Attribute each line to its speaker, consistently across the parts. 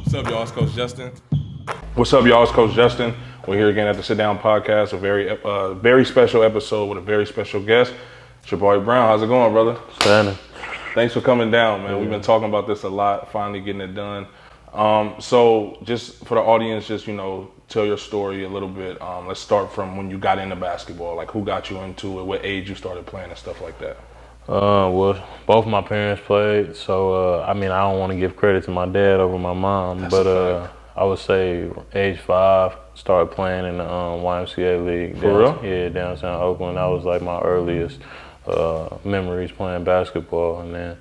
Speaker 1: What's up, y'all? It's Coach Justin.
Speaker 2: What's up, y'all? It's Coach Justin. We're here again at the Sit Down Podcast, a very special episode with a very special guest, Jabari Brown. How's it going, brother?
Speaker 3: Standing.
Speaker 2: Thanks for coming down, man. We've been talking about this a lot, finally getting it done. So just for the audience, just, tell your story a little bit. Let's start from when you got into basketball, like who got you into it, what age you started playing and stuff like that.
Speaker 3: Well, both my parents played, so I don't want to give credit to my dad over my mom,
Speaker 2: That's
Speaker 3: but I would say age 5, started playing in the YMCA league.
Speaker 2: For real?
Speaker 3: Yeah, downtown Oakland. That was like my earliest memories playing basketball, and then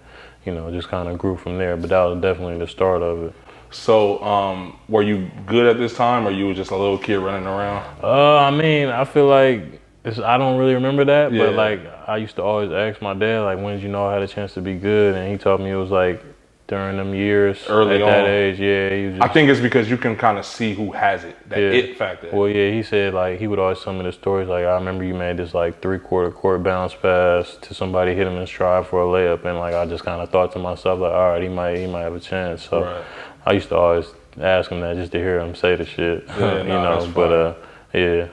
Speaker 3: just kind of grew from there. But that was definitely the start of it.
Speaker 2: So, were you good at this time, or you were just a little kid running around?
Speaker 3: I feel like I don't really remember that,
Speaker 2: Yeah.
Speaker 3: but like I used to always ask my dad, like, when did you know I had a chance to be good? And he told me it was like during them years,
Speaker 2: early
Speaker 3: at
Speaker 2: on.
Speaker 3: that age. Yeah, he was just,
Speaker 2: I think it's because you can kind of see who has it, that it factor.
Speaker 3: Well, yeah, he said like he would always tell me the stories. Like, I remember you made this like 3/4 court bounce pass to somebody, hit him in stride for a layup, and like I just kind of thought to myself like, all right, he might have a chance. So
Speaker 2: Right.
Speaker 3: I used to always ask him that just to hear him say the shit.
Speaker 2: Yeah, that's
Speaker 3: but yeah.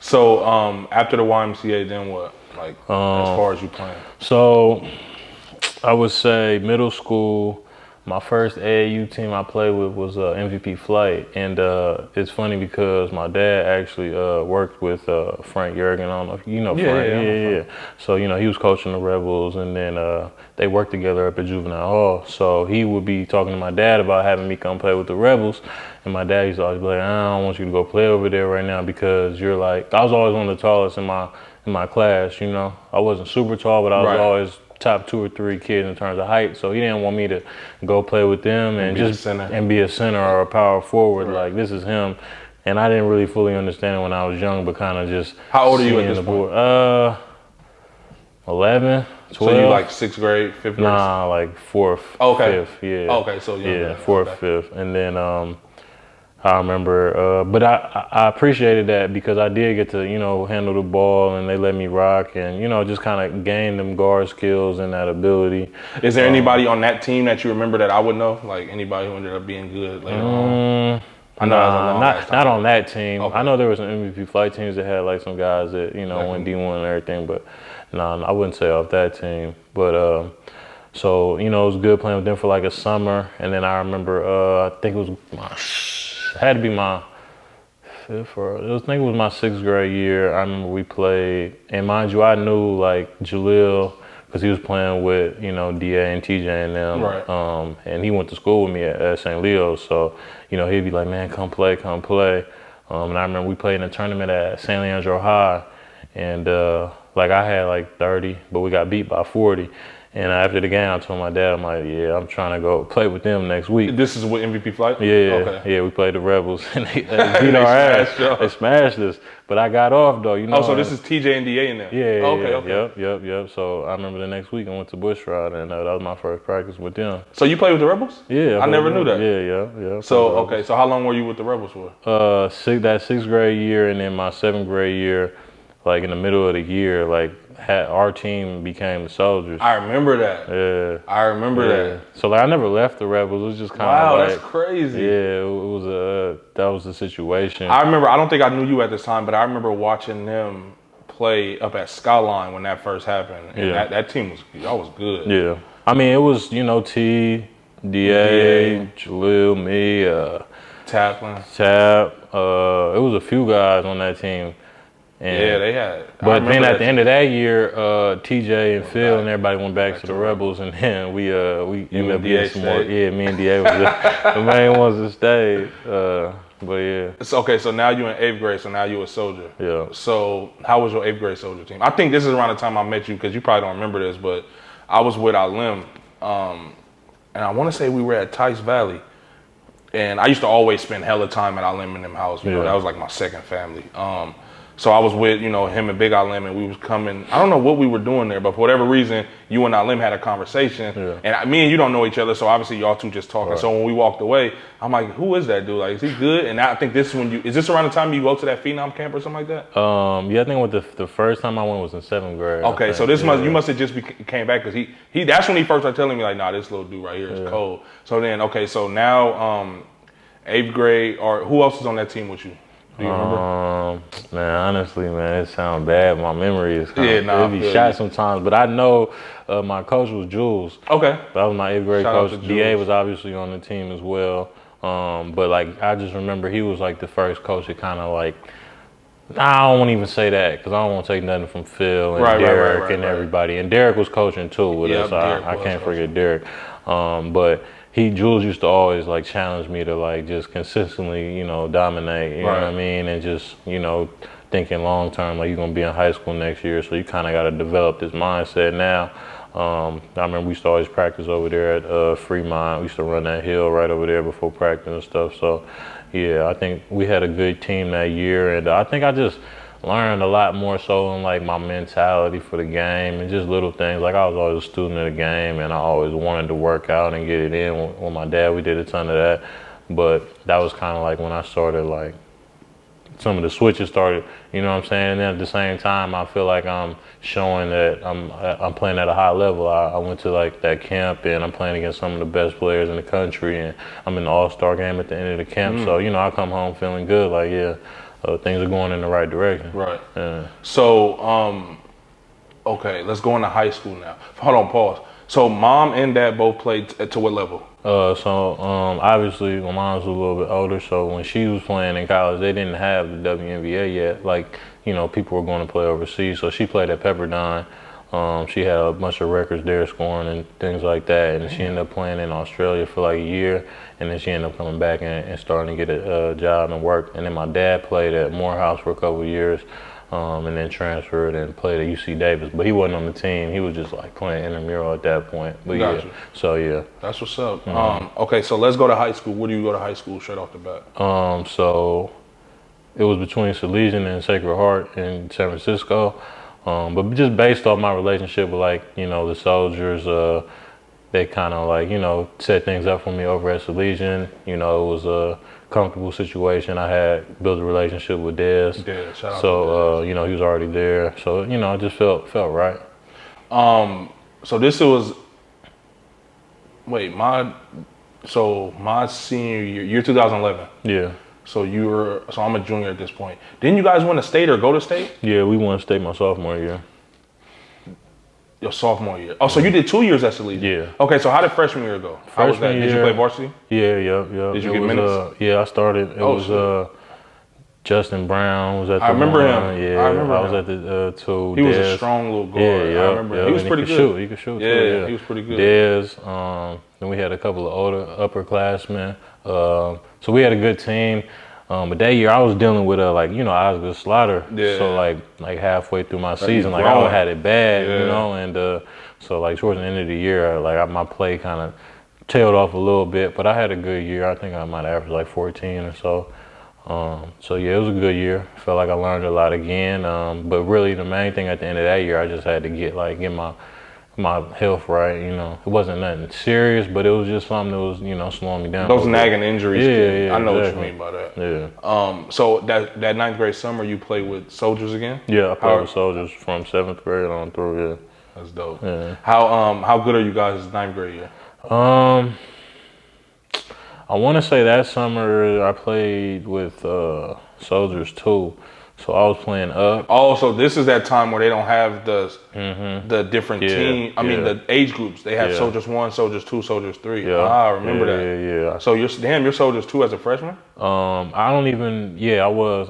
Speaker 2: So after the YMCA, then what? Like as far as you playing?
Speaker 3: So I would say middle school, my first AAU team I played with was MVP Flight, and it's funny because my dad actually worked with Frank Yergin. I don't know if you know Frank. Yeah. So he was coaching the Rebels, and then they worked together up at Juvenile Hall. So he would be talking to my dad about having me come play with the Rebels, and my dad used to always be like, I don't want you to go play over there right now because you're like, I was always one of the tallest in my class. I wasn't super tall, but I was always top 2 or 3 kids in terms of height, so he didn't want me to go play with them and just be a center or a power forward. Right. Like, this is him, and I didn't really fully understand it when I was young, but kind of just.
Speaker 2: How old are you at this point?
Speaker 3: 11, 12.
Speaker 2: So you like 6th grade, 5th grade?
Speaker 3: Nah, like 4th, 5th. Yeah.
Speaker 2: Okay, so
Speaker 3: yeah, 4th, 5th, and then I remember, but I appreciated that because I did get to, handle the ball, and they let me rock and, just kind of gain them guard skills and that ability.
Speaker 2: Is there anybody on that team that you remember that I would know? Like anybody who ended up being good later on?
Speaker 3: Not on that team.
Speaker 2: Okay.
Speaker 3: I know there was some MVP Flight teams that had like some guys that, went D1 and everything, but no, I wouldn't say off that team. But so, it was good playing with them for like a summer, and then I remember, I think it had to be my 5th or I think it was my 6th grade year. I remember we played, and mind you, I knew like Jaleel because he was playing with DA and TJ and them,
Speaker 2: right.
Speaker 3: And he went to school with me at St. Leo's, so he'd be like, man, come play. And I remember we played in a tournament at San Leandro High, and like I had like 30, but we got beat by 40. And after the game, I told my dad, I'm like, yeah, I'm trying to go play with them next week.
Speaker 2: This is with MVP Flight?
Speaker 3: Yeah,
Speaker 2: okay.
Speaker 3: Yeah, we played the Rebels, and they beat our ass. They smashed us, but I got off though.
Speaker 2: Oh, so this is TJ and DA in there?
Speaker 3: Yeah.
Speaker 2: Okay.
Speaker 3: Yep. So I remember the next week I went to Bushrod, and that was my first practice with them.
Speaker 2: So you played with the Rebels?
Speaker 3: Yeah.
Speaker 2: I never knew that.
Speaker 3: Yeah.
Speaker 2: So okay, so how long were you with the Rebels for?
Speaker 3: That 6th grade year, and then my 7th grade year, like in the middle of the year, like our team became the Soldiers.
Speaker 2: I remember that.
Speaker 3: Yeah.
Speaker 2: I remember that.
Speaker 3: So like I never left the Rebels. It was just kind of
Speaker 2: wow,
Speaker 3: like,
Speaker 2: that's crazy.
Speaker 3: Yeah, it was that was the situation.
Speaker 2: I remember. I don't think I knew you at this time, but I remember watching them play up at Skyline when that first happened. And that team was good.
Speaker 3: Yeah. It was T, DA, Jaleel, me,
Speaker 2: Taplin.
Speaker 3: Tap. It was a few guys on that team. And,
Speaker 2: yeah, they had.
Speaker 3: But then at the end of that year, TJ and Phil and everybody went back to the Rebels, and then we ended up getting some more. Yeah, me and DA was the main ones that stayed. But yeah.
Speaker 2: It's okay, so now you're in 8th grade, so now you're a Soldier.
Speaker 3: Yeah.
Speaker 2: So how was your 8th grade Soldier team? I think this is around the time I met you, because you probably don't remember this, but I was with Alim, and I want to say we were at Tice Valley, and I used to always spend hella time at Alim in them house. That was like my second family. So I was with, him and Big Alim, and we was coming. I don't know what we were doing there, but for whatever reason, you and Alim had a conversation.
Speaker 3: Yeah.
Speaker 2: And me and you don't know each other, so obviously y'all two just talking. Right. So when we walked away, I'm like, who is that dude? Like, is he good? And I think this is when is this around the time you go to that Phenom camp or something like that?
Speaker 3: Yeah, I think the first time I went was in 7th grade.
Speaker 2: Okay, so this you must have just came back, because he that's when he first started telling me like, nah, this little dude right here is cold. So then, okay, so now 8th grade, or who else is on that team with you? Do you remember?
Speaker 3: Man, honestly, man, it sounds bad. My memory is kind of, it be
Speaker 2: I
Speaker 3: shot sometimes. But I know my coach was Jules.
Speaker 2: Okay.
Speaker 3: That was my 8th grade
Speaker 2: Shout out
Speaker 3: coach.
Speaker 2: to
Speaker 3: DA
Speaker 2: Jules.
Speaker 3: was obviously on the team as well. But like, I just remember he was like the first coach that kind of like, I don't want to even say that because I don't want to take nothing from Phil and Derek and everybody. And Derek was coaching too with us. I can't forget Derek. But Jules used to always like challenge me to like just consistently, you know, dominate. You know what I mean? And just, you know, thinking long term, like you're gonna be in high school next year, so you kind of got to develop this mindset now. I remember we used to always practice over there at Fremont. We used to run that hill right over there before practice and stuff. So, yeah, I think we had a good team that year, and I think I just learned a lot more so in like my mentality for the game and just little things. Like I was always a student of the game, and I always wanted to work out and get it in. With my dad, we did a ton of that, but that was kind of like when I started like some of the switches started, you know what I'm saying? And then at the same time, I feel like I'm showing that I'm playing at a high level. I went to like that camp and I'm playing against some of the best players in the country, and I'm in the All-Star game at the end of the camp. So, you know, I come home feeling good, like, yeah, things are going in the right direction.
Speaker 2: Right.
Speaker 3: Yeah.
Speaker 2: So, okay, let's go into high school now. Hold on, pause. So mom and dad both played to what level?
Speaker 3: Obviously my mom was a little bit older, so when she was playing in college, they didn't have the WNBA yet. Like, you know, people were going to play overseas, so she played at Pepperdine. She had a bunch of records there, scoring and things like that, and she ended up playing in Australia for like a year, and then she ended up coming back and starting to get a job and work. And then my dad played at Morehouse for a couple of years. And then transferred and played at UC Davis, but he wasn't on the team. He was just like playing intramural at that point. But
Speaker 2: Gotcha.
Speaker 3: Yeah, so yeah.
Speaker 2: That's what's up. Okay, so let's go to high school. Where do you go to high school straight off the bat?
Speaker 3: So it was between Salesian and Sacred Heart in San Francisco. But just based off my relationship with like, you know, the soldiers, they kind of like, you know, set things up for me over at Salesian. You know, it was a comfortable situation. I had built a relationship with Dez.
Speaker 2: Yeah, shout out
Speaker 3: so, you know, he was already there. So, you know, it just felt right.
Speaker 2: So this was, my senior year 2011.
Speaker 3: Yeah.
Speaker 2: So I'm a junior at this point. Didn't you guys win a state or go to state?
Speaker 3: Yeah, we won state my sophomore year.
Speaker 2: Your sophomore year. Oh, so you did 2 years at Salesian?
Speaker 3: Yeah.
Speaker 2: Okay, so how did freshman year go? How was that? Did you play varsity?
Speaker 3: Yeah.
Speaker 2: Did you get minutes?
Speaker 3: Yeah, I started. It was Justin Brown was at the
Speaker 2: I remember him.
Speaker 3: Yeah,
Speaker 2: I remember
Speaker 3: I was
Speaker 2: him.
Speaker 3: at the two.
Speaker 2: He was
Speaker 3: Dez.
Speaker 2: a strong little guard.
Speaker 3: Yeah,
Speaker 2: I remember him. He was pretty good.
Speaker 3: He could shoot.
Speaker 2: Yeah,
Speaker 3: too, yeah,
Speaker 2: he was pretty good.
Speaker 3: Dez. Then we had a couple of older upperclassmen. So we had a good team. But that year I was dealing with like, you know, Oscar Slaughter.
Speaker 2: Yeah.
Speaker 3: So like halfway through my season, like I had it bad, you know, and so like towards the end of the year, like my play kind of tailed off a little bit, but I had a good year. I think I might average like 14 or so. So yeah, it was a good year. Felt like I learned a lot again. But really the main thing at the end of that year, I just had to get my health right, you know. It wasn't nothing serious, but it was just something that was, you know, slowing me down.
Speaker 2: Those nagging injuries.
Speaker 3: Yeah,
Speaker 2: I know
Speaker 3: exactly.
Speaker 2: what you mean by that.
Speaker 3: Yeah.
Speaker 2: So that 9th grade summer, you played with soldiers again?
Speaker 3: Yeah, I played with soldiers from 7th grade on through. Yeah.
Speaker 2: That's dope.
Speaker 3: Yeah.
Speaker 2: How good are you guys 9th grade year?
Speaker 3: I want to say that summer I played with soldiers too. So I was playing up.
Speaker 2: Oh, so this is that time where they don't have the different team. I mean the age groups. They have soldiers 1, soldiers 2, soldiers 3.
Speaker 3: Yeah.
Speaker 2: I remember that.
Speaker 3: Yeah.
Speaker 2: So you're soldiers 2 as a freshman?
Speaker 3: I was.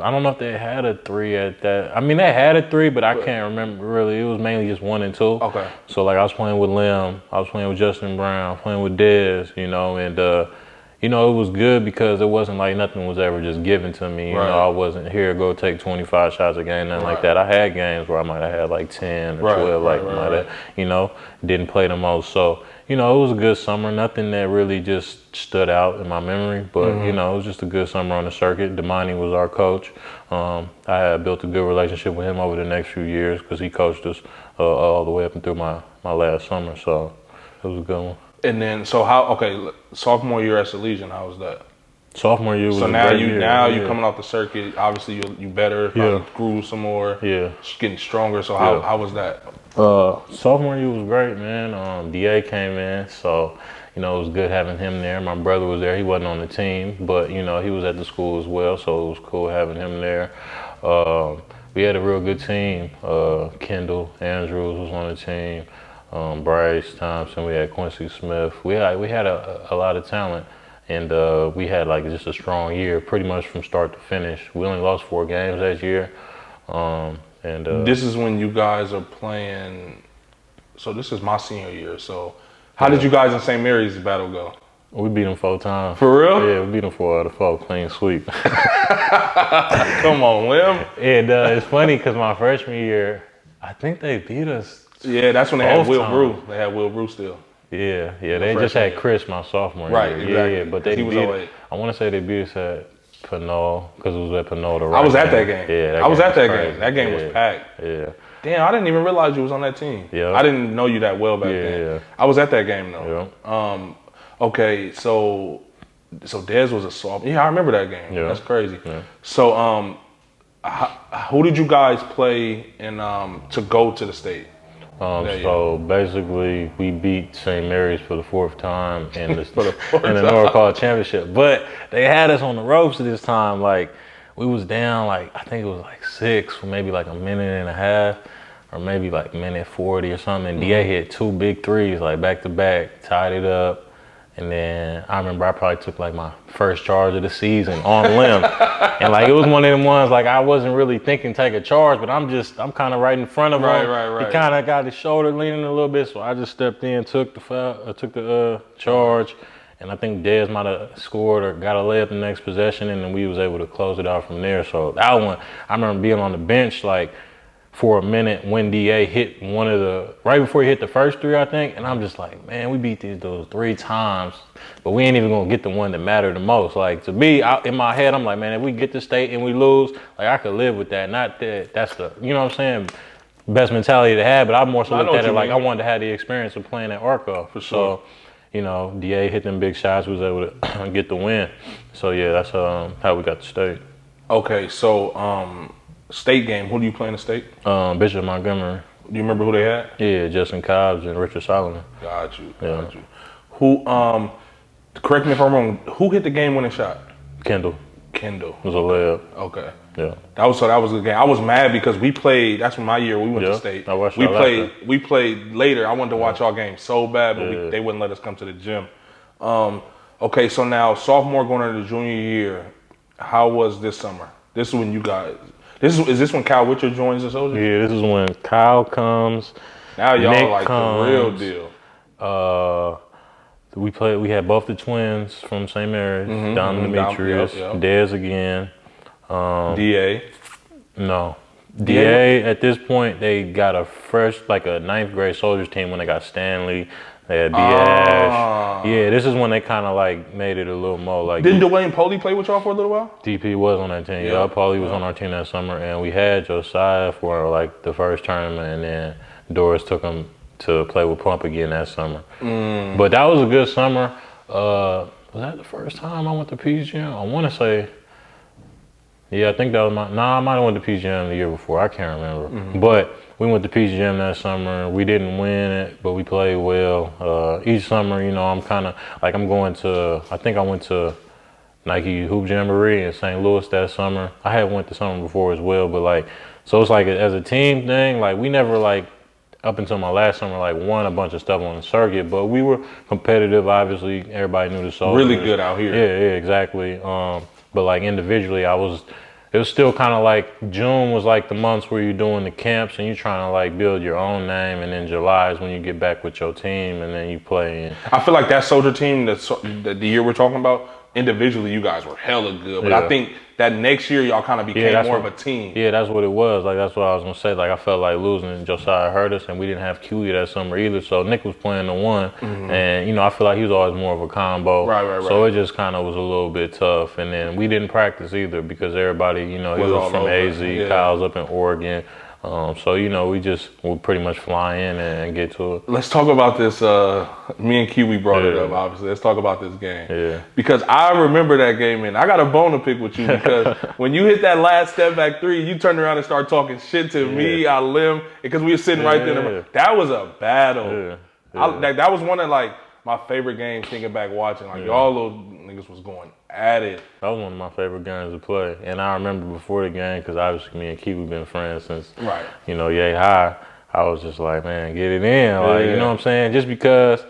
Speaker 3: I don't know if they had a 3 at that. I mean, they had a 3, but I can't remember really. It was mainly just 1 and 2.
Speaker 2: Okay.
Speaker 3: So like I was playing with Lim, I was playing with Justin Brown, playing with Dez, you know, and you know, it was good because it wasn't like nothing was ever just given to me. You know, I wasn't here to go take 25 shots a game, nothing like that. I had games where I might have had like 10 or 12, you know, didn't play the most. So, you know, it was a good summer. Nothing that really just stood out in my memory, but, you know, it was just a good summer on the circuit. Damani was our coach. I had built a good relationship with him over the next few years because he coached us all the way up and through my last summer. So it was a good one.
Speaker 2: And then, sophomore year at Salesian, how was that?
Speaker 3: Sophomore year was
Speaker 2: so
Speaker 3: a
Speaker 2: now
Speaker 3: great
Speaker 2: you
Speaker 3: year.
Speaker 2: now you coming off the circuit. Obviously, you better.
Speaker 3: Yeah.
Speaker 2: Grew some more.
Speaker 3: Yeah.
Speaker 2: Getting stronger. So how was that?
Speaker 3: Sophomore year was great, man. DA came in, so it was good having him there. My brother was there. He wasn't on the team, but he was at the school as well, so it was cool having him there. We had a real good team. Kendall Andrews was on the team. Bryce Thompson. We had Quincy Smith. We had a lot of talent, and we had just a strong year, pretty much from start to finish. We only lost 4 games that year.
Speaker 2: This is when you guys are playing. So this is my senior year. So how did you guys in St. Mary's battle go?
Speaker 3: We beat them 4 times.
Speaker 2: For real?
Speaker 3: Yeah, we beat them 4 out of 4, clean sweep.
Speaker 2: Come on, Lim.
Speaker 3: And it's funny because my freshman year, I think they beat us.
Speaker 2: Yeah, that's when they had Will Brew. They had Will Brew still.
Speaker 3: Yeah. They just had Chris my sophomore year.
Speaker 2: Right, exactly.
Speaker 3: Yeah, but they beat. I want to say they beat us at Pinole because it was at Pinole.
Speaker 2: I was at that game.
Speaker 3: Yeah,
Speaker 2: I was at that game. That game was packed.
Speaker 3: Yeah.
Speaker 2: Damn, I didn't even realize you was on that team.
Speaker 3: Yeah.
Speaker 2: I didn't know you that well back then.
Speaker 3: Yeah.
Speaker 2: I was at that game though.
Speaker 3: Yeah.
Speaker 2: Okay, so Dez was a sophomore. Yeah, I remember that game.
Speaker 3: Yeah.
Speaker 2: That's crazy.
Speaker 3: Yeah.
Speaker 2: So who did you guys play in to go to the state?
Speaker 3: So basically, we beat St. Mary's for the 4th time in the North Hall Championship. But they had us on the ropes this time. We was down, I think it was 6 for maybe a minute and a half, or maybe minute 40 or something. And DA hit 2 big threes, back to back, tied it up. And then I remember I probably took my first charge of the season on limb. And it was one of them ones I wasn't really thinking take a charge, but I'm kind of right in front of him.
Speaker 2: Right.
Speaker 3: He kind of got his shoulder leaning a little bit, so I just stepped in, took the charge, and I think Dez might have scored or got a layup the next possession, and then we was able to close it out from there. So that one, I remember being on the bench for a minute when DA hit right before he hit the first 3, I think, and I'm just man, we beat these dudes 3 times, but we ain't even gonna get the one that mattered the most. To me, in my head, I'm man, if we get to state and we lose, I could live with that. Not that that's the, what I'm saying, best mentality to have, but I more so looked at it I wanted to have the experience of playing at Arco.
Speaker 2: For sure.
Speaker 3: So, DA hit them big shots, was able to get the win. So yeah, that's how we got the state.
Speaker 2: Okay, so state game. Who do you play in the state?
Speaker 3: Bishop Montgomery.
Speaker 2: Do you remember who they had?
Speaker 3: Yeah, Justin Cobbs and Richard Solomon.
Speaker 2: Got you. Who? Correct me if I'm wrong. Who hit the game-winning shot?
Speaker 3: Kendall.
Speaker 2: Kendall.
Speaker 3: It was a layup.
Speaker 2: Okay.
Speaker 3: Yeah.
Speaker 2: That was a good game. I was mad because we played. That's my year. We went to state.
Speaker 3: I watched.
Speaker 2: We played later. I wanted to watch our game so bad, but they wouldn't let us come to the gym. Okay, so now sophomore going into the junior year. How was this summer? This is when you guys. Is this when Kyle Witcher joins the Soldiers?
Speaker 3: Yeah, this is when Kyle comes.
Speaker 2: Now y'all
Speaker 3: Nick
Speaker 2: comes, the real deal.
Speaker 3: We had both the twins from St. Mary's, Dom Demetrius, Dez again.
Speaker 2: DA.
Speaker 3: No. DA at this point they got a fresh a 9th grade Soldiers team when they got Stanley. They had B-Ash. Yeah, this is when they kind of made it a little more
Speaker 2: Didn't Dwayne Poley play with y'all for a little while?
Speaker 3: DP was on that team. Yeah, Paulie was on our team that summer, and we had Josiah for the first tournament, and then Doris took him to play with Pump again that summer. But that was a good summer. Was that the first time I went to PGM? I want to say, yeah, I think that was I might have went to PGM the year before. I can't remember. But we went to PGM that summer. We didn't win it, but we played well. Each summer, I'm kind of I'm going to, I think I went to Nike Hoop Jamboree in St. Louis that summer. I had went the summer before as well, but so it's as a team thing, we never up until my last summer, won a bunch of stuff on the circuit, but we were competitive. Obviously, everybody knew the Soldiers.
Speaker 2: Really good out here.
Speaker 3: Yeah, exactly. But individually, it was still kind of June was the months where you're doing the camps and you're trying to build your own name, and then July is when you get back with your team and then you play.
Speaker 2: I feel that Soldier team, the year we're talking about, individually you guys were hella good, but I think that next year y'all kind of became more of a team.
Speaker 3: Yeah, that's what it was. That's what I was gonna say. I felt losing Josiah hurt us, and we didn't have QE that summer either. So Nick was playing the one, and I feel he was always more of a combo. Right. So it just kind of was a little bit tough, and then we didn't practice either because everybody, he was from AZ, Kyle's up in Oregon. So, we pretty much fly in and get to it.
Speaker 2: Let's talk about this. Me and Kiwi brought it up, obviously. Let's talk about this game.
Speaker 3: Yeah.
Speaker 2: Because I remember that game, and I got a bone to pick with you because when you hit that last step back three, you turned around and started talking shit to me, Alim, because we were sitting right there. That was a battle. That was one of my favorite games thinking back watching. Y'all little niggas was going at it.
Speaker 3: That was one of my favorite games to play. And I remember before the game, because obviously me and Kiwi been friends since, yay high. I was just like, man, get it in. You know what I'm saying? Just because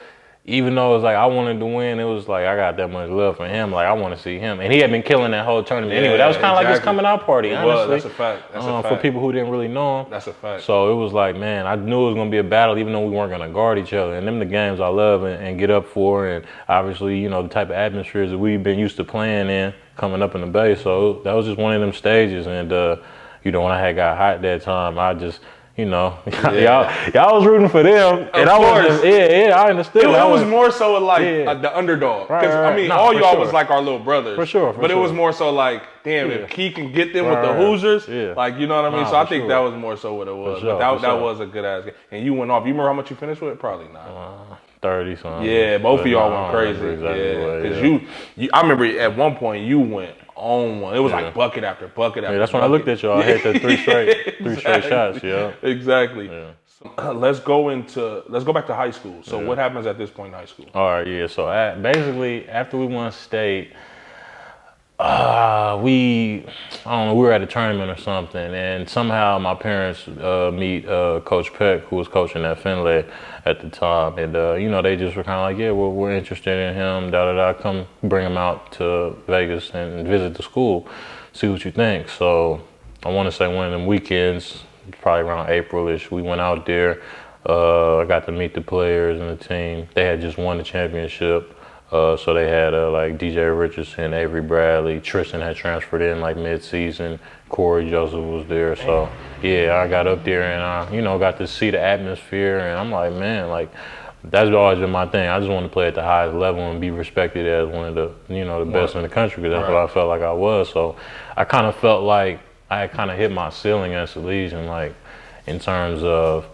Speaker 3: even though it was I wanted to win, it was I got that much love for him. I want to see him. And he had been killing that whole tournament anyway. That was kind of like his coming out party, honestly.
Speaker 2: That's a fact. That's a fact.
Speaker 3: For people who didn't really know him.
Speaker 2: That's a fact.
Speaker 3: So it was man, I knew it was going to be a battle even though we weren't going to guard each other. And them the games I love and get up for. And obviously, the type of atmospheres that we've been used to playing in coming up in the Bay. So that was just one of them stages. And, when I had got hot that time, I just... y'all was rooting for them, and I was I understood.
Speaker 2: It was more so the underdog, because all y'all was our little brothers,
Speaker 3: for sure.
Speaker 2: But it was more so damn, if Key can get them with the Hoosiers, you know what I mean. So I think that was more so what it was. But that was a good ass game, and you went off. You remember how much you finished with? Probably not.
Speaker 3: 30 something.
Speaker 2: Yeah, both of y'all went crazy. Because I remember at one point you went on one. It was bucket after bucket after.
Speaker 3: Yeah, that's when I looked at y'all. I hit the three straight shots. Yeah,
Speaker 2: exactly. Yeah. So, let's go back to high school. So what happens at this point in high school?
Speaker 3: All right, yeah. So basically after we won state, we were at a tournament or something, and somehow my parents meet Coach Peck, who was coaching at Finlay at the time, and they just were kind of we're interested in him, come bring him out to Vegas and visit the school, see what you think. So I want to say one of them weekends, probably around April-ish, we went out there. I got to meet the players and the team. They had just won the championship. So they had DJ Richardson, Avery Bradley, Tristan had transferred in mid-season, Corey Joseph was there. So I got up there and I, got to see the atmosphere, and I'm like, man, that's always been my thing. I just want to play at the highest level and be respected as one of the, the best in the country, because that's what I felt like I was. So I kind of felt like I had kind of hit my ceiling as a Legion, in terms of,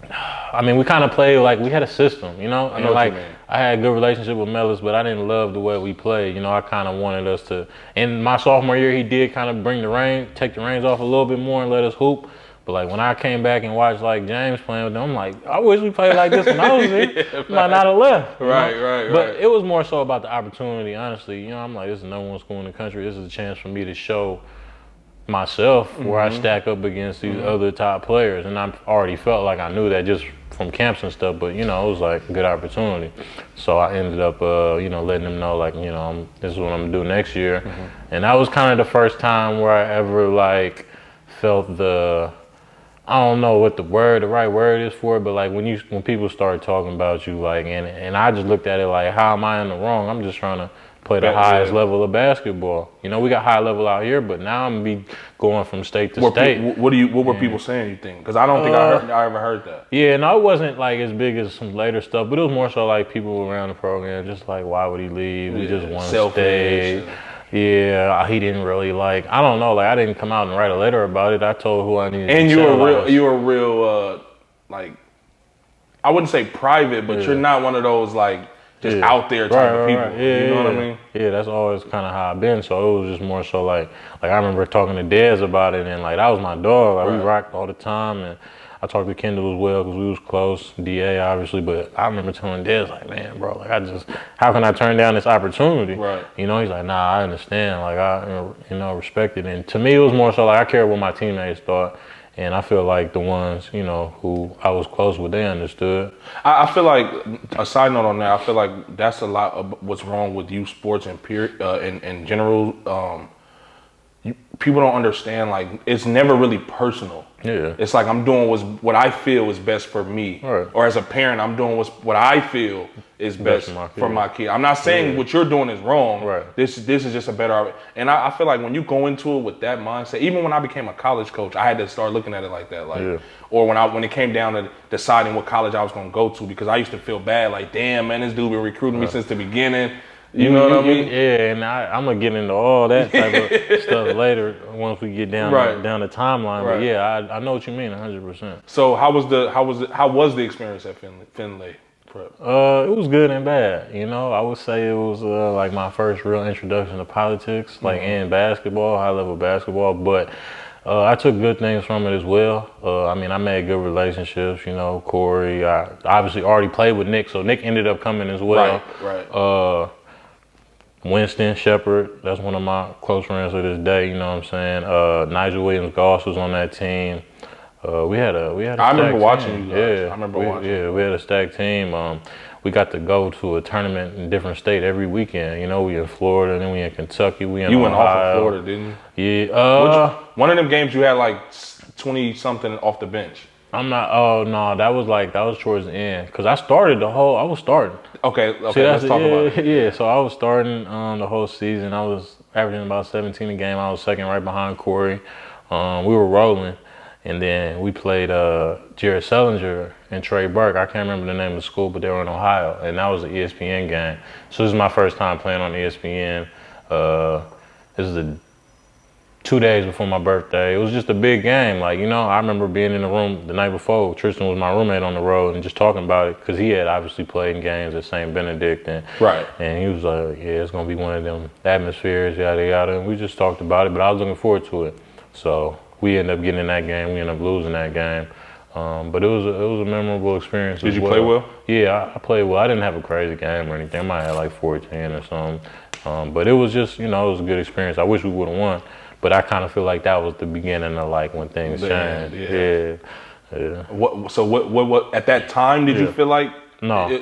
Speaker 3: we kind of played we had a system, I know what you mean. I had a good relationship with Mellis, but I didn't love the way we played. I kind of wanted us to. In my sophomore year, he did kind of take the reins off a little bit more and let us hoop. But when I came back and watched James playing with them, I'm I wish we played like this when I was here. Might not have left.
Speaker 2: Right.
Speaker 3: But it was more so about the opportunity, honestly. I'm this is the number one school in the country. This is a chance for me to show myself where I stack up against these other top players, and I already felt like I knew that just from camps and stuff, but it was a good opportunity. So I ended up letting them know this is what I'm gonna do next year. And that was kind of the first time where I ever felt I don't know what the right word is for it, but when people start talking about you and I just looked at it how am I in the wrong? I'm just trying to play the highest level of basketball. We got high level out here, but now I'm gonna be going from state to state.
Speaker 2: What were people saying, you think? Because I don't think I ever heard that.
Speaker 3: Yeah, no, it wasn't as big as some later stuff, but it was more so people around the program just why would he leave? We just won state. Yeah, he didn't really I don't know, I didn't come out and write a letter about it. I told who I needed to.
Speaker 2: And you were real I wouldn't say private, but you're not one of those just out there type of people.
Speaker 3: Yeah,
Speaker 2: you know what I mean?
Speaker 3: Yeah, that's always kind of how I've been. So it was just more so I remember talking to Dez about it, and that was my dog. We rocked all the time, and I talked to Kendall as well because we was close. DA obviously, but I remember telling Dez man, bro, how can I turn down this opportunity?
Speaker 2: Right.
Speaker 3: He's nah, I understand. I respect it. And to me, it was more so I care what my teammates thought. And I feel the ones, who I was close with, they understood.
Speaker 2: I feel a side note on that, I feel that's a lot of what's wrong with youth sports and in general. People don't understand, it's never really personal.
Speaker 3: Yeah.
Speaker 2: It's I'm doing what I feel is best for me.
Speaker 3: Right.
Speaker 2: Or as a parent, I'm doing what I feel is best for my kid. I'm not saying what you're doing is wrong.
Speaker 3: Right.
Speaker 2: This is just a better. And I feel when you go into it with that mindset, even when I became a college coach, I had to start looking at it like that. Or when it came down to deciding what college I was going to go to, because I used to feel bad. Damn, man, this dude been recruiting me since the beginning. You know what I mean?
Speaker 3: Yeah, and I'm gonna get into all that type of stuff later once we get down the timeline.
Speaker 2: Right.
Speaker 3: But yeah, I know what you mean 100%.
Speaker 2: So how was the experience at Finlay Prep?
Speaker 3: It was good and bad. I would say it was like my first real introduction to politics, like in basketball, high level basketball. But I took good things from it as well. I mean, I made good relationships. Corey. I obviously already played with Nick, so Nick ended up coming as well.
Speaker 2: Right.
Speaker 3: Winston Shepard, that's one of my close friends to this day. You know what I'm saying? Nigel Williams-Goss was on that team. We had a
Speaker 2: I remember watching
Speaker 3: team.
Speaker 2: you guys.
Speaker 3: Yeah,
Speaker 2: I remember watching.
Speaker 3: Yeah, we had a stacked team. We got to go to a tournament in a different state every weekend. We in Florida, then we in Kentucky, we in Ohio.
Speaker 2: You went off of Florida, didn't you?
Speaker 3: Yeah.
Speaker 2: One of them games you had like 20 something off the bench.
Speaker 3: I'm not. Oh no, that was towards the end because I was starting.
Speaker 2: Okay. Let's talk about it.
Speaker 3: Yeah, so I was starting the whole season. I was averaging about 17 a game. I was second right behind Corey. We were rolling. And then we played Jared Sellinger and Trey Burke. I can't remember the name of the school, but they were in Ohio. And that was an ESPN game. So this is my first time playing on ESPN. This is 2 days before my birthday. It was just a big game. I remember being in the room the night before. Tristan was my roommate on the road and just talking about it because he had obviously played in games at St. Benedict. And he was like, yeah, it's going to be one of them atmospheres, yada, yada. And we just talked about it, but I was looking forward to it. So we ended up getting in that game. We ended up losing that game. But it was a memorable experience.
Speaker 2: Did you play well?
Speaker 3: Yeah, I played well. I didn't have a crazy game or anything. I might have like 14 or something. But it was just, it was a good experience. I wish we would have won. But I kind of feel like that was the beginning of like when things changed. Yeah.
Speaker 2: What at that time did you feel like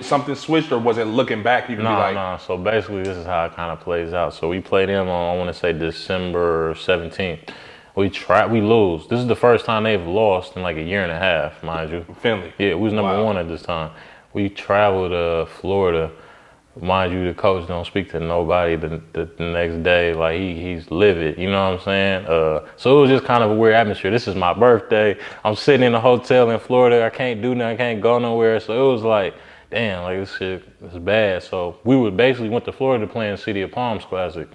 Speaker 2: something switched, or was it looking back you could be like?
Speaker 3: No. So basically this is how it kind of plays out. So we played them on, I want to say December 17th. We lose. This is the first time they've lost in like a year and a half, mind you.
Speaker 2: Finley.
Speaker 3: Yeah, we was number one at this time. We traveled to Florida. Mind you, the coach don't speak to nobody the next day. Like he's livid, you know what I'm saying? So it was just kind of a weird atmosphere. This is my birthday. I'm sitting in a hotel in Florida. I can't do nothing. I can't go nowhere. So it was like, damn, like this shit is bad. So we went to Florida to play in City of Palms Classic.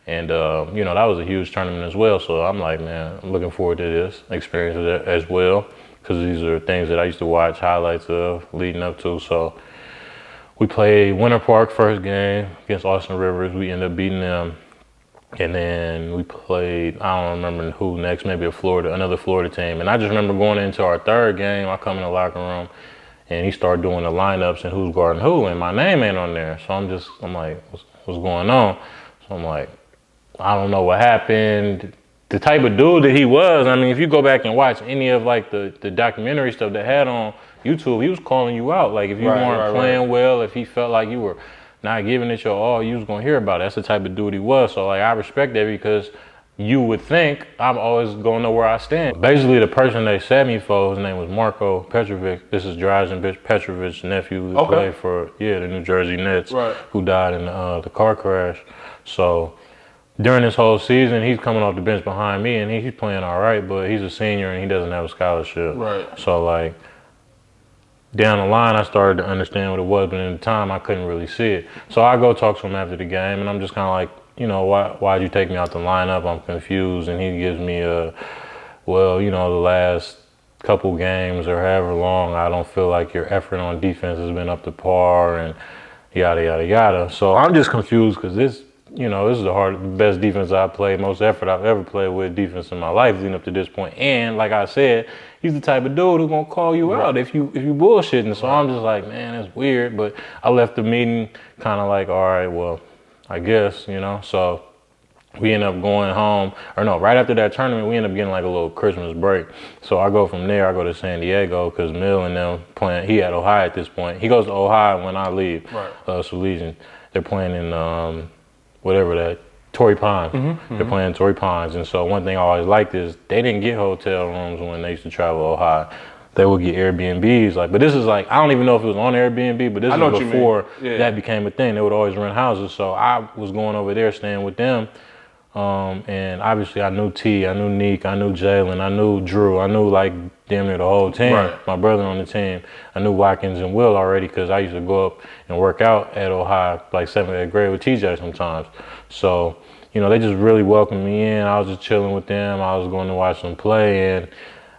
Speaker 3: And, that was a huge tournament as well. So I'm like, man, I'm looking forward to this experience as well. Because these are things that I used to watch highlights of leading up to. So we played Winter Park first game against Austin Rivers. We ended up beating them. And then we played, I don't remember who next, maybe another Florida team. And I just remember going into our third game, I come in the locker room. And he started doing the lineups and who's guarding who, and my name ain't on there. So I'm like, what's going on? So I'm like, I don't know what happened. The type of dude that he was, I mean, if you go back and watch any of like the documentary stuff they had on YouTube, he was calling you out. Like if you weren't playing well, if he felt like you were not giving it your all, you was gonna hear about it. That's the type of dude he was. So like I respect that because you would think I'm always gonna know where I stand. Basically, the person they set me for, his name was Marko Petrovic. This is Drazen Petrovic's nephew who played for the New Jersey Nets, who died in the car crash. So during this whole season, he's coming off the bench behind me, and he's playing all right, but he's a senior and he doesn't have a scholarship. So like down the line, I started to understand what it was, but at the time, I couldn't really see it. So I go talk to him after the game, and I'm just kind of like, why'd you take me out the lineup? I'm confused. And he gives me the last couple games or however long, I don't feel like your effort on defense has been up to par and yada, yada, yada. So I'm just confused because this is the best defense I've played, most effort I've ever played with defense in my life leading up to this point. And like I said, he's the type of dude who's gonna call you out if you bullshitting. So I'm just like, man, that's weird. But I left the meeting kind of like, all right, well, I guess, so we end up going home, right after that tournament, we end up getting like a little Christmas break. So I go from there, I go to San Diego because Mill and them playing, he at Ohio at this point. He goes to Ohio when I leave, Salesian. They're playing in, Torrey Pines. They're playing Torrey Pines. And so one thing I always liked is they didn't get hotel rooms when they used to travel to Ohio. They would get Airbnbs, but this is like, I don't even know if it was on Airbnb, but this is before that became a thing. They would always rent houses. So I was going over there, staying with them And obviously I knew T, I knew Neek, I knew Jalen, I knew Drew, I knew like damn near the whole team.
Speaker 2: Right.
Speaker 3: My brother on the team, I knew Watkins and Will already because I used to go up and work out at Ohio like 7th, 8th grade with TJ sometimes. So, you know, they just really welcomed me in. I was just chilling with them. I was going to watch them play, and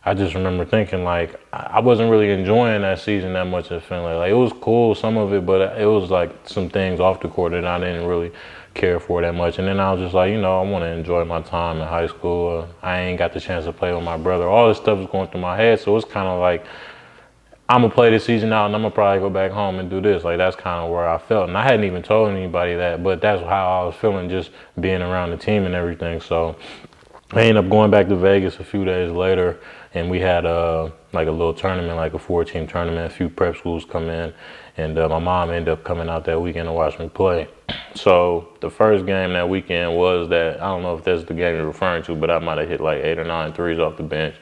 Speaker 3: I just remember thinking like I wasn't really enjoying that season that much at Finlay. Like it was cool, some of it, but it was like some things off the court that I didn't really care for that much. And then I was just like, you know, I want to enjoy my time in high school. I ain't got the chance to play with my brother. All this stuff was going through my head, so it's kind of like I'm gonna play this season out and I'm gonna probably go back home and do this. Like that's kind of where I felt, and I hadn't even told anybody that, but that's how I was feeling just being around the team and everything. So I ended up going back to Vegas a few days later, and we had like a little tournament, like a 4-team tournament. A few prep schools come in, and my mom ended up coming out that weekend to watch me play. So the first game that weekend was that, I don't know if that's the game you're referring to, but I might have hit like 8 or 9 threes off the bench.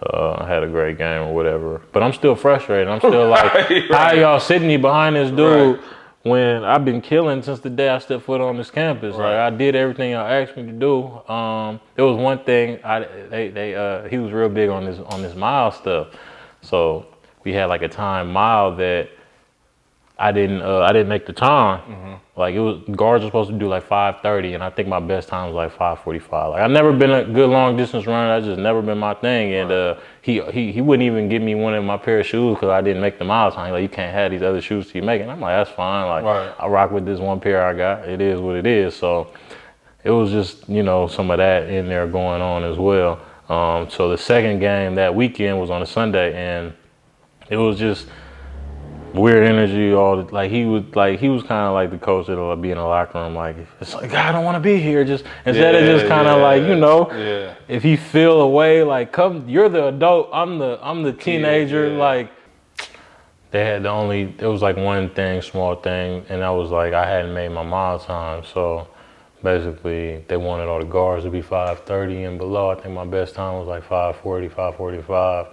Speaker 3: I had a great game or whatever, but I'm still frustrated. I'm still like, how y'all sitting me behind this dude when I've been killing since the day I stepped foot on this campus? Like I did everything y'all asked me to do. There was one thing he was real big on this mile stuff. So we had like a time mile that I didn't make the time. Like it was guards were supposed to do like 5:30, and I think my best time was like 5:45. Like I've never been a good long distance runner. That's just never been my thing. And he wouldn't even give me one of my pair of shoes because I didn't make the mile time. Like you can't have these other shoes to you make it. And I'm like, that's fine. Like I rock with this one pair I got. It is what it is. So it was just, you know, some of that in there going on as well. So the second game that weekend was on a Sunday, and it was just weird energy. He was kind of like the coach that'll be in the locker room. Like it's like, God, I don't want to be here. Just instead of just kind of like, you know, if you feel away, like come, you're the adult. I'm the teenager. Like they had it was like one thing, small thing, and that was like I hadn't made my mile time. So basically, they wanted all the guards to be 5:30 and below. I think my best time was like 5:40, 5:45,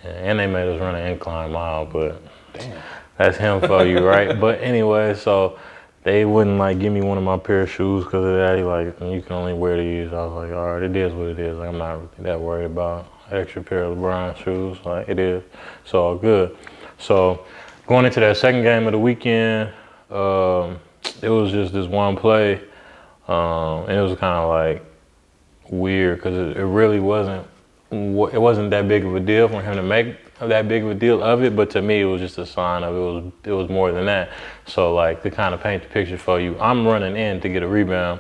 Speaker 3: and they made us run an incline mile, but. Damn. That's him for you, right? But anyway, so they wouldn't like give me one of my pair of shoes because of that. He like, you can only wear these. I was like, all right, it is what it is. Like, I'm not really that worried about an extra pair of LeBron shoes. Like it is, so all good. So going into that second game of the weekend, it was just this one play, and it was kind of like weird because it really wasn't. It wasn't that big of a deal for him to make that big of a deal of it, but to me it was just a sign of it was more than that. So like to kind of paint the picture for you, I'm running in to get a rebound,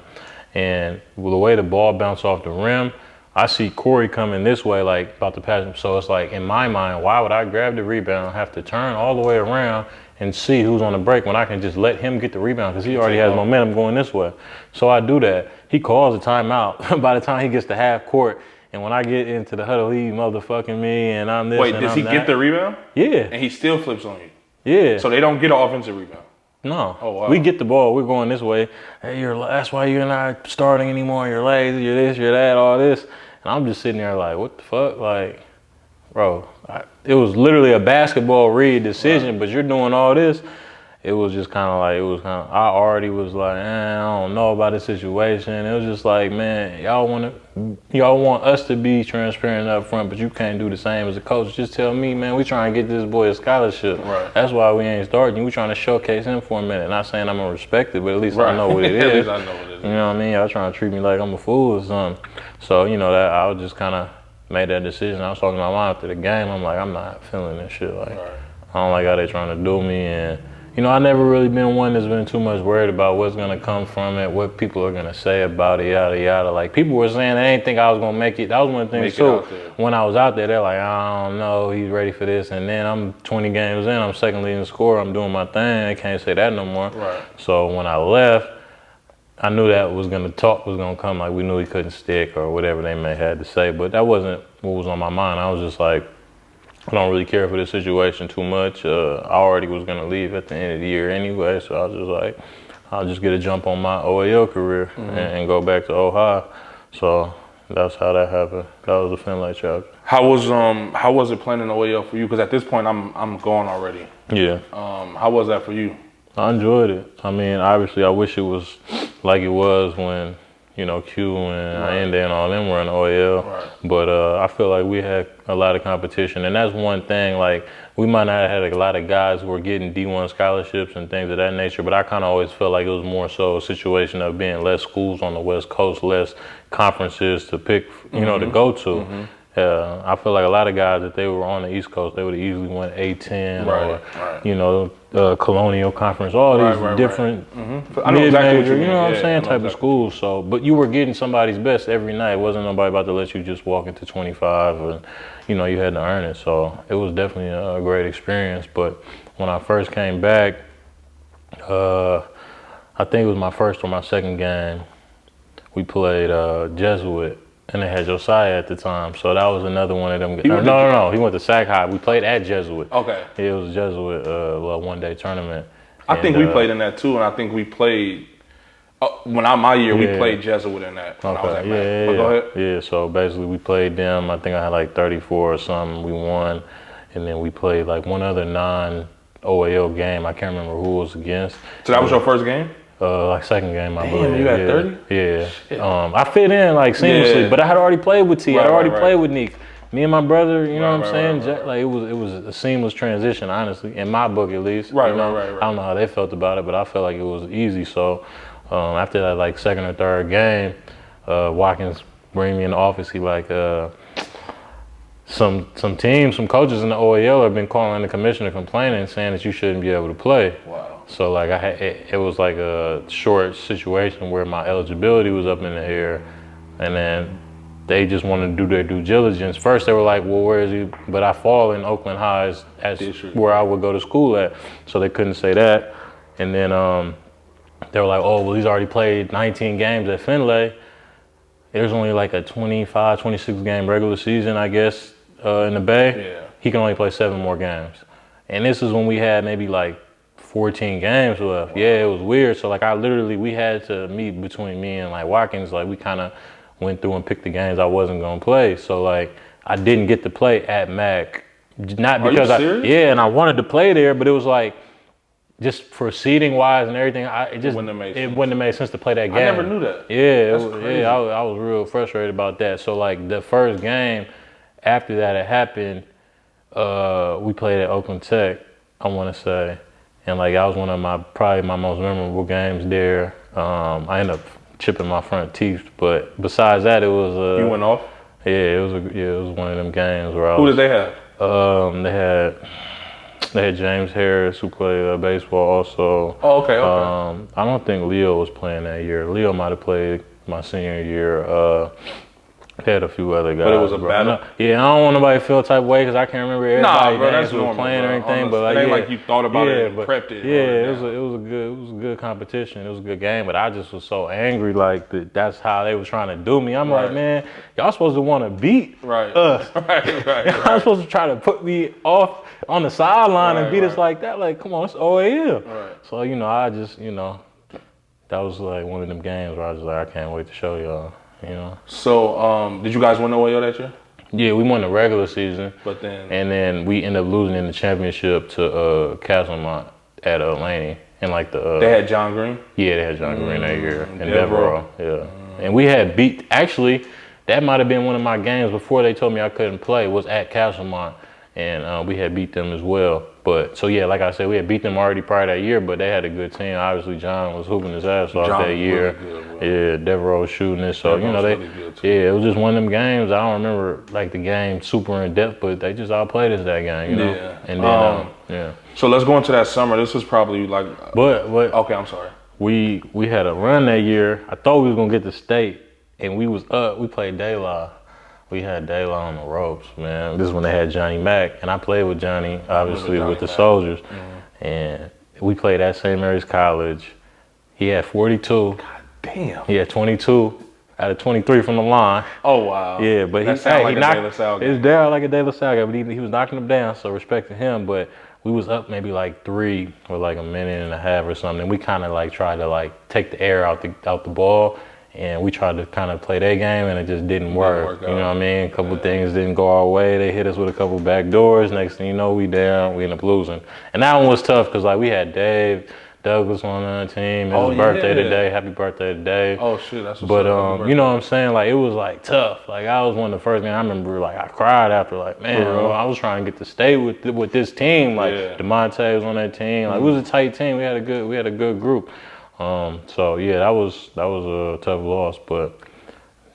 Speaker 3: and the way the ball bounced off the rim, I see Corey coming this way, like about to pass him. So it's like in my mind, why would I grab the rebound, have to turn all the way around and see who's on the break when I can just let him get the rebound because he already has momentum going this way. So I do that. He calls a timeout. By the time he gets to half court, and when I get into the huddle, he motherfucking me, and I'm this.
Speaker 2: Wait, does he get the rebound?
Speaker 3: Yeah.
Speaker 2: And he still flips on you?
Speaker 3: Yeah.
Speaker 2: So they don't get an offensive rebound?
Speaker 3: No.
Speaker 2: Oh, wow.
Speaker 3: We get the ball. We're going this way. Hey, that's why you're not starting anymore. You're lazy. You're this, you're that, all this. And I'm just sitting there like, what the fuck? Like, bro, it was literally a basketball read decision, but you're doing all this. It was just kind of like, I already was like, I don't know about the situation. It was just like, man, y'all want us to be transparent up front, but you can't do the same as a coach. Just tell me, man, we trying to get this boy a scholarship.
Speaker 2: Right.
Speaker 3: That's why we ain't starting. We trying to showcase him for a minute. Not saying I'm going to respect it, but at least I know what it is.
Speaker 2: At least I know what it is.
Speaker 3: You know what I mean? Y'all trying to treat me like I'm a fool or something. So, you know, that I was just kind of made that decision. I was talking to my mom after the game. I'm like, I'm not feeling this shit. Like, I don't like how they trying to do me. And you know, I never really been one that's been too much worried about what's gonna come from it, what people are gonna say about it, yada yada. Like people were saying they didn't think I was gonna make it. That was one of the things too. When I was out there, they're like, I don't know, he's ready for this. And then I'm 20 games in, I'm second leading scorer, I'm doing my thing. I can't say that no more.
Speaker 2: Right.
Speaker 3: So when I left, I knew that was gonna come. Like we knew he couldn't stick or whatever they may have to say, but that wasn't what was on my mind. I was just like, I don't really care for this situation too much. I already was going to leave at the end of the year anyway, so I was just like, I'll just get a jump on my OAL career and go back to Ohio. So that's how that happened. That was the Finlay chapter.
Speaker 2: How was it playing in OAL for you? Because at this point, I'm gone already.
Speaker 3: Yeah.
Speaker 2: How was that for you?
Speaker 3: I enjoyed it. I mean, obviously, I wish it was like it was when You know, Q and Allende and all them were in OAL.
Speaker 2: Right.
Speaker 3: But I feel like we had a lot of competition. And that's one thing, like, we might not have had a lot of guys who were getting D1 scholarships and things of that nature, but I kind of always felt like it was more so a situation of being less schools on the West Coast, less conferences to pick, you know, to go to. I feel like a lot of guys, if they were on the East Coast, they would have easily went A-10 or, you know, Colonial Conference, all these different mid-major, you know what I'm saying, type of schools. So, but you were getting somebody's best every night. It wasn't nobody about to let you just walk into 25 and, you know, you had to earn it. So it was definitely a great experience. But when I first came back, I think it was my first or my second game, we played Jesuit. And they had Josiah at the time, so that was another one of them. No, he went to Sac High. We played at Jesuit.
Speaker 2: Okay.
Speaker 3: It was Jesuit, one-day tournament.
Speaker 2: I think we played in that too, and I think we played. My year, we played Jesuit in that. When I was at Mac. But go ahead.
Speaker 3: Yeah, so basically we played them. I think I had like 34 or something. We won, and then we played like one other non-OAL game. I can't remember who it was against.
Speaker 2: So that was your first game?
Speaker 3: Like second game, I believe.
Speaker 2: You had 30?
Speaker 3: Yeah. I fit in like seamlessly, but I had already played with T. I'd already played with Neek. Me and my brother, you know what I'm saying? Like it was a seamless transition, honestly, in my book at least.
Speaker 2: Right.
Speaker 3: I don't know how they felt about it, but I felt like it was easy. So after that, like second or third game, Watkins bring me in the office. He like, some teams, some coaches in the OAL have been calling the commissioner complaining, saying that you shouldn't be able to play.
Speaker 2: Wow.
Speaker 3: So like it was like a short situation where my eligibility was up in the air, and then they just wanted to do their due diligence. First they were like, well, where is he? But I fall in Oakland High as where I would go to school at, so they couldn't say that. And then they were like, oh, well, he's already played 19 games at Finlay. There's only like a 25, 26 game regular season, I guess, in the Bay.
Speaker 2: Yeah.
Speaker 3: He can only play 7 more games. And this is when we had maybe like 14 games left. Wow. Yeah, it was weird. So like we had to meet between me and like Watkins. Like we kind of went through and picked the games I wasn't gonna play. So like I didn't get to play at Mac. Not because and I wanted to play there, but it was like just for seating wise and everything, it wouldn't have made sense to play that game.
Speaker 2: I never knew that.
Speaker 3: Yeah, I was real frustrated about that. So like the first game after that it happened, we played at Oakland Tech, I want to say. And like that was one of probably my most memorable games there. I ended up chipping my front teeth, but besides that, it was.
Speaker 2: You went off?
Speaker 3: Yeah, it was one of them games where
Speaker 2: Who did they have?
Speaker 3: They had James Harris who played baseball also.
Speaker 2: Oh, okay.
Speaker 3: I don't think Leo was playing that year. Leo might have played my senior year. They had a few other guys.
Speaker 2: But it was a battle?
Speaker 3: Yeah, I don't want nobody to feel type of way because I can't remember everybody names who were playing or anything. But like,
Speaker 2: it ain't like you thought about it and prepped it.
Speaker 3: Yeah, it was a good competition. It was a good game, but I just was so angry like that's how they was trying to do me. I'm like, man, y'all supposed to want to beat us. Y'all supposed to try to put me off on the sideline and beat us like that. Like, come on, it's OAL.
Speaker 2: Right.
Speaker 3: So, I just, that was like one of them games where I was like, I can't wait to show y'all.
Speaker 2: So, did you guys win the OAL that year?
Speaker 3: Yeah, we won the regular season,
Speaker 2: and
Speaker 3: then we ended up losing in the championship to Castlemont at Laney, and like
Speaker 2: they had John Green.
Speaker 3: Yeah, they had John Green that year, and Devereaux. Yeah, and we had beat. Actually, that might have been one of my games before they told me I couldn't play. Was at Castlemont, and we had beat them as well. But so yeah, like I said, we had beat them already prior that year, but they had a good team. Obviously, John was hooping his ass off that year. Really good, Devereaux was shooting it. So it was just one of them games. I don't remember like the game super in depth, but they just outplayed us that game,
Speaker 2: Yeah.
Speaker 3: And then
Speaker 2: So let's go into that summer. This was probably like.
Speaker 3: But
Speaker 2: okay, I'm sorry.
Speaker 3: We had a run that year. I thought we was gonna get the state, and we was up. We played De La. We had De La on the ropes, man. This is when they had Johnny Mack, and I played with Johnny, obviously, with the Soldiers. And we played at St. Mary's College. He had 42.
Speaker 2: God damn.
Speaker 3: He had 22 out of 23 from the line.
Speaker 2: Oh, wow.
Speaker 3: Yeah, but he knocked it down like a De La Salle guy, but he was knocking them down, so respecting him. But we was up maybe like 3 or like a minute and a half or something. We kind of like tried to like take the air out the ball. And we tried to kind of play their game, and it just didn't work. You know what I mean? A couple things didn't go our way. They hit us with a couple back doors. Next thing you know, we down. We end up losing. And that one was tough because like we had Dave Douglas on the team. His
Speaker 2: Oh,
Speaker 3: birthday
Speaker 2: yeah.
Speaker 3: today. Happy birthday today.
Speaker 2: Oh shit, that's what's
Speaker 3: But
Speaker 2: up.
Speaker 3: you know what I'm saying? Like, it was like tough. Like, I was one of the first man. I remember like I cried after, like, man, I was trying to get to stay with this team. Like, DeMonte was on that team. Like, it was a tight team. We had a good group. So yeah, that was a tough loss. But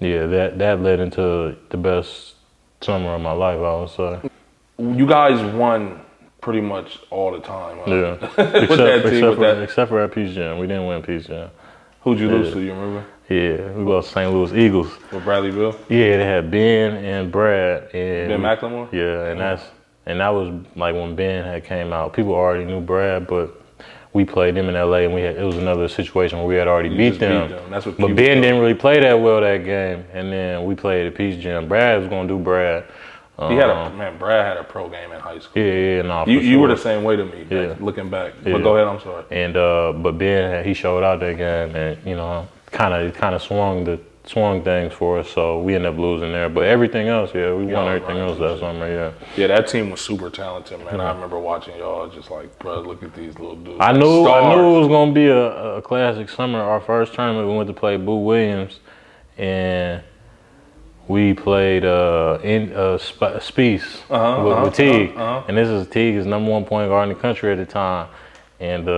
Speaker 3: yeah, that led into the best summer of my life, I would say.
Speaker 2: You guys won pretty much all the time.
Speaker 3: Yeah, except for at Peace Jam, we didn't win Peace Jam.
Speaker 2: Who'd you lose to? You remember?
Speaker 3: Yeah, we lost St. Louis Eagles.
Speaker 2: With Bradley Bill?
Speaker 3: Yeah, they had Ben and Brad and
Speaker 2: Ben McLemore?
Speaker 3: Yeah, and that was like when Ben had came out. People already knew Brad, but we played them in LA, and it was another situation where we had already beat them.
Speaker 2: That's what.
Speaker 3: But Ben didn't really play that well that game, and then we played at Peace Jam. Brad was gonna do Brad.
Speaker 2: Brad had a pro game in high school.
Speaker 3: Yeah, no.
Speaker 2: You were the same way to me. Like, looking back.
Speaker 3: Yeah.
Speaker 2: But go ahead. I'm sorry.
Speaker 3: And but Ben, he showed out that game, and kind of swung things for us. So we ended up losing there. But everything else, we won everything else that summer. Yeah.
Speaker 2: Yeah, that team was super talented, man. I remember watching y'all, just like, bro, look at these little dudes.
Speaker 3: I knew it was gonna be a classic summer. Our first tournament, we went to play Boo Williams, and we played Spiece with Teague. And this is Teague's #1 point guard in the country at the time. And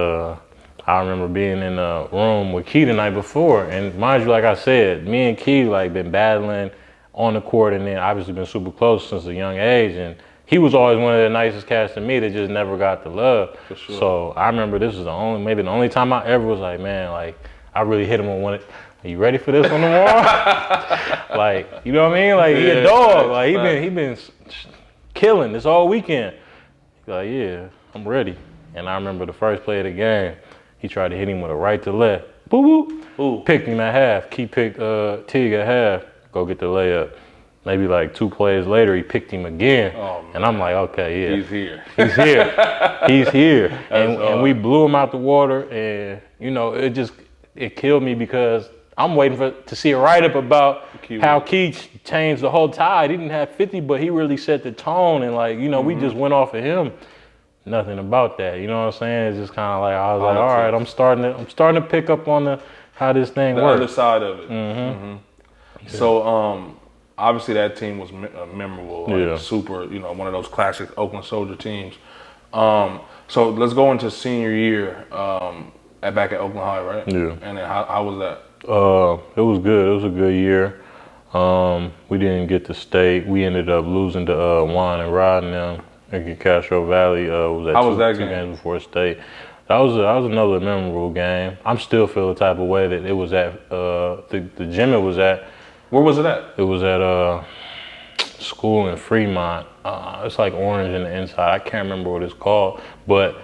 Speaker 3: I remember being in a room with Key the night before. And mind you, like I said, me and Key like been battling on the court, and then obviously been super close since a young age. And he was always one of the nicest cats to me that just never got the love.
Speaker 2: For sure.
Speaker 3: So I remember this was maybe the only time I ever was like, man, like I really hit him on one. Are you ready for this on the wall? Like, you know what I mean? Like, he a dog. Like, he been killing this all weekend. He's like, yeah, I'm ready. And I remember the first play of the game, he tried to hit him with a right to left. Boo boo. Picked him at half. Key picked Teague at half. Go get the layup. Maybe like 2 plays later, he picked him again. Oh, and I'm like, okay, yeah.
Speaker 2: He's here.
Speaker 3: He's here. He's here. And we blew him out the water. And, it killed me because I'm waiting to see a write-up about how Key changed the whole tide. He didn't have 50, but he really set the tone. And, like, we just went off of him. Nothing about that. You know what I'm saying? It's just kind of like, I was like, all right, I'm starting to pick up on how this thing works.
Speaker 2: The other side of it. Mm-hmm. Yeah. So, obviously that team was memorable. Like, super, one of those classic Oakland Soldier teams. So let's go into senior year back at Oakland High, right? Yeah. And then how was that?
Speaker 3: It was good. It was a good year. We didn't get to state. We ended up losing to Juan and Rod and them in Castro Valley.
Speaker 2: How was that
Speaker 3: two
Speaker 2: game?
Speaker 3: Games before state. That was another memorable game. I'm still feel the type of way that it was at the gym it was at.
Speaker 2: Where was it at?
Speaker 3: It was at a school in Fremont. It's like orange in the inside. I can't remember what it's called, but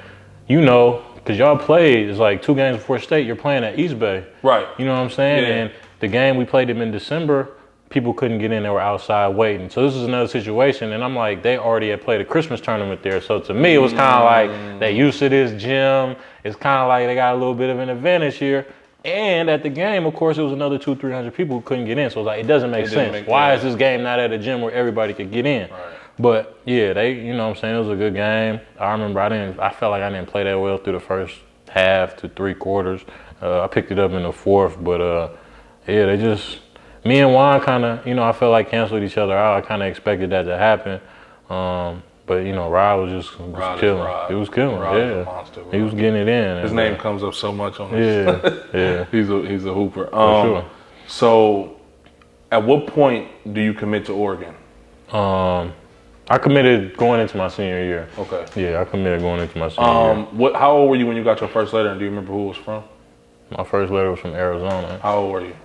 Speaker 3: because y'all played, it's like 2 games before state, you're playing at East Bay.
Speaker 2: Right.
Speaker 3: You know what I'm saying?
Speaker 2: Yeah.
Speaker 3: And the game we played them in December, people couldn't get in, they were outside waiting. So this is another situation, and I'm like, they already had played a Christmas tournament there. So to me, it was kind of like they used to this gym. It's kind of like they got a little bit of an advantage here. And at the game, of course, it was another 200-300 people who couldn't get in. So it was like, it doesn't make sense. Why is this game not at a gym where everybody could get in? Right. But yeah, you know what I'm saying, it was a good game. I remember I felt like I didn't play that well through the first half to 3 quarters. I picked it up in the fourth, but me and Juan kind of, I felt like canceled each other out. I kind of expected that to happen. But Rod was killing. He was killing.
Speaker 2: Rod was a monster, bro.
Speaker 3: He was getting it in.
Speaker 2: His name comes up so much on this.
Speaker 3: Yeah.
Speaker 2: He's a hooper.
Speaker 3: For sure.
Speaker 2: So, at what point do you commit to Oregon?
Speaker 3: I committed going into my senior year.
Speaker 2: Okay.
Speaker 3: Yeah, I committed going into my senior year.
Speaker 2: How old were you when you got your first letter, and do you remember who it was from?
Speaker 3: My first letter was from Arizona.
Speaker 2: How old were you?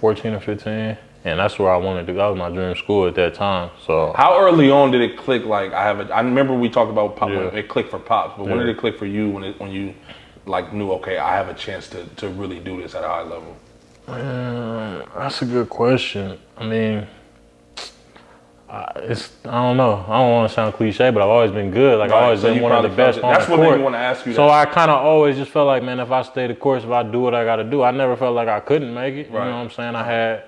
Speaker 3: 14 or 15. And that's where I wanted to go. That was my dream school at that time. So
Speaker 2: how early on did it click? Like I remember we talked about Pop, when it clicked for Pops, but when did it click for you when you like knew, okay, I have a chance to really do this at a high level?
Speaker 3: That's a good question. I mean, I don't know. I don't want to sound cliche, but I've always been good. Like, I've always been one of the best on the court.
Speaker 2: That's what made me want to ask you that.
Speaker 3: So I kind of always just felt like, man, if I stay the course, if I do what I got to do, I never felt like I couldn't make it.
Speaker 2: Right.
Speaker 3: You know what I'm saying? I had,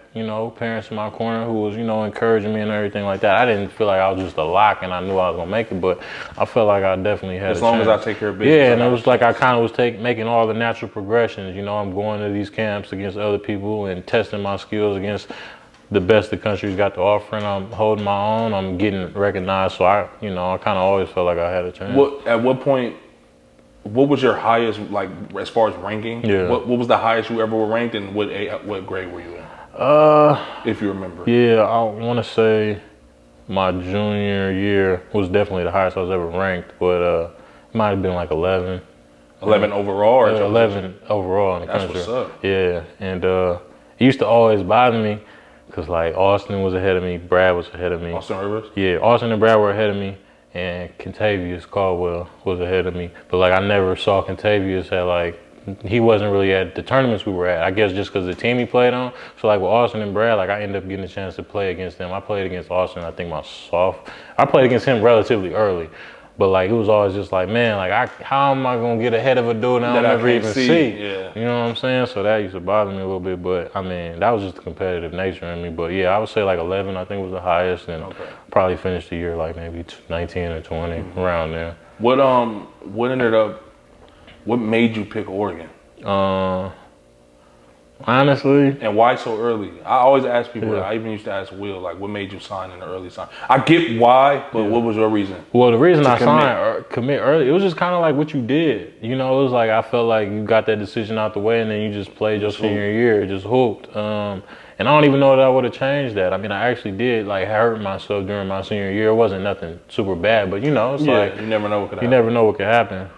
Speaker 3: parents in my corner who was, encouraging me and everything like that. I didn't feel like I was just a lock and I knew I was going to make it, but I felt like I definitely had a chance.
Speaker 2: As long as I take care of business.
Speaker 3: Yeah, and it was like I kind of was making all the natural progressions. I'm going to these camps against other people and testing my skills against the best the country's got to offer, and I'm holding my own. I'm getting recognized, so I kind of always felt like I had a chance.
Speaker 2: At what point? What was your highest, like, as far as ranking?
Speaker 3: Yeah.
Speaker 2: What was the highest you ever were ranked, and what grade were you in? If you remember.
Speaker 3: Yeah, I want to say my junior year was definitely the highest I was ever ranked, but it might have been like 11.
Speaker 2: 11 overall, or
Speaker 3: 11 overall in the country.
Speaker 2: That's what's up.
Speaker 3: Yeah, and it used to always bother me. Because, like, Austin was ahead of me, Brad was ahead of me.
Speaker 2: Austin Rivers?
Speaker 3: Yeah, Austin and Brad were ahead of me, and Kentavious Caldwell was ahead of me. But, like, I never saw Kentavious at, like, he wasn't really at the tournaments we were at. I guess just because the team he played on. So, like, with Austin and Brad, like, I ended up getting a chance to play against them. I played against Austin, I think I played against him relatively early. But, like, it was always just like, man, like, how am I going to get ahead of a dude that I don't ever even see?
Speaker 2: Yeah.
Speaker 3: You know what I'm saying? So that used to bother me a little bit. But, I mean, that was just the competitive nature in me. But, yeah, I would say, like, 11, I think, was the highest. And probably finished the year, like, maybe 19 or 20, around there.
Speaker 2: What made you pick Oregon?
Speaker 3: Honestly.
Speaker 2: And why so early? I always ask people, I even used to ask Will, like, what made you sign in the early sign? I get why, but what was your reason?
Speaker 3: Well, the reason I signed commit early, it was just kind of like what you did. It was like I felt like you got that decision out the way and then you just played your senior year, just hooped. And I don't even know that I would have changed that. I mean, I actually did, like, hurt myself during my senior year. It wasn't nothing super bad, but, it's like.
Speaker 2: You never know what could happen.
Speaker 3: You never know what could happen.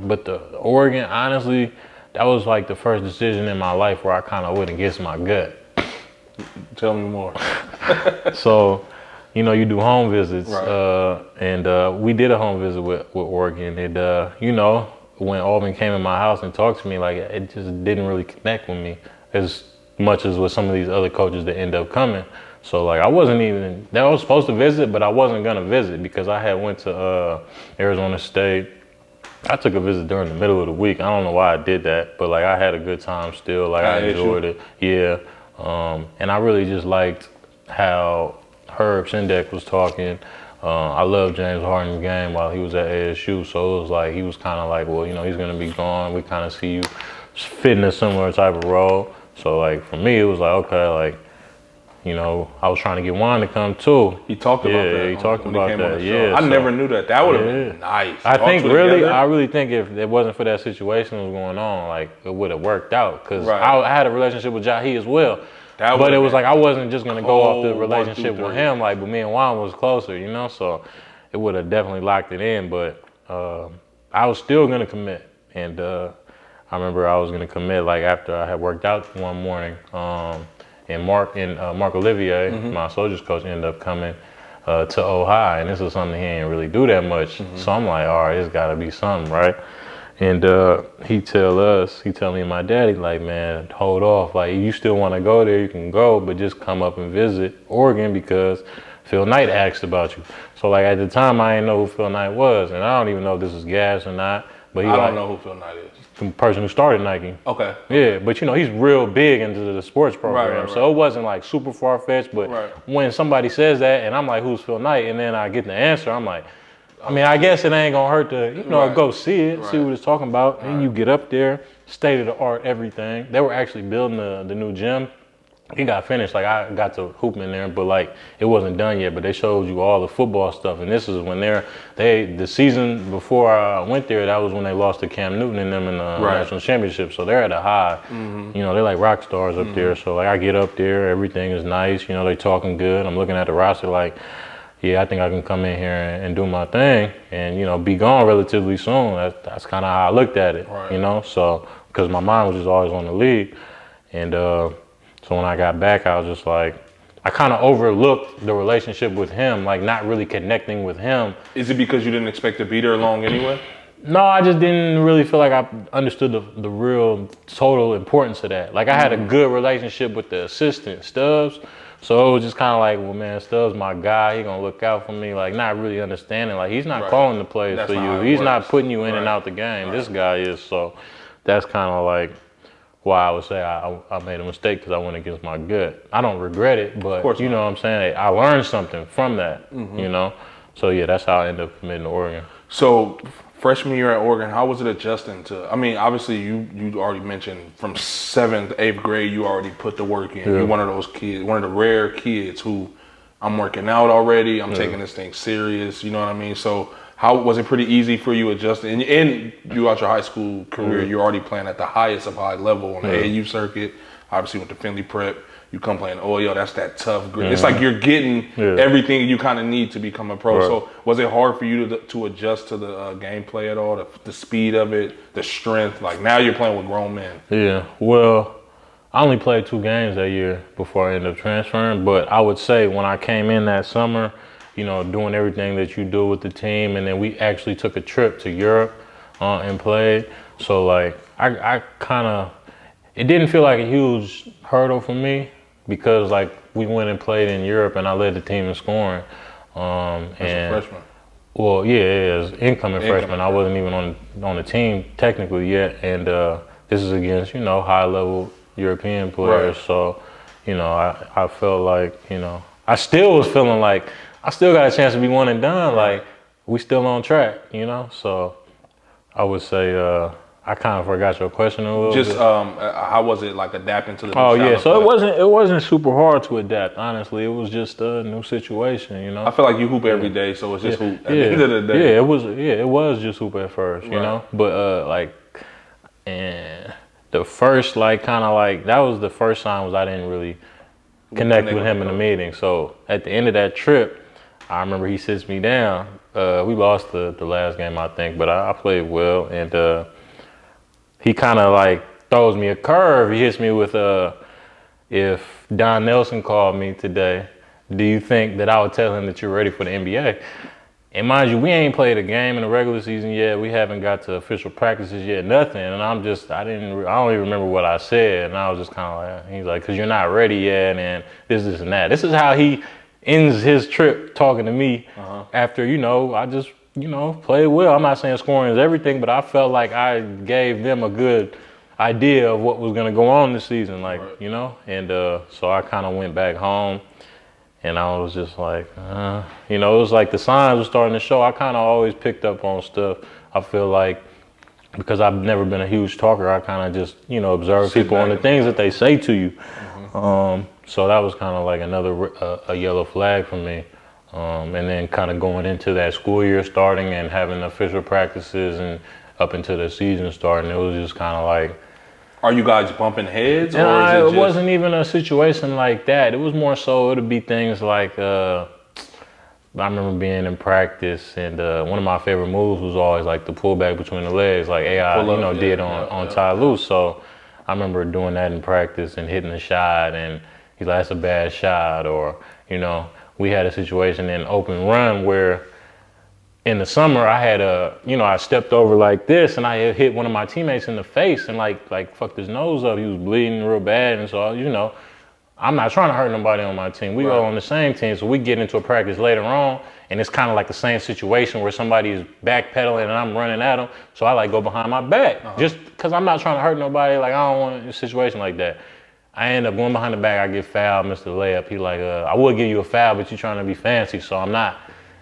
Speaker 3: But the Oregon, honestly, that was like the first decision in my life where I kind of went against my gut.
Speaker 2: Tell me more.
Speaker 3: So, you do home visits.
Speaker 2: Right.
Speaker 3: And we did a home visit with Oregon. And, when Auburn came in my house and talked to me, like, it just didn't really connect with me as much as with some of these other coaches that end up coming. So, like, I was supposed to visit, but I wasn't going to visit because I had went to Arizona State. I took a visit during the middle of the week. I don't know why I did that, but, like, I had a good time still. Like, I enjoyed it. Yeah. And I really just liked how Herb Sendek was talking. I loved James Harden's game while he was at ASU. So it was like, he was kind of like, well, he's going to be gone. We kind of see you fitting a similar type of role. So, like, for me, it was like, okay, like, I was trying to get Juan to come too.
Speaker 2: He talked about that.
Speaker 3: Yeah, he talked about that. Yeah,
Speaker 2: I never knew that. That would have been nice.
Speaker 3: I really think if it wasn't for that situation that was going on, like, it would have worked out. Because I had a relationship with Jahi as well. But it was like I wasn't just gonna go off the relationship with him. Like, but me and Juan was closer, So it would have definitely locked it in. But I was still gonna commit, and I remember I was gonna commit like after I had worked out one morning. And Mark Olivier, my Soldiers coach, ended up coming to Ohio, and this is something he didn't really do that much. So I'm like, all right, it's got to be something, right? And he tell me and my daddy, like, man, hold off. Like, you still want to go there, you can go, but just come up and visit Oregon because Phil Knight asked about you. So, like, at the time, I didn't know who Phil Knight was, and I don't even know if this is gas or not. But
Speaker 2: I don't know who Phil Knight is.
Speaker 3: The person who started Nike.
Speaker 2: Okay.
Speaker 3: Yeah, but he's real big into the sports program.
Speaker 2: Right.
Speaker 3: So it wasn't like super far-fetched, but when somebody says that and I'm like, who's Phil Knight? And then I get the answer, I'm like, I mean, I guess it ain't gonna hurt to, go see it, see what it's talking about. And you get up there, state-of-the-art everything. They were actually building the new gym. He got finished, like I got to hoop in there, but like it wasn't done yet. But they showed you all the football stuff, and this is when the season before I went there, that was when they lost to Cam Newton and them in the national championship. So they're at a high, they're like rock stars up there. So like I get up there, everything is nice, they talking good. I'm looking at the roster like, yeah, I think I can come in here and do my thing, and be gone relatively soon. That's kind of how I looked at it, So because my mind was just always on the league, and. So when I got back, I was just like, I kind of overlooked the relationship with him, like not really connecting with him.
Speaker 2: Is it because you didn't expect to be there long anyway?
Speaker 3: No, I just didn't really feel like I understood the real total importance of that. Like I had a good relationship with the assistant, Stubbs. So it was just kind of like, well, man, Stubbs my guy. He gonna look out for me. Like not really understanding. Like he's not calling the plays
Speaker 2: That's
Speaker 3: for
Speaker 2: not
Speaker 3: you.
Speaker 2: how it
Speaker 3: He's
Speaker 2: works.
Speaker 3: not putting you in and out the game. This guy is. So that's kind of like why I would say I made a mistake because I went against my gut. I don't regret it, but you know what I'm saying? I learned something from that, you know? So yeah, that's how I ended up committing to Oregon.
Speaker 2: So freshman year at Oregon, how was it adjusting to? I mean, obviously you already mentioned from 7th, 8th grade, you already put the work in.
Speaker 3: Yeah.
Speaker 2: You're one of those kids, one of the rare kids who I'm working out already. I'm taking this thing serious. You know what I mean? So how was it pretty easy for you adjusting? And throughout your high school career, you're already playing at the highest of high level on the AAU circuit. Obviously with the Finlay Prep. You come playing OEO, that's that tough grit. It's like you're getting everything you kind of need to become a pro. So was it hard for you to adjust to the gameplay at all, the speed of it, the strength? Like now you're playing with grown men.
Speaker 3: Yeah, well, I only played 2 games that year before I ended up transferring. But I would say when I came in that summer, you know, doing everything that you do with the team, and then we actually took a trip to Europe and played. So like I kind of, it didn't feel like a huge hurdle for me. Because like we went and played in Europe and I led the team in scoring.
Speaker 2: As a freshman?
Speaker 3: Well, yeah, as incoming freshman. I wasn't even on the team technically yet. And this is against, you know, high level European players. So, you know, I felt like, you know, I still was feeling like I still got a chance to be one and done. Like we still on track, you know? So I would say I kind of forgot your question a little bit.
Speaker 2: How was it like adapting to the new
Speaker 3: Oh
Speaker 2: style
Speaker 3: yeah,
Speaker 2: of
Speaker 3: so
Speaker 2: play?
Speaker 3: it wasn't super hard to adapt. Honestly, it was just a new situation, you know.
Speaker 2: I feel like you hoop every day, so it's just hoop at the end of the day.
Speaker 3: Yeah, it was just hoop at first, you know. But like, and the first like kind of like that was the first time was I didn't really connect with him in the meeting. So at the end of that trip, I remember he sits me down. We lost the last game, I think, but I played well and. He kind of like throws me a curve. He hits me with if Don Nelson called me today, do you think that I would tell him that you're ready for the NBA? And mind you, we ain't played a game in the regular season yet. We haven't got to official practices yet, nothing. And I don't even remember what I said. And I was just kind of like, he's like, because you're not ready yet and this and that. This is how he ends his trip talking to me after, you know, I just, you know, played well. I'm not saying scoring is everything, but I felt like I gave them a good idea of what was going to go on this season, like, you know? And so I kind of went back home and I was just like, you know, it was like the signs were starting to show. I kind of always picked up on stuff. I feel like because I've never been a huge talker, I kind of just, you know, observe people on the things that they say to you. So that was kind of like another a yellow flag for me. And then kind of going into that school year starting and having official practices and up into the season starting, it was just kind of like.
Speaker 2: Are you guys bumping heads?
Speaker 3: And
Speaker 2: or is it just...
Speaker 3: wasn't even a situation like that. It was more so, it'd be things like, I remember being in practice and one of my favorite moves was always like the pullback between the legs, like AI, you know, did on Ty Lue. So I remember doing that in practice and hitting a shot and he's like, that's a bad shot, or, you know, we had a situation in open run where in the summer I had I stepped over like this and I had hit one of my teammates in the face and like fucked his nose up. He was bleeding real bad. And so, you know, I'm not trying to hurt nobody on my team. We all on the same team. So we get into a practice later on and it's kind of like the same situation where somebody is backpedaling and I'm running at them. So I like go behind my back just because I'm not trying to hurt nobody. Like I don't want a situation like that. I end up going behind the back. I get fouled, Mr. Layup. He like, I would give you a foul, but you're trying to be fancy, so I'm not.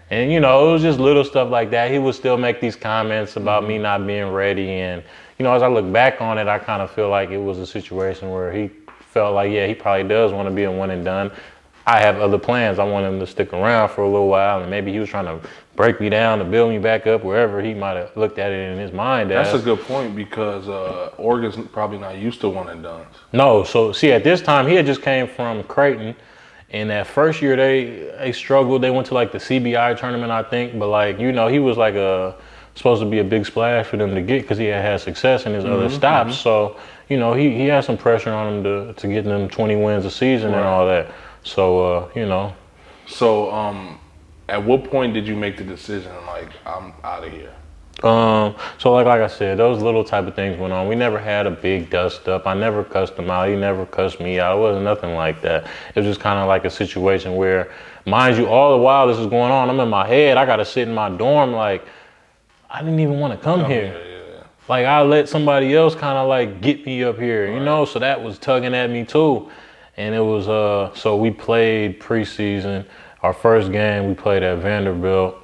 Speaker 3: And, you know, it was just little stuff like that. He would still make these comments about me not being ready. And, you know, as I look back on it, I kind of feel like it was a situation where he felt like, yeah, he probably does want to be a one and done. I have other plans. I want him to stick around for a little while. And maybe he was trying to break me down to build me back up wherever he might have looked at it in his mind.
Speaker 2: That's a good point because Oregon's probably not used to one and dones.
Speaker 3: No. So, see, at this time, he had just came from Creighton. And that first year, they struggled. They went to, like, the CBI tournament, I think. But, like, you know, he was, like, supposed to be a big splash for them to get because he had success in his other stops. So, you know, he had some pressure on him to get them 20 wins a season and all that. So, you know.
Speaker 2: So, at what point did you make the decision, like, I'm out of here?
Speaker 3: So like I said, those little type of things went on. We never had a big dust up. I never cussed him out. He never cussed me out. It wasn't nothing like that. It was just kind of like a situation where, mind you, all the while this is going on, I'm in my head. I got to sit in my dorm like, I didn't even want to come here.
Speaker 2: Yeah.
Speaker 3: Like I let somebody else kind of like get me up here, you know? So that was tugging at me too. And it was, so we played preseason. Our first game we played at Vanderbilt.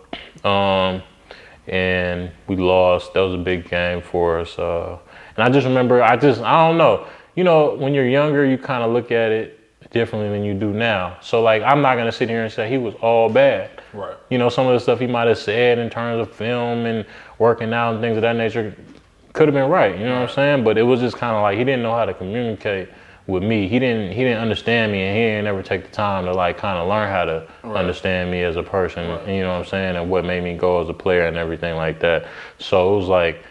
Speaker 3: And we lost. That was a big game for us. And I just remember, I don't know. You know, when you're younger, you kind of look at it differently than you do now. So like, I'm not gonna sit here and say he was all bad.
Speaker 2: Right.
Speaker 3: You know, some of the stuff he might have said in terms of film and working out and things of that nature could have been right. You know what I'm saying? But it was just kind of like he didn't know how to communicate with me. He didn't understand me, and he didn't ever take the time to like kind of learn how to understand me as a person. You know what I'm saying? And what made me go as a player and everything like that. So it was like,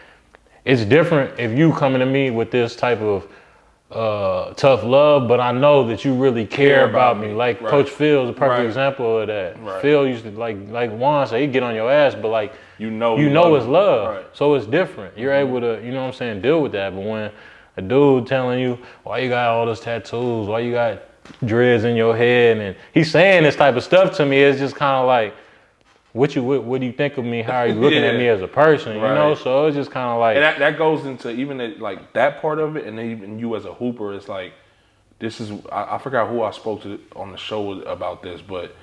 Speaker 3: it's different if you coming to me with this type of tough love, but I know that you really care about me. Like Coach Phil is a perfect example of that. Phil used to like Juan said, he'd get on your ass, but like you know it's love. So it's different. You're able to, you know what I'm saying, deal with that. But when a dude telling you why you got all those tattoos, why you got dreads in your head, and he's saying this type of stuff to me, it's just kind of like, what do you think of me? How are you looking at me as a person? You know, so it's just kind of like,
Speaker 2: and that goes into even like that part of it, and then even you as a hooper, it's like, this is I forgot who I spoke to on the show about this, but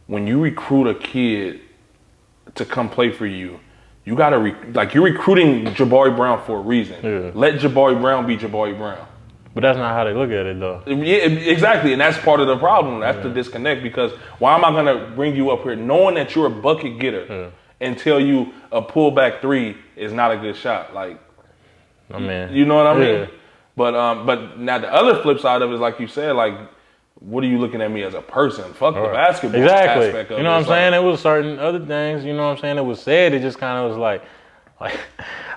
Speaker 2: when you recruit a kid to come play for you, you gotta you're recruiting Jabari Brown for a reason.
Speaker 3: Yeah.
Speaker 2: Let Jabari Brown be Jabari Brown.
Speaker 3: But that's not how they look at it though.
Speaker 2: Yeah, exactly, and that's part of the problem. That's the disconnect, because why am I gonna bring you up here knowing that you're a bucket getter and tell you a pullback three is not a good shot? Like,
Speaker 3: I mean,
Speaker 2: you know what I mean? But now the other flip side of it is, like you said, like, what are you looking at me as a person? Fuck the basketball aspect of it.
Speaker 3: You know what I'm saying? It was certain other things, you know what I'm saying, it was said, it just kind of was like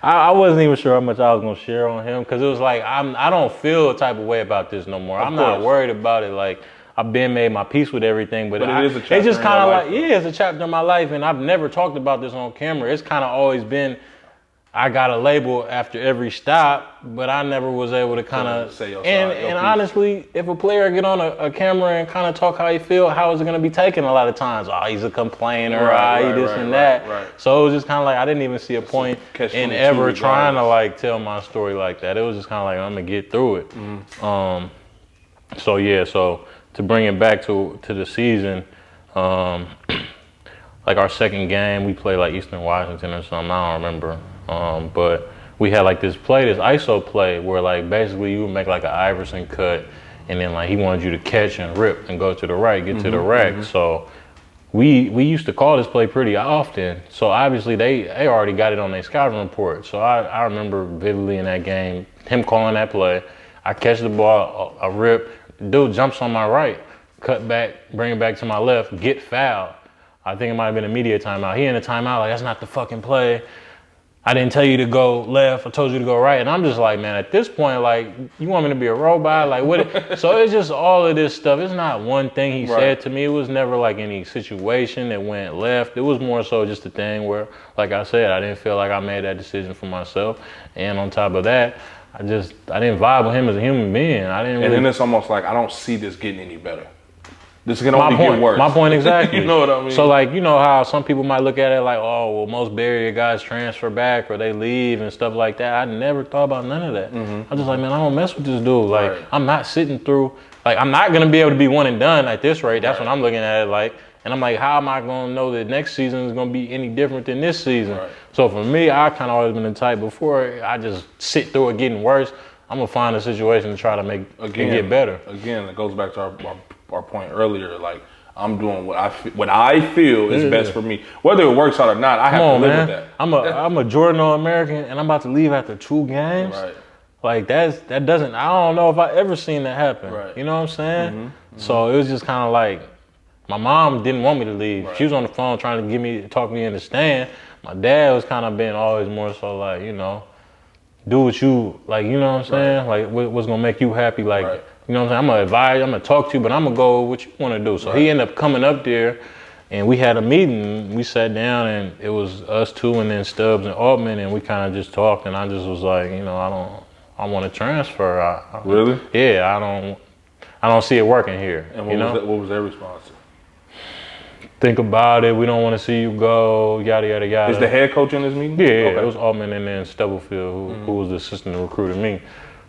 Speaker 3: I wasn't even sure how much I was gonna share on him, because it was like I don't feel a type of way about this no more. I'm not worried about it. Like, I've been made my peace with everything, but
Speaker 2: it is a chapter.
Speaker 3: It's just kind of like it's a chapter in my life, and I've never talked about this on camera. It's kind of always been, I got a label after every stop, but I never was able to kind of say your side, and honestly, if a player get on a camera and kind of talk how he feel, how is it going to be taken a lot of times? Oh, he's a complainer, that. So it was just kind of like, I didn't even see a point in ever trying to like tell my story like that. It was just kind of like, I'm gonna get through it. So to bring it back to the season, like our second game, we played like Eastern Washington or something, I don't remember. But we had like this ISO play where like basically you would make like an Iverson cut, and then like he wanted you to catch and rip and go to the right, get to the rack. So we used to call this play pretty often. So obviously they already got it on their scouting report. So I remember vividly in that game, him calling that play. I catch the ball, a rip, dude jumps on my right, cut back, bring it back to my left, get fouled. I think it might have been immediate timeout. He in a timeout, like, that's not the fucking play. I didn't tell you to go left, I told you to go right. And I'm just like, man, at this point, like, you want me to be a robot? Like, what? So it's just all of this stuff. It's not one thing he said to me. It was never like any situation that went left. It was more so just a thing where, like I said, I didn't feel like I made that decision for myself. And on top of that, I didn't vibe with him as a human being. And
Speaker 2: then it's almost like, I don't see this getting any better. This can only get worse.
Speaker 3: My point exactly.
Speaker 2: You know what I mean?
Speaker 3: So like, you know how some people might look at it like, oh, well, most barrier guys transfer back or they leave and stuff like that. I never thought about none of that. I'm just like, man, I don't mess with this dude. Like, I'm not sitting through, like, I'm not going to be able to be one and done at this rate. That's what I'm looking at it like. And I'm like, how am I going to know that next season is going to be any different than this season? So for me, I kind of always been the type, before I just sit through it getting worse, I'm going to find a situation to try to make it get better.
Speaker 2: Again, it goes back to our point earlier. Like, I'm doing what I feel is best for me. Whether it works out or not, I have to live with that.
Speaker 3: I'm a Jordan All-American, and I'm about to leave after 2 games. Like, that doesn't, I don't know if I ever seen that happen. You know what I'm saying? So it was just kind of like, my mom didn't want me to leave. She was on the phone trying to talk me in the stand. My dad was kind of being always more so like, you know, do what you, like, you know what I'm saying? Like, what's going to make you happy? Like, you know what I'm saying? I'm going to advise, I'm going to talk to you, but I'm going to go with what you want to do. So he ended up coming up there, And we had a meeting. We sat down, and it was us two, and then Stubbs and Altman, and we kind of just talked. And I just was like, you know, I want to transfer.
Speaker 2: Really?
Speaker 3: Yeah, I don't see it working here.
Speaker 2: And what was their response?
Speaker 3: Think about it. We don't want to see you go. Yada yada yada.
Speaker 2: Is the head coach in this meeting?
Speaker 3: Yeah,
Speaker 2: okay.
Speaker 3: It was Altman and then Stubblefield, who was the assistant that recruited me.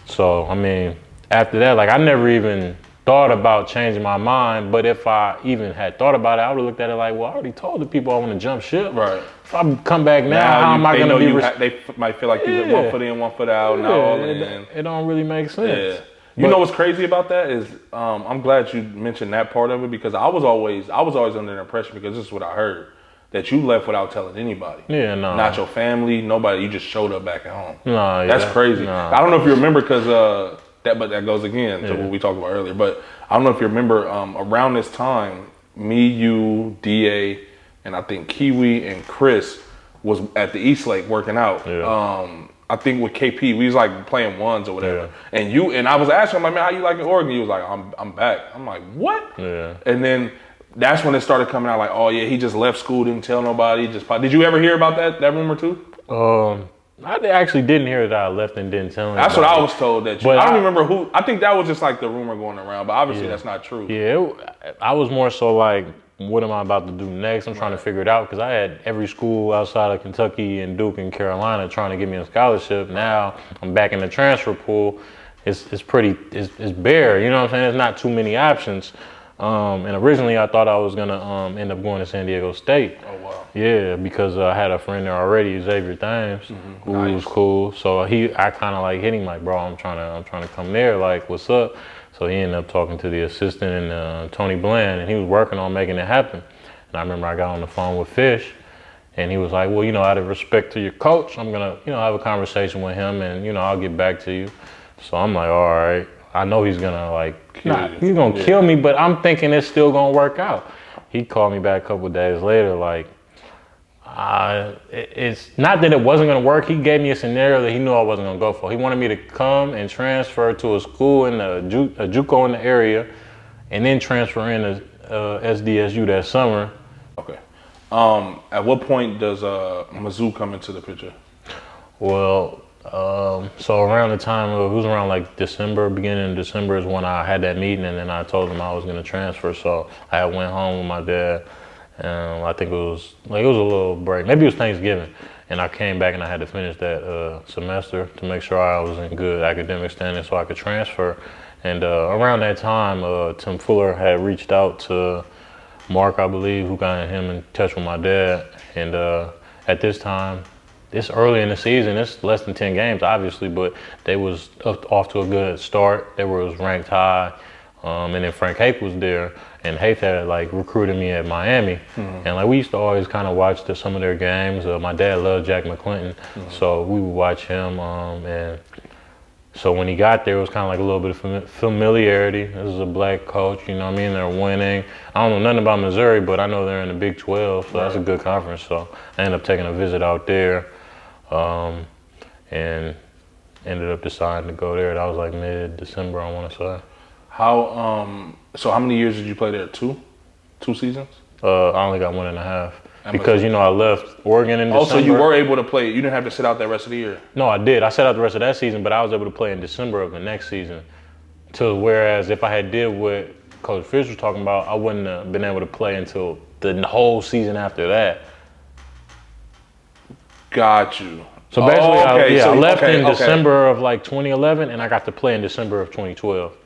Speaker 3: So I mean, after that, like I never even thought about changing my mind. But if I even had thought about it, I would have looked at it like, well, I already told the people I want to jump ship.
Speaker 2: Right.
Speaker 3: If I come back now how am I going to be?
Speaker 2: They might feel like you 1 foot in, 1 foot out. Now all in.
Speaker 3: It don't really make sense.
Speaker 2: Yeah. You know what's crazy about that is I'm glad you mentioned that part of it because I was always under the impression, because this is what I heard, that you left without telling anybody.
Speaker 3: Yeah, no.
Speaker 2: Not your family, nobody. You just showed up back at home.
Speaker 3: No, yeah,
Speaker 2: that's crazy.
Speaker 3: No.
Speaker 2: I don't know if you remember because but that goes again to what we talked about earlier. But I don't know if you remember around this time, me, you, Da, and I think Kiwi and Chris was at the East Lake working out.
Speaker 3: Yeah.
Speaker 2: I think with KP, we was like playing ones or whatever. Yeah. And I was asking him, like, man, how you like in Oregon? He was like, I'm back. I'm like, what?
Speaker 3: Yeah.
Speaker 2: And then that's when it started coming out like, oh yeah, he just left school, didn't tell nobody. Did you ever hear about that rumor too?
Speaker 3: I actually didn't hear that I left and didn't tell anybody.
Speaker 2: That's what I was told that you.
Speaker 3: But
Speaker 2: I don't remember who. I think that was just like the rumor going around, but obviously that's not true.
Speaker 3: Yeah, I was more so like, what am I about to do next? I'm trying to figure it out because I had every school outside of Kentucky and Duke and Carolina trying to give me a scholarship. Now I'm back in the transfer pool. It's bare. You know what I'm saying? There's not too many options. And originally I thought I was gonna end up going to San Diego State.
Speaker 2: Oh wow.
Speaker 3: Yeah, because I had a friend there already, Xavier Thames, who was cool. So I kind of like hit him like, bro, I'm trying to come there. Like, what's up? So he ended up talking to the assistant and Tony Bland, and he was working on making it happen. And I remember I got on the phone with Fish, and he was like, well, you know, out of respect to your coach, I'm gonna, you know, have a conversation with him, and you know, I'll get back to you. So I'm like, all right. I know he's gonna like, he's gonna kill me, but I'm thinking it's still gonna work out. He called me back a couple of days later, like, it's not that it wasn't gonna work. He gave me a scenario that he knew I wasn't gonna go for. He wanted me to come and transfer to a school in a JUCO in the area, and then transfer in to SDSU that summer.
Speaker 2: Okay. At what point does Mizzou come into the picture?
Speaker 3: Well, so around the time it was around like December, beginning of December is when I had that meeting, and then I told him I was gonna transfer. So I went home with my dad. I think it was a little break. Maybe it was Thanksgiving. And I came back and I had to finish that semester to make sure I was in good academic standing so I could transfer. And around that time, Tim Fuller had reached out to Mark, I believe, who got him in touch with my dad. And at this time, it's early in the season. It's less than 10 games, obviously, but they was off to a good start. They was ranked high. And then Frank Haith was there, and Haith had like recruited me at Miami, and like we used to always kind of watch some of their games. My dad loved Jack McClinton, so we would watch him. And so when he got there, it was kind of like a little bit of familiarity. This is a black coach, you know what I mean? They're winning. I don't know nothing about Missouri, but I know they're in the Big 12, so that's a good conference. So I ended up taking a visit out there, and ended up deciding to go there. That was like mid-December, I want to say.
Speaker 2: So how many years did you play there? Two seasons?
Speaker 3: I only got 1.5 because you know I left Oregon in December.
Speaker 2: Also, you were able to play. You didn't have to sit out the rest of the year.
Speaker 3: No, I did. I sat out the rest of that season, but I was able to play in December of the next season. Whereas if I had did what Coach Fish was talking about, I wouldn't have been able to play until the whole season after that.
Speaker 2: Got you.
Speaker 3: So basically, I left in December of like 2011, and I got to play in December of 2012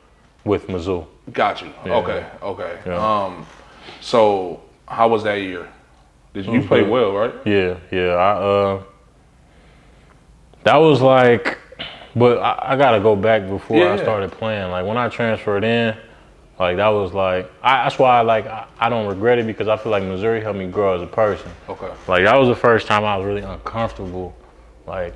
Speaker 3: with Mizzou.
Speaker 2: Got you.
Speaker 3: Yeah.
Speaker 2: Okay.
Speaker 3: Yeah.
Speaker 2: So how was that year? Did you play well, right?
Speaker 3: Yeah. That was like, but I gotta go back before I started playing. Like when I transferred in, like that was like, that's why I don't regret it, because I feel like Missouri helped me grow as a person.
Speaker 2: Okay.
Speaker 3: Like that was the first time I was really uncomfortable, like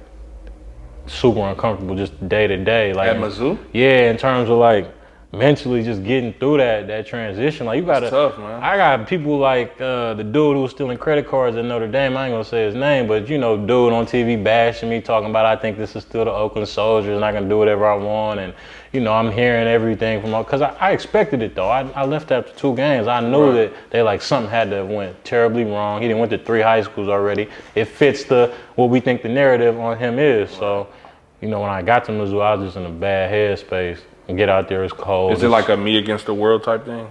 Speaker 3: super uncomfortable just day to day. Like
Speaker 2: at Mizzou?
Speaker 3: Yeah, in terms of like mentally just getting through that transition. Like you gotta,
Speaker 2: It's tough, man.
Speaker 3: I got people like the dude who was stealing credit cards at Notre Dame. I ain't gonna say his name, but you know, dude on TV bashing me, talking about I think this is still the Oakland Soldiers and I can do whatever I want. And you know, I'm hearing everything from because I expected it though. I left after 2 games. I knew that they like something had to have went terribly wrong. He done went to 3 high schools already. It fits what we think the narrative on him is. So, you know, when I got to Mizzou, I was just in a bad headspace. And get out there, it's cold.
Speaker 2: Is it like a me against the world type thing?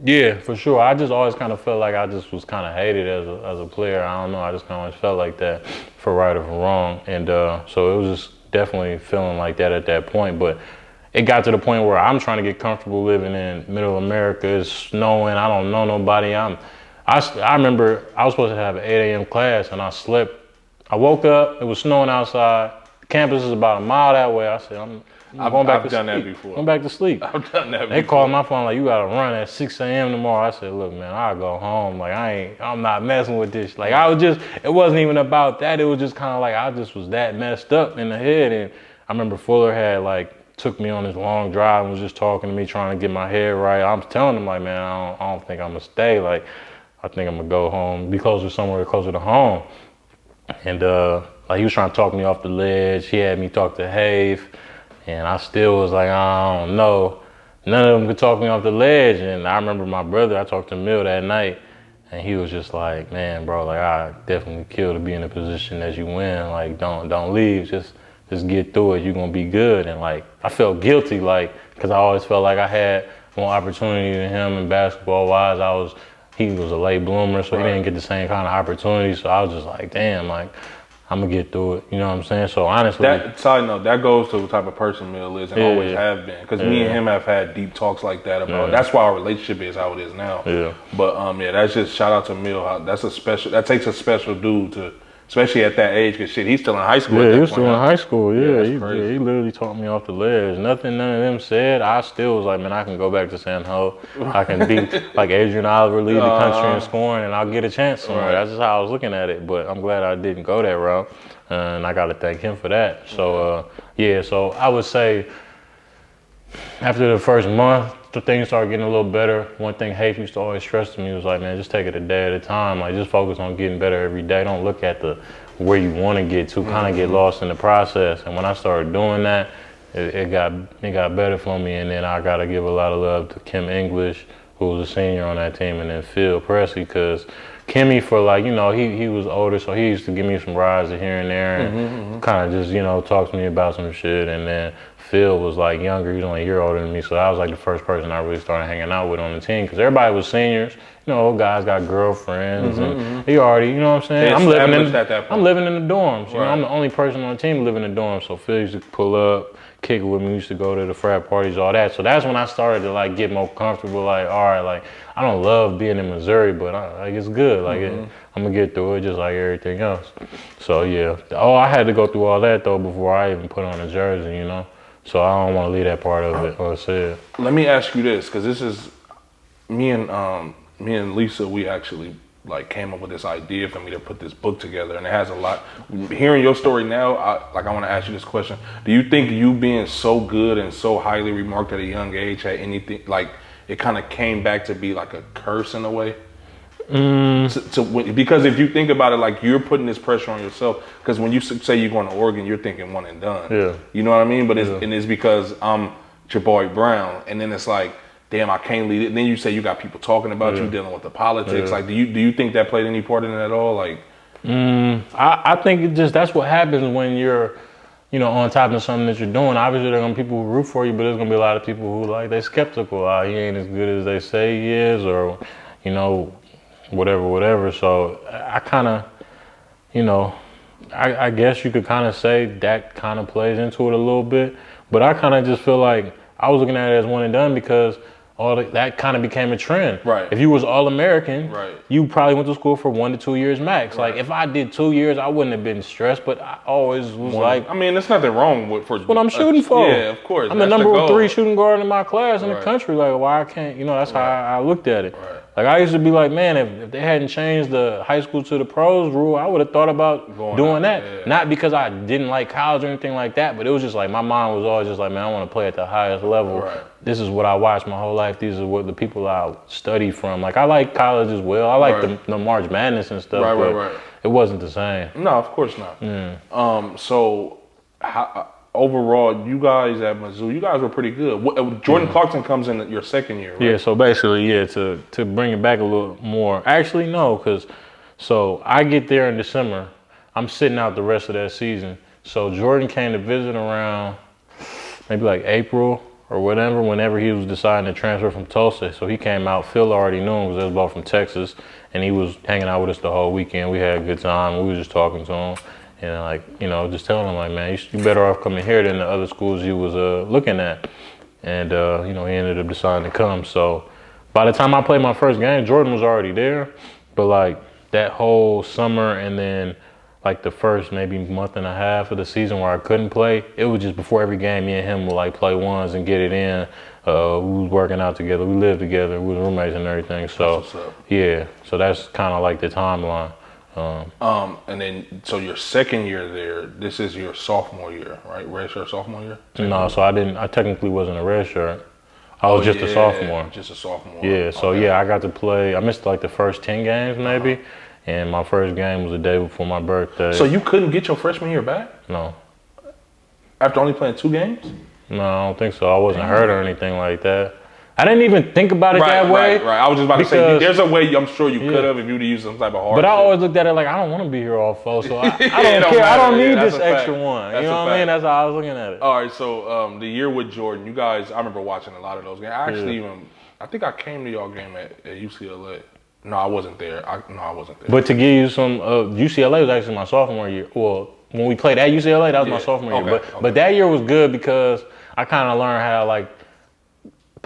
Speaker 3: Yeah, for sure. I just always kind of felt like I just was kind of hated as a player. I don't know. I just kind of always felt like that, for right or for wrong. And so it was just definitely feeling like that at that point. But it got to the point where I'm trying to get comfortable living in middle America. It's snowing. I don't know nobody. I remember I was supposed to have an 8 a.m. class and I slept. I woke up. It was snowing outside. The campus is about a mile that way. I said, I've
Speaker 2: done that before.
Speaker 3: Going back to sleep.
Speaker 2: I've done that before.
Speaker 3: They called my phone like, you gotta run at 6 a.m. tomorrow. I said, look, man, I'll go home. Like, I'm not messing with this. Like, it wasn't even about that. It was just kind of like, I just was that messed up in the head. And I remember Fuller had like, took me on this long drive and was just talking to me, trying to get my head right. I'm telling him like, man, I don't think I'm gonna stay. Like, I think I'm gonna go home, be somewhere closer to home. And like, he was trying to talk me off the ledge. He had me talk to Have. And I still was like, I don't know. None of them could talk me off the ledge. And I remember my brother, I talked to Mill that night, and he was just like, man, bro, like I definitely kill to be in a position that you win. Like, don't leave. Just get through it. You're gonna be good. And like, I felt guilty, like, because I always felt like I had more opportunity than him in basketball wise. He was a late bloomer, so he didn't get the same kind of opportunity. So I was just like, damn, like, I'm gonna get through it. You know what I'm saying? So honestly,
Speaker 2: side note, that goes to the type of person Mill is and always have been. Because me and him have had deep talks like that about. That's why our relationship is how it is now. Yeah. But that's just shout out to Mill. That takes a special dude to, especially at that age. Because shit, he's still in high school.
Speaker 3: Yeah, he was still in high school. Yeah, he literally taught me off the ledge. None of them said. I still was like, man, I can go back to San Ho. I can be like Adrian Oliver, lead the country in scoring, and I'll get a chance somewhere. That's just how I was looking at it. But I'm glad I didn't go that route, and I got to thank him for that. So so I would say after the first month, the things started getting a little better. One thing Hafe used to always stress to me was like, man, just take it a day at a time. Like, just focus on getting better every day. Don't look at where you want to get to. Kind of get lost in the process. And when I started doing that, it got better for me. And then I got to give a lot of love to Kim English, who was a senior on that team, and then Phil Presley, because Kimmy, for like, you know, he was older, so he used to give me some rides here and there and kind of just, you know, talk to me about some shit. And then Phil was like younger, he was only a year older than me, so that was like the first person I really started hanging out with on the team, because everybody was seniors. You know, guys got girlfriends, and he already, you know what I'm saying? I'm living in the dorms. You know, I'm the only person on the team living in the dorms, so Phil used to pull up, kick it with me, we used to go to the frat parties, all that. So that's when I started to like get more comfortable, like, all right, like, I don't love being in Missouri, but like, it's good. Like, I'm gonna get through it just like everything else. So yeah, I had to go through all that though before I even put on a jersey, you know? So I don't want to leave that part of it unsaid.
Speaker 2: Let me ask you this, because this is me and Lisa. We actually like came up with this idea for me to put this book together, and it has a lot. Hearing your story now, I want to ask you this question: do you think you being so good and so highly remarked at a young age had anything like it kind of came back to be like a curse in a way? Because if you think about it, like, you're putting this pressure on yourself, because when you say you're going to Oregon, you're thinking one and done. Yeah. You know what I mean? But it's because I'm Jabari Brown, and then it's like, damn, I can't lead it. And then you say you got people talking about you, dealing with the politics. Like, do you think that played any part in it at all? Like,
Speaker 3: I think that's what happens when you're, you know, on top of something that you're doing. Obviously, there are gonna be people who root for you, but there's gonna be a lot of people who like, they skeptical. He ain't as good as they say he is, or, you know, whatever. So I kind of, you know, I guess you could kind of say that kind of plays into it a little bit. But I kind of just feel like I was looking at it as one and done, because that kind of became a trend. Right. If you was All-American, you probably went to school for 1 to 2 years max. Like, if I did 2 years, I wouldn't have been stressed, but I always was like...
Speaker 2: I mean, there's nothing wrong with...
Speaker 3: What I'm shooting for.
Speaker 2: Yeah, of course.
Speaker 3: I'm the number 3 shooting guard in my class in the country. Like, why I can't... You know, that's how I looked at it. Right. Like I used to be like, man, if they hadn't changed the high school to the pros rule, I would have thought about doing that. Yeah. Not because I didn't like college or anything like that, but it was just like my mind was always just like, man, I want to play at the highest level. Right. This is what I watched my whole life. These are what the people I study from. Like I like college as well. I like the March Madness and stuff, but it wasn't the same.
Speaker 2: No, of course not. So overall, you guys at Mizzou, you guys were pretty good. Jordan Clarkson comes in your second year, right?
Speaker 3: Yeah, so basically, to bring it back a little more. Actually, no, because so I get there in December. I'm sitting out the rest of that season. So Jordan came to visit around maybe like April or whatever, whenever he was deciding to transfer from Tulsa. So he came out. Phil already knew him because they was both from Texas, and he was hanging out with us the whole weekend. We had a good time. We were just talking to him. And like, you know, just telling him like, man, you better off coming here than the other schools you was looking at. And, you know, he ended up deciding to come. So by the time I played my first game, Jordan was already there. But like that whole summer and then like the first maybe month and a half of the season where I couldn't play, it was just before every game, me and him would like play ones and get it in. We was working out together. We lived together. We was roommates and everything. So yeah, so that's kind of like the timeline.
Speaker 2: And then, so your second year there, this is your sophomore year, right? Redshirt sophomore year?
Speaker 3: No, so I technically wasn't a redshirt. I was just a sophomore.
Speaker 2: Just a sophomore.
Speaker 3: Yeah, so I got to play, I missed like the first 10 games maybe, and my first game was the day before my birthday.
Speaker 2: So you couldn't get your freshman year back?
Speaker 3: No.
Speaker 2: After only playing 2 games?
Speaker 3: No, I don't think so. I wasn't hurt or anything like that. I didn't even think about it that way.
Speaker 2: Right. I was just about to say, there's a way I'm sure you could have if you'd used some type of hard.
Speaker 3: But I always looked at it like, I don't want to be here all fall, so I don't care. I don't need this extra one. You know what I mean? That's how I was looking at it.
Speaker 2: All right, so the year with Jordan, you guys, I remember watching a lot of those games. I actually I think I came to y'all game at UCLA. No, I wasn't there. I wasn't there.
Speaker 3: But to give you some, UCLA was actually my sophomore year. Well, when we played at UCLA, that was my sophomore year. But that year was good because I kind of learned how like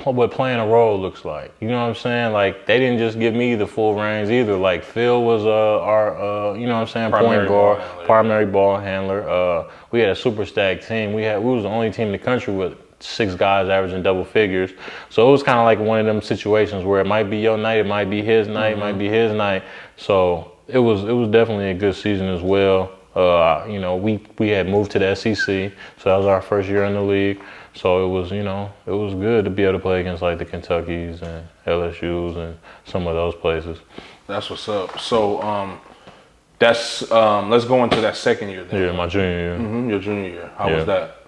Speaker 3: what playing a role looks like. You know what I'm saying? Like they didn't just give me the full reins either. Like Phil was our you know what I'm saying, point guard, primary ball handler. We had a super stacked team. We was the only team in the country with 6 guys averaging double figures. So it was kind of like one of them situations where it might be your night, it might be his night, it might be his night. So it was definitely a good season as well. You know, we had moved to the SEC, so that was our first year in the league. So it was, you know, it was good to be able to play against like the Kentuckys and LSUs and some of those places.
Speaker 2: That's what's up. So that's let's go into that second year then.
Speaker 3: Yeah, my junior year.
Speaker 2: Your junior year. How was that?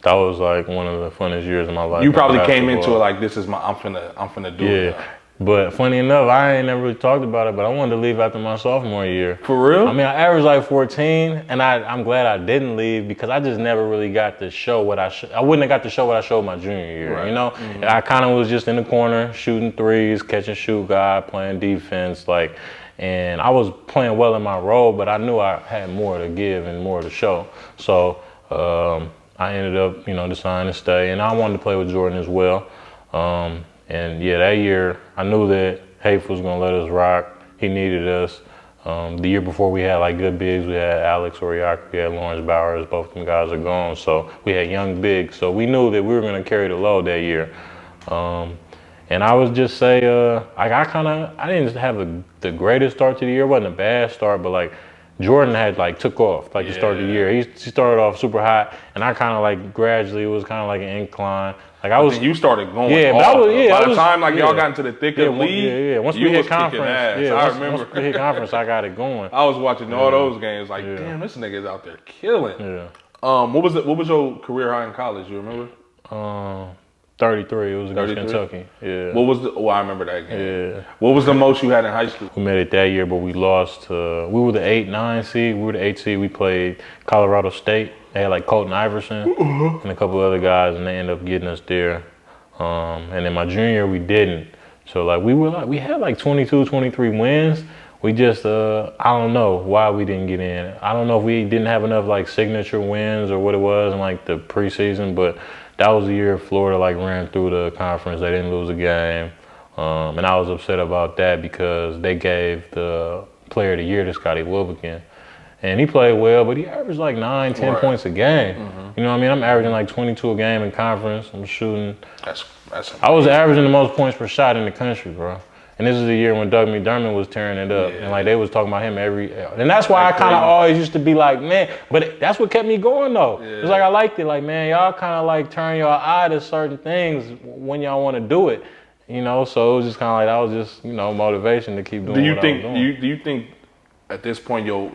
Speaker 3: That was like one of the funnest years of my life.
Speaker 2: You probably came into it like, this is I'm finna do it.
Speaker 3: Yeah. But funny enough, I ain't never really talked about it, but I wanted to leave after my sophomore year.
Speaker 2: For real?
Speaker 3: I mean, I averaged like 14, and I'm glad I didn't leave because I just never really got to show what I wouldn't have got to show what I showed my junior year, right. You know? I kind of was just in the corner, shooting threes, catch and shoot guy, playing defense, like, and I was playing well in my role, but I knew I had more to give and more to show. So I ended up, you know, deciding to stay, and I wanted to play with Jordan as well. And yeah, that year, I knew that Hafe was going to let us rock. He needed us. The year before, we had like good bigs. We had Alex Oriaka, we had Lawrence Bowers. Both of them guys are gone. So we had young bigs. So we knew that we were going to carry the load that year. And I would just say, I didn't have the greatest start to the year. It wasn't a bad start, but like Jordan had like took off like to start the year. He started off super hot, and I kind of like gradually, it was kind of like an incline. Like
Speaker 2: you started going
Speaker 3: but
Speaker 2: off.
Speaker 3: By
Speaker 2: the time like y'all got into the thick of the league,
Speaker 3: once we hit conference,
Speaker 2: I remember.
Speaker 3: Once we hit conference, I got it going.
Speaker 2: I was watching all those games, like, damn, this nigga's out there killing.
Speaker 3: Yeah.
Speaker 2: What was your career high in college? You remember?
Speaker 3: 33. It was against Kentucky. Yeah.
Speaker 2: What was I remember that game. Yeah. What was the most you had in high school?
Speaker 3: We made it that year, but we lost. We were the 8-9 seed. We were the 8 seed. We played Colorado State. They had like Colton Iverson and a couple other guys, and they ended up getting us there. And then my junior year, we didn't. So like we had like 22, 23 wins. We just I don't know why we didn't get in. I don't know if we didn't have enough like signature wins or what it was in like the preseason, but that was the year Florida like ran through the conference. They didn't lose a game. And I was upset about that because they gave the player of the year to Scottie Wilbekin. And he played well, but he averaged like 9, 10 points a game. You know what I mean? I'm averaging like 22 a game in conference. I'm shooting.
Speaker 2: That's
Speaker 3: I was averaging the most points per shot in the country, bro. And this is the year when Doug McDermott was tearing it up.
Speaker 2: Yeah.
Speaker 3: And like they was talking about him and that's why I kind of always used to be like, man, but that's what kept me going though.
Speaker 2: Yeah.
Speaker 3: It's like I liked it. Like, man, y'all kind of like turn your eye to certain things when y'all want to do it. You know, so it was just kind of like, that was just, you know, motivation to keep doing what I was doing.
Speaker 2: Do you think at this point your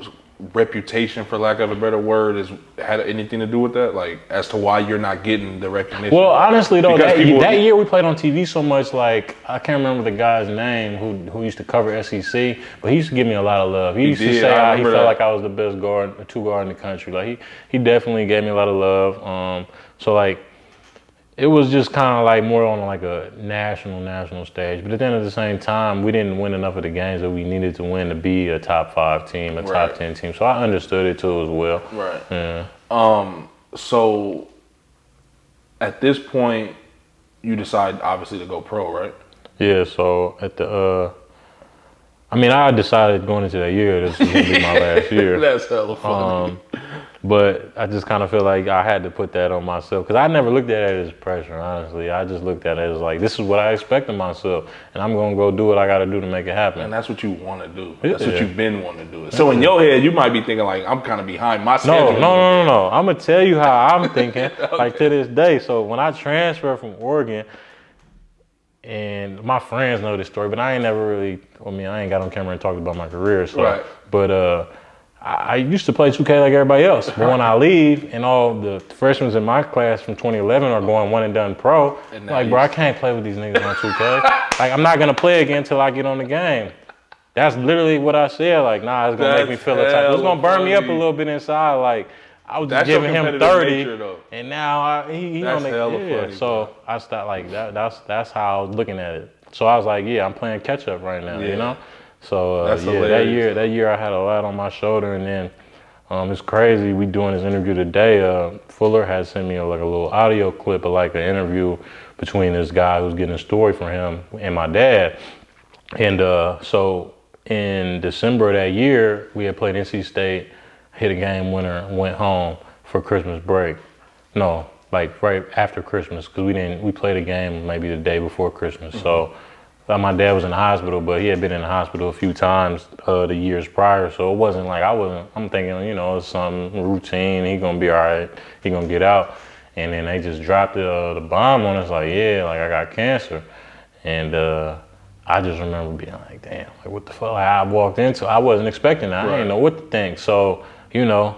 Speaker 2: reputation, for lack of a better word, had anything to do with that? Like, as to why you're not getting the recognition?
Speaker 3: Well, honestly though, that
Speaker 2: that
Speaker 3: year we played on TV so much, like, I can't remember the guy's name who used to cover SEC, but he used to give me a lot of love. He used to say how he felt like I was the best two guard in the country. Like, he definitely gave me a lot of love. So like, it was just kind of like more on like a national stage. But then at the same time, we didn't win enough of the games that we needed to win to be a top 5 team, a top 10 team. So I understood it too as well.
Speaker 2: Right.
Speaker 3: Yeah.
Speaker 2: So at this point, you decide obviously to go pro, right?
Speaker 3: Yeah. So I decided going into that year this was gonna be my last year.
Speaker 2: That's hella funny.
Speaker 3: But I just kind of feel like I had to put that on myself because I never looked at it as pressure, honestly. I just looked at it as like, this is what I expect of myself, and I'm going to go do what I got to do to make it happen.
Speaker 2: And that's what you want to do. That's what you've been wanting to do. So in your head, you might be thinking like, I'm kind of behind my schedule.
Speaker 3: No. I'm going to tell you how I'm thinking, okay. Like to this day. So when I transferred from Oregon, and my friends know this story, but I ain't never really, I ain't got on camera and talked about my career. So, right. But I used to play 2K like everybody else, but when I leave and all the freshmen in my class from 2011 are going one and done pro, like, bro, I can't play with these niggas on 2K. Like, I'm not gonna play again until I get on the game. That's literally what I said. Like, nah, it's gonna make me feel a type. It's gonna burn me up a little bit inside. Like, I was just giving him 30, nature, and now he on the funny, so I stopped like that. That's how I was looking at it. So I was like, yeah, I'm playing catch up right now, you know. So that year I had a lot on my shoulder, and then it's crazy. We doing this interview today. Fuller had sent me like a little audio clip of like an interview between this guy who's getting a story from him and my dad. And so in December of that year, we had played NC State, hit a game winner, went home for Christmas break. No, like right after Christmas, because we played a game maybe the day before Christmas. Mm-hmm. So my dad was in the hospital, but he had been in the hospital a few times the years prior. So it wasn't like I'm thinking, you know, it's some routine. He gonna be all right. He gonna get out. And then they just dropped the bomb on us, like, yeah, like I got cancer. And I just remember being like, damn, like what the fuck? Like, I walked into, I wasn't expecting that. I didn't know what to think. So, you know,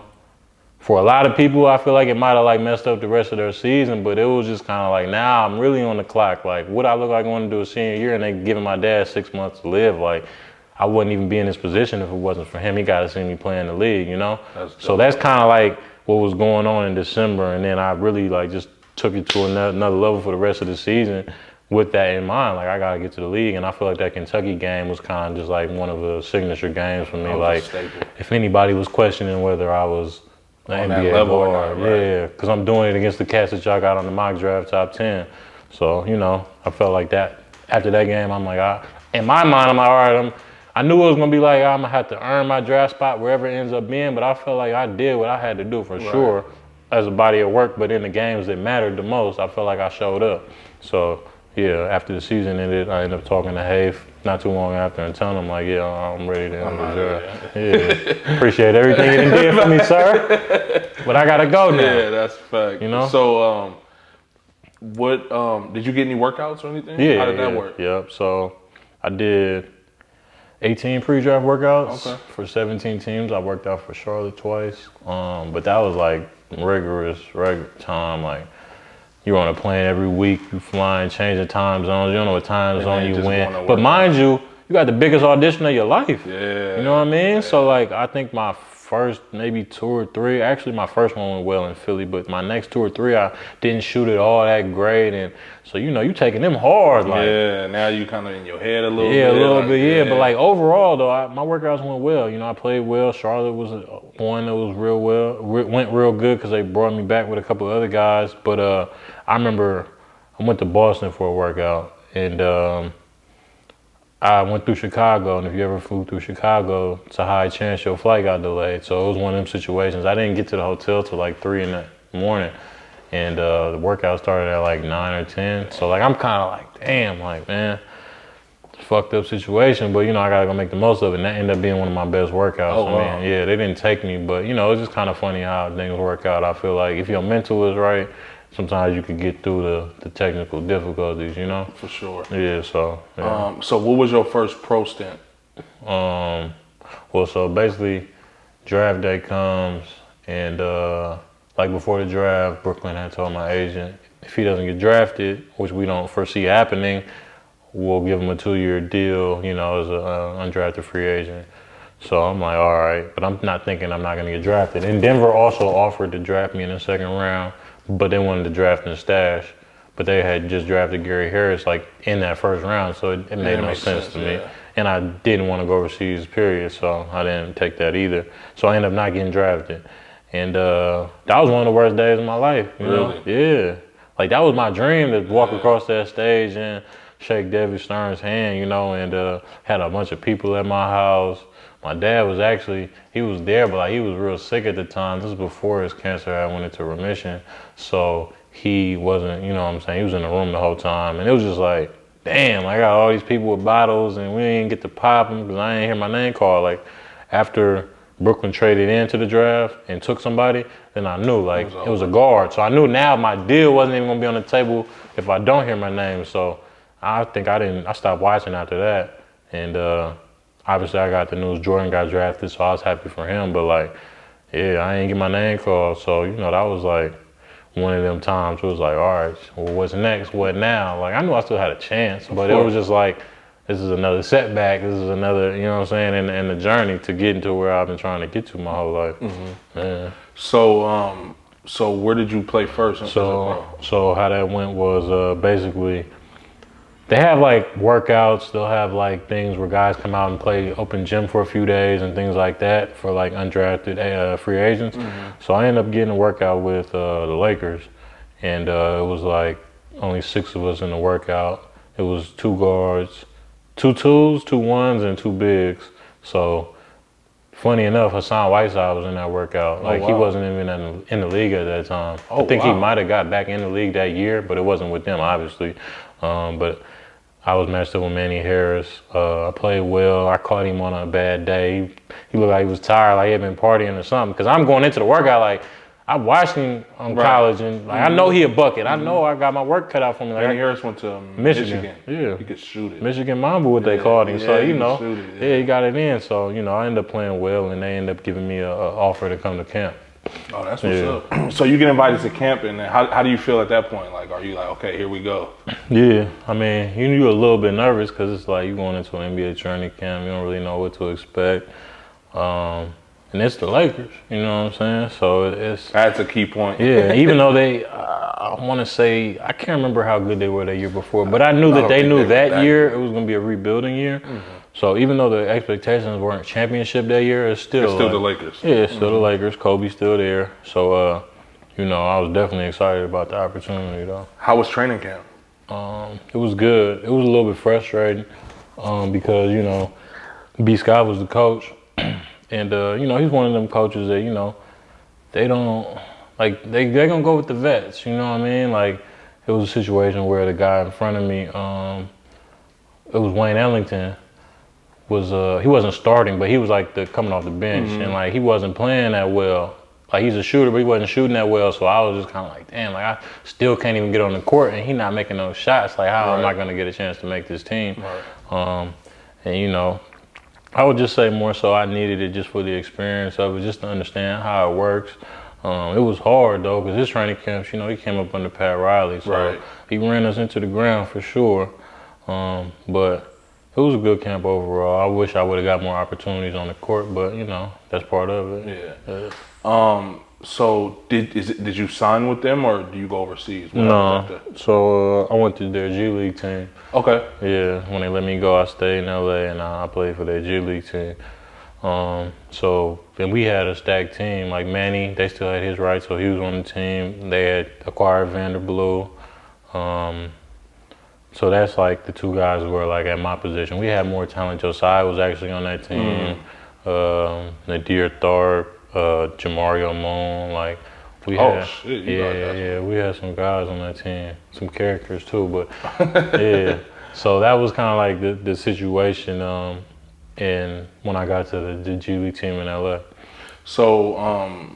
Speaker 3: for a lot of people, I feel like it might have like messed up the rest of their season, but it was just kind of like, now I'm really on the clock. Like, what I look like going to do a senior year, and they giving my dad 6 months to live. Like, I wouldn't even be in this position if it wasn't for him. He got to see me play in the league, you know? So that's kind of like what was going on in December, and then I really like just took it to another level for the rest of the season with that in mind. Like, I got to get to the league, and I feel like that Kentucky game was kind of just like one of the signature games for me. Like, if anybody was questioning whether I was on NBA that level or not, right? Yeah, because I'm doing it against the cats that y'all got on the mock draft top 10. So, you know, I felt like that. After that game, I'm like, in my mind, I'm like, all right, I knew it was going to be like, I'm going to have to earn my draft spot wherever it ends up being, but I felt like I did what I had to do for sure as a body of work. But in the games that mattered the most, I felt like I showed up. So, yeah, after the season ended, I ended up talking to Hafe not too long after and telling him, like, yeah, I'm ready to end the draft. Yeah, appreciate everything you did for me, sir. But I got to go now.
Speaker 2: Yeah, that's a fact.
Speaker 3: You know?
Speaker 2: So, what, did you get any workouts or anything?
Speaker 3: Yeah.
Speaker 2: How did that work?
Speaker 3: Yep. So, I did 18 pre-draft workouts for 17 teams. I worked out for Charlotte twice. But that was like rigorous time. Like, you're on a plane every week, you flying, changing time zones. You don't know what time zone you win. But mind you got the biggest audition of your life.
Speaker 2: Yeah.
Speaker 3: You know what I mean? Yeah. So like, I think my first maybe 2 or 3, actually my first one went well in Philly, but my next 2 or 3, I didn't shoot it all that great. And so, you know, you taking them hard. Like,
Speaker 2: yeah, now you kind of in your head a little bit.
Speaker 3: Yeah, a little bit, yeah. But like overall though, my workouts went well. You know, I played well. Charlotte was one that was went real good because they brought me back with a couple of other guys. But I remember I went to Boston for a workout, and I went through Chicago, and if you ever flew through Chicago, it's a high chance your flight got delayed. So it was one of them situations. I didn't get to the hotel till like 3 in the morning, and the workout started at like 9 or 10. So like, I'm kind of like, damn, like, man, fucked up situation, but you know, I gotta go make the most of it. And that ended up being one of my best workouts.
Speaker 2: Oh, wow.
Speaker 3: I mean, yeah, they didn't take me, but you know, it's just kind of funny how things work out. I feel like if your mental is right, sometimes you can get through the technical difficulties, you know?
Speaker 2: For sure.
Speaker 3: Yeah, so. Yeah.
Speaker 2: So what was your first pro stint?
Speaker 3: Well, so basically, draft day comes, and like before the draft, Brooklyn had told my agent, if he doesn't get drafted, which we don't foresee happening, we'll give him a 2-year deal, you know, as an undrafted free agent. So I'm like, all right, but I'm not thinking I'm not gonna get drafted. And Denver also offered to draft me in the second round, but they wanted to draft in stash. But they had just drafted Gary Harris like in that first round, so it made no sense to me. And I didn't want to go overseas, period, so I didn't take that either. So I ended up not getting drafted. And that was one of the worst days of my life. You know? Yeah. Like, that was my dream, to walk across that stage and shake David Stern's hand, you know, and had a bunch of people at my house. My dad was actually, he was there, but like, he was real sick at the time. This was before his cancer had went into remission. So he wasn't, you know what I'm saying, he was in the room the whole time. And it was just like, damn, I got all these people with bottles and we didn't get to pop them because I didn't hear my name called. Like, after Brooklyn traded into the draft and took somebody, then I knew, like, it was a guard. So I knew now my deal wasn't even gonna be on the table if I don't hear my name. So I think I stopped watching after that. And obviously I got the news Jordan got drafted, so I was happy for him. But like, yeah, I ain't get my name called. So, you know, that was like one of them times it was like, all right, well, what's next? What now? Like, I knew I still had a chance, but it was just like, this is another setback. This is another, you know what I'm saying, and the journey to getting to where I've been trying to get to my whole life. Yeah.
Speaker 2: So where did you play first?
Speaker 3: So how that went was basically, they have like workouts. They'll have like things where guys come out and play open gym for a few days and things like that for like undrafted free agents. So I ended up getting a workout with the Lakers, and it was like only 6 of us in the workout. It was 2 guards, 2 twos, 2 ones, and 2 bigs. So funny enough, Hassan Whiteside was in that workout. Like, he wasn't even in the league at that time. I think he might have got back in the league that year, but it wasn't with them, obviously. But I was matched up with Manny Harris. I played well. I caught him on a bad day. He looked like he was tired, like he had been partying or something. Because I'm going into the workout like, I watched him on college, and like, I know he a bucket. I know I got my work cut out for me. Like,
Speaker 2: Manny Harris went to Michigan. Yeah, he could shoot it.
Speaker 3: Michigan Mamba, what they called him. So you know, he got it in. So you know, I ended up playing well, and they ended up giving me an offer to come to camp.
Speaker 2: Oh, that's what's up. So you get invited to camp, and how do you feel at that point? Like, are you like, okay, here we go?
Speaker 3: Yeah, I mean, you're a little bit nervous because it's like you going into an NBA training camp. You don't really know what to expect. And it's the Lakers, you know what I'm saying? So
Speaker 2: that's a key point.
Speaker 3: Yeah, even though I want to say, I can't remember how good they were that year before, but I knew that they knew that year it was going to be a rebuilding year. So even though the expectations weren't championship that year, it's still
Speaker 2: the Lakers.
Speaker 3: Yeah, it's still the Lakers. Kobe's still there. So, you know, I was definitely excited about the opportunity, though.
Speaker 2: How was training camp?
Speaker 3: It was good. It was a little bit frustrating because, you know, B. Scott was the coach. And, you know, he's one of them coaches that, you know, they don't, like, they're going to go with the vets, you know what I mean? Like, it was a situation where the guy in front of me, it was Wayne Ellington, he wasn't starting, but he was, like, coming off the bench. And, like, he wasn't playing that well. Like, he's a shooter, but he wasn't shooting that well. So I was just kind of like, damn, like, I still can't even get on the court, and he's not making those shots. Like, how am I going to get a chance to make this team? And, you know, I would just say more so I needed it just for the experience of it, just to understand how it works. It was hard, though, because his training camps, you know, he came up under Pat Riley. So he ran us into the ground for sure. But it was a good camp overall. I wish I would have got more opportunities on the court, but, you know, that's part of it.
Speaker 2: Yeah. So did you sign with them, or do you go overseas?
Speaker 3: No. So I went to their G League team.
Speaker 2: Okay.
Speaker 3: Yeah. When they let me go, I stayed in LA and I played for their G League team. So then we had a stacked team. Like Manny, they still had his rights, so he was on the team. They had acquired Vanderbilt. So that's like the 2 guys who were like at my position. We had more talent. Josiah was actually on that team. Nadir Tharp. Jamario Moon, like we had, we had some guys on that team, some characters too, but yeah. So that was kind of like the situation. And when I got to the G League team in LA.
Speaker 2: So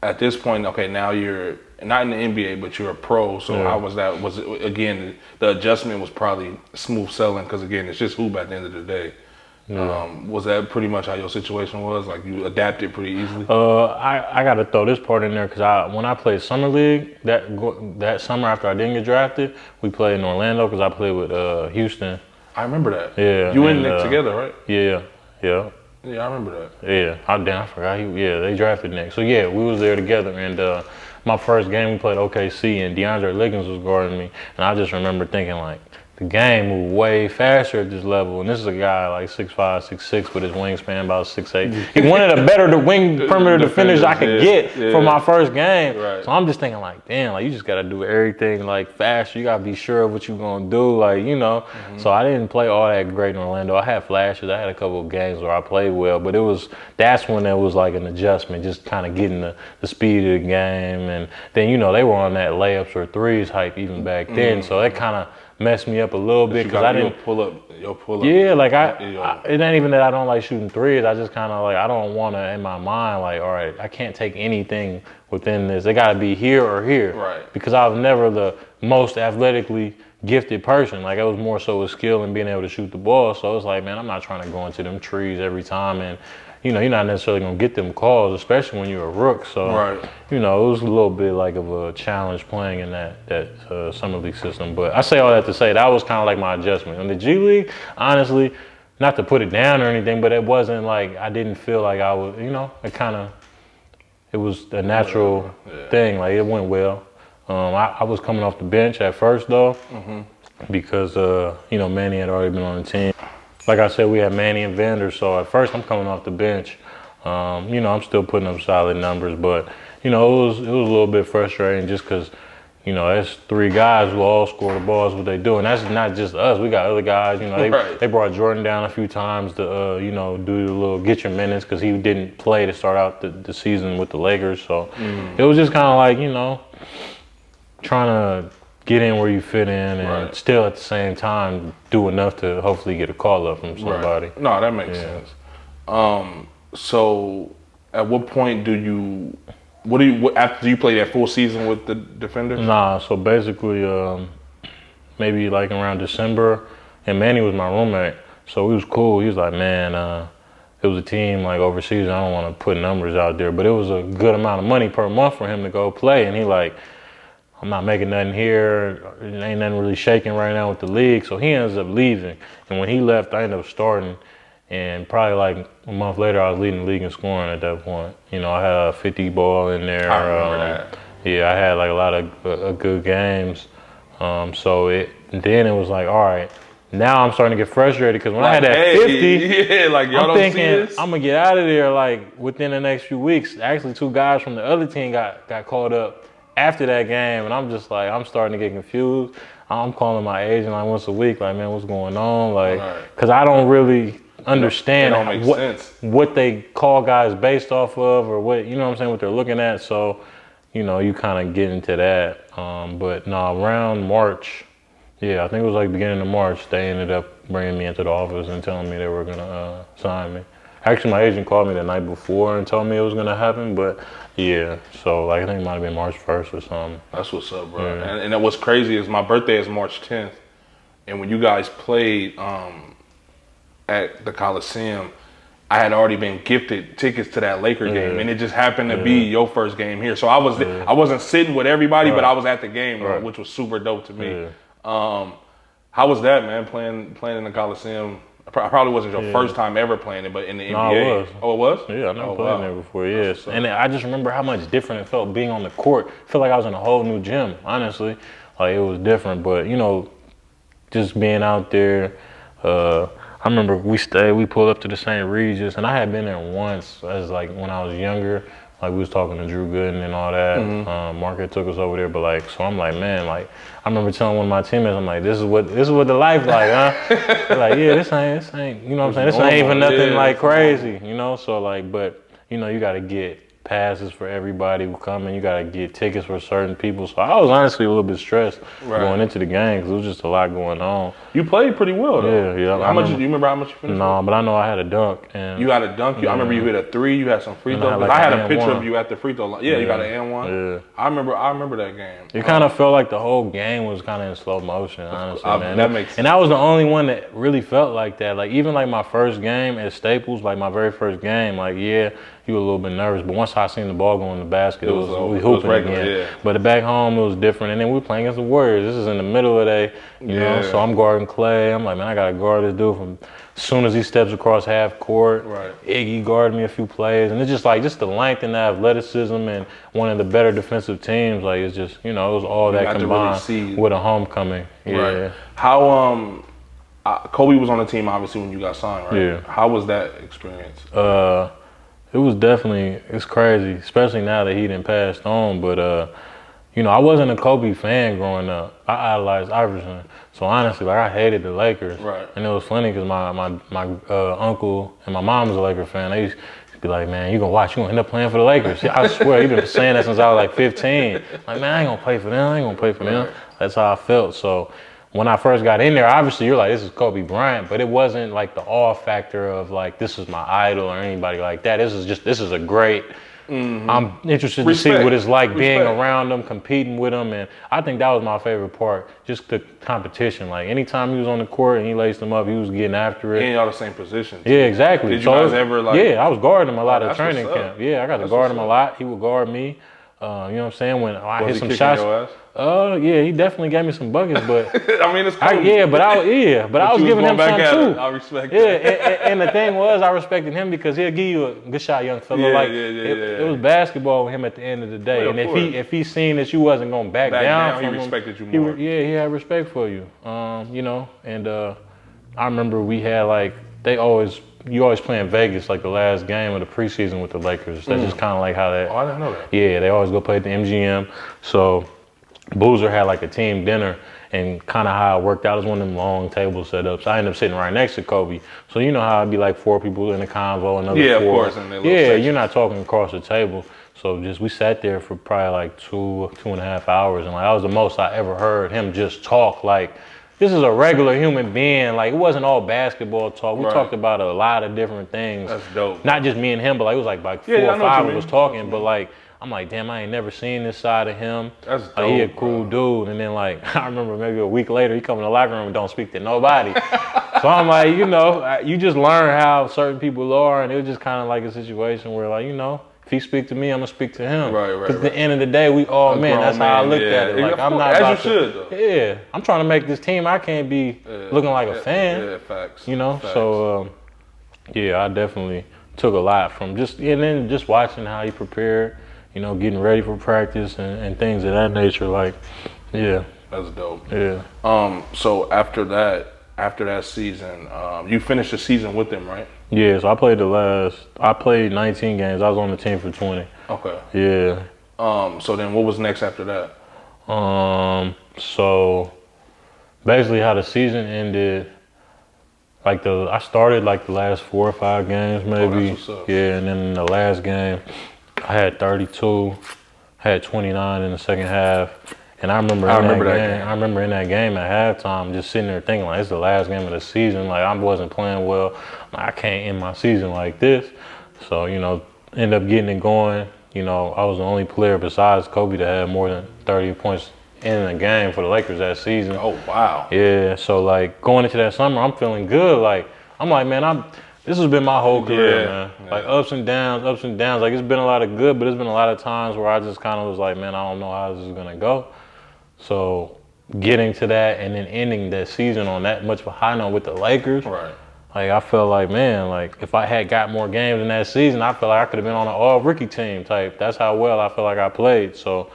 Speaker 2: at this point, okay, now you're not in the NBA, but you're a pro. So
Speaker 3: Yeah.
Speaker 2: how was that? Was it, again, the adjustment was probably smooth sailing because again, it's just hoop at the end of the day.
Speaker 3: Yeah.
Speaker 2: Was that pretty much how your situation was? Like you adapted pretty easily?
Speaker 3: I got to throw this part in there because when I played summer league that summer after I didn't get drafted, we played in Orlando because I played with Houston.
Speaker 2: I remember that.
Speaker 3: Yeah,
Speaker 2: You and Nick together, right?
Speaker 3: Yeah.
Speaker 2: Yeah, I remember that.
Speaker 3: Yeah, I forgot. They drafted Nick. So yeah, we was there together, and my first game we played OKC, and DeAndre Liggins was guarding me, and I just remember thinking like, the game moved way faster at this level, and this is a guy like 6'5", 6'6", with his wingspan about 6'8". He wanted a better wing perimeter defenders I could get for my first game.
Speaker 2: Right.
Speaker 3: So I'm just thinking like, damn, like you just gotta do everything like faster. You gotta be sure of what you're gonna do, like So I didn't play all that great in Orlando. I had flashes. I had a couple of games where I played well, but that's when it was like an adjustment, just kind of getting the speed of the game, and then they were on that layups or threes hype even back then, so that kind of messed me up a little bit because I didn't
Speaker 2: pull up.
Speaker 3: Yeah, like it ain't even that I don't like shooting threes. I just kind of like I don't want to in my mind like, all right, I can't take anything within this. It got to be here or here,
Speaker 2: right?
Speaker 3: Because I was never the most athletically gifted person. Like it was more so a skill and being able to shoot the ball. So it's like, man, I'm not trying to go into them trees every time and. You're not necessarily gonna get them calls, especially when you're a rook. So,
Speaker 2: right.
Speaker 3: It was a little bit like of a challenge playing in that summer league system. But I say all that to say that was kind of like my adjustment. In the G League, honestly, not to put it down or anything, but it wasn't like I didn't feel like I was. It was a natural thing. Like it went well. I was coming off the bench at first though, because Manny had already been on the team. Like I said, we had Manny and Vander, so at first I'm coming off the bench. I'm still putting up solid numbers, but it was a little bit frustrating just because that's three guys who all score the balls what they do, and that's not just us. We got other guys. They brought Jordan down a few times to do the little get your minutes because he didn't play to start out the season with the Lakers. So it was just kind of like trying to get in where you fit in and still at the same time do enough to hopefully get a call up from somebody.
Speaker 2: Right. No, that makes sense. So at what point do you after you play that full season with the Defenders?
Speaker 3: Nah, so basically maybe like around December, and Manny was my roommate, so he was cool. He was like, man, it was a team like overseas. I don't want to put numbers out there, but it was a good amount of money per month for him to go play, and he like, I'm not making nothing here. It ain't nothing really shaking right now with the league. So he ends up leaving. And when he left, I ended up starting. And probably like a month later, I was leading the league in scoring at that point. I had a 50 ball in there.
Speaker 2: I remember that.
Speaker 3: Yeah, I had like a lot of good games. Then it was like, all right, now I'm starting to get frustrated because when I had that 50,
Speaker 2: y'all
Speaker 3: I'm thinking
Speaker 2: don't see this?
Speaker 3: I'm gonna get out of there like within the next few weeks. Actually, two guys from the other team got called up after that game, and I'm just like, I'm starting to get confused. I'm calling my agent like once a week, like, man, what's going on? Like, because I don't really understand what they call guys based off of, or what, what they're looking at. So, you kind of get into that. But no, around March, I think it was like beginning of March, they ended up bringing me into the office and telling me they were gonna sign me. Actually, my agent called me the night before and told me it was gonna happen, but so like I think it might have been March 1st or something.
Speaker 2: That's what's up, bro. Yeah. And what's crazy is my birthday is March 10th, and when you guys played at the Coliseum, I had already been gifted tickets to that Laker game, and it just happened to be your first game here. So I wasn't sitting with everybody, but I was at the game, which was super dope to me. How was that, man? Playing in the Coliseum. Probably wasn't your first time ever playing it, but in the NBA.
Speaker 3: No, it was.
Speaker 2: Oh, it was?
Speaker 3: Yeah, I never played there before, yes. And I just remember how much different it felt being on the court. I felt like I was in a whole new gym, honestly. Like, it was different, but, just being out there, I remember we pulled up to the St. Regis, and I had been there once as, like, when I was younger. Like, we was talking to Drew Gooden and all that. Market took us over there, but like, so I'm like, man, like, I remember telling one of my teammates, I'm like, this is what the life like, huh? They're like, yeah, this ain't, you know what I'm saying? This ain't even nothing like crazy, So like, but you got to get passes for everybody who coming. You got to get tickets for certain people. So I was honestly a little bit stressed going into the game because it was just a lot going on.
Speaker 2: You played pretty well, though.
Speaker 3: Yeah.
Speaker 2: How much? Do you remember how much you finished?
Speaker 3: No, but I know I had a dunk. And
Speaker 2: you had a dunk. I remember you hit a 3. You had some free throws. I had a picture of you at the free throw line. Yeah, you got an and 1.
Speaker 3: Yeah.
Speaker 2: I remember that game.
Speaker 3: It kind of felt like the whole game was kind of in slow motion, honestly, man.
Speaker 2: That makes sense.
Speaker 3: And I was the only one that really felt like that. Like, even like my first game at Staples, like my very first game, like, yeah, you were a little bit nervous. But once I seen the ball go in the basket, we hooping
Speaker 2: regular,
Speaker 3: again.
Speaker 2: Yeah.
Speaker 3: But back home, it was different. And then we were playing against the Warriors. This is in the middle of the day, you know. So I'm guarding Clay. I'm like, man, I got to guard this dude from as soon as he steps across half court.
Speaker 2: Right.
Speaker 3: Iggy guarded me a few plays. And it's just like, just the length and the athleticism and one of the better defensive teams. Like, it's just, you know, it was all that combined with a homecoming. Yeah.
Speaker 2: Right. How, Kobe was on the team, obviously, when you got signed, right?
Speaker 3: Yeah.
Speaker 2: How was that experience?
Speaker 3: It was definitely, it's crazy, especially now that he done passed on. But, you know, I wasn't a Kobe fan growing up. I idolized Iverson. So honestly, like, I hated the Lakers.
Speaker 2: Right.
Speaker 3: And it was funny because my uncle and my mom was a Laker fan. They used to be like, man, you gonna watch, you gonna end up playing for the Lakers. I swear, he been saying that since I was like 15. Like, man, I ain't gonna play for them. I ain't gonna play for them. That's how I felt. So when I first got in there, obviously you're like, this is Kobe Bryant, but it wasn't like the awe factor of like, this is my idol or anybody like that. This is a great, I'm interested to see what it's like being around them, competing with them. And I think that was my favorite part, just the competition. Like anytime he was on the court and he laced them up, he was getting after it.
Speaker 2: And y'all the same position.
Speaker 3: Yeah, exactly.
Speaker 2: Did you guys ever like?
Speaker 3: Yeah, I was guarding him a lot of training camp. Yeah, I got to
Speaker 2: That's
Speaker 3: guard him a lot. He would guard me. You know what I'm saying? When I hit some shots.
Speaker 2: Your ass?
Speaker 3: Yeah, he definitely gave me some buckets, but
Speaker 2: I mean, it's cool.
Speaker 3: but I was giving him some too.
Speaker 2: I respect
Speaker 3: that.
Speaker 2: And
Speaker 3: the thing was, I respected him because he'll give you a good shot, young fella. It was basketball with him at the end of the day.
Speaker 2: Well,
Speaker 3: and if he seen that you wasn't gonna back down from
Speaker 2: he respected
Speaker 3: him,
Speaker 2: you more.
Speaker 3: He had respect for you. You know, and I remember we had like you always play in Vegas like the last game of the preseason with the Lakers. That's just kind of like how that.
Speaker 2: Oh, I didn't know that.
Speaker 3: Yeah, they always go play at the MGM. So Boozer had like a team dinner, and kind of how it worked out is one of them long table setups. I ended up sitting right next to Kobe. So you know how it'd be like 4 people in a convo, another 4.
Speaker 2: Of course.
Speaker 3: You're not talking across the table. So we sat there for probably like 2.5 hours, and like that was the most I ever heard him just talk like, this is a regular human being. Like, it wasn't all basketball talk. We talked about a lot of different things.
Speaker 2: That's dope.
Speaker 3: Not just me and him, but like it was like 4 or 5 of us talking. But like, I'm like, damn, I ain't never seen this side of him.
Speaker 2: That's dope.
Speaker 3: Like, he a cool dude. And then like, I remember maybe a week later, he come in the locker room and don't speak to nobody. So I'm like, you know, you just learn how certain people are, and it was just kind of like a situation where like, you know, if he speak to me, I'm gonna speak to him.
Speaker 2: Right.
Speaker 3: Because at the end of the day, we all men. That's how I looked at it. Like, I'm not about
Speaker 2: to.
Speaker 3: Yeah, I'm trying to make this team. I can't be looking like a fan.
Speaker 2: Yeah, facts.
Speaker 3: You know,
Speaker 2: facts.
Speaker 3: So I definitely took a lot from and then just watching how he prepared. You know, getting ready for practice and things of that nature. Like, yeah.
Speaker 2: That's dope.
Speaker 3: Yeah.
Speaker 2: So after that season, you finished the season with them, right?
Speaker 3: Yeah, so I played 19 games. I was on the team for 20.
Speaker 2: Okay.
Speaker 3: Yeah.
Speaker 2: So then what was next after that?
Speaker 3: So basically how the season ended, like I started like the last 4 or 5 games maybe.
Speaker 2: That's what's up.
Speaker 3: Yeah, and then in the last game, I had 32, had 29 in the second half. And I remember in that game at halftime, just sitting there thinking, like, it's the last game of the season. Like, I wasn't playing well. Like, I can't end my season like this. So, you know, end up getting it going. You know, I was the only player besides Kobe that had more than 30 points in a game for the Lakers that season.
Speaker 2: Oh, wow.
Speaker 3: Yeah, so, like, going into that summer, I'm feeling good. Like, I'm like, man, this has been my whole career, man. Yeah. Like, ups and downs. Like, it's been a lot of good, but it's been a lot of times where I just kind of was like, man, I don't know how this is going to go. So getting to that and then ending that season on that much of a high note with the Lakers,
Speaker 2: right?
Speaker 3: Like, I felt like, man, like if I had got more games in that season, I felt like I could have been on an all-rookie team type. That's how well I feel like I played. So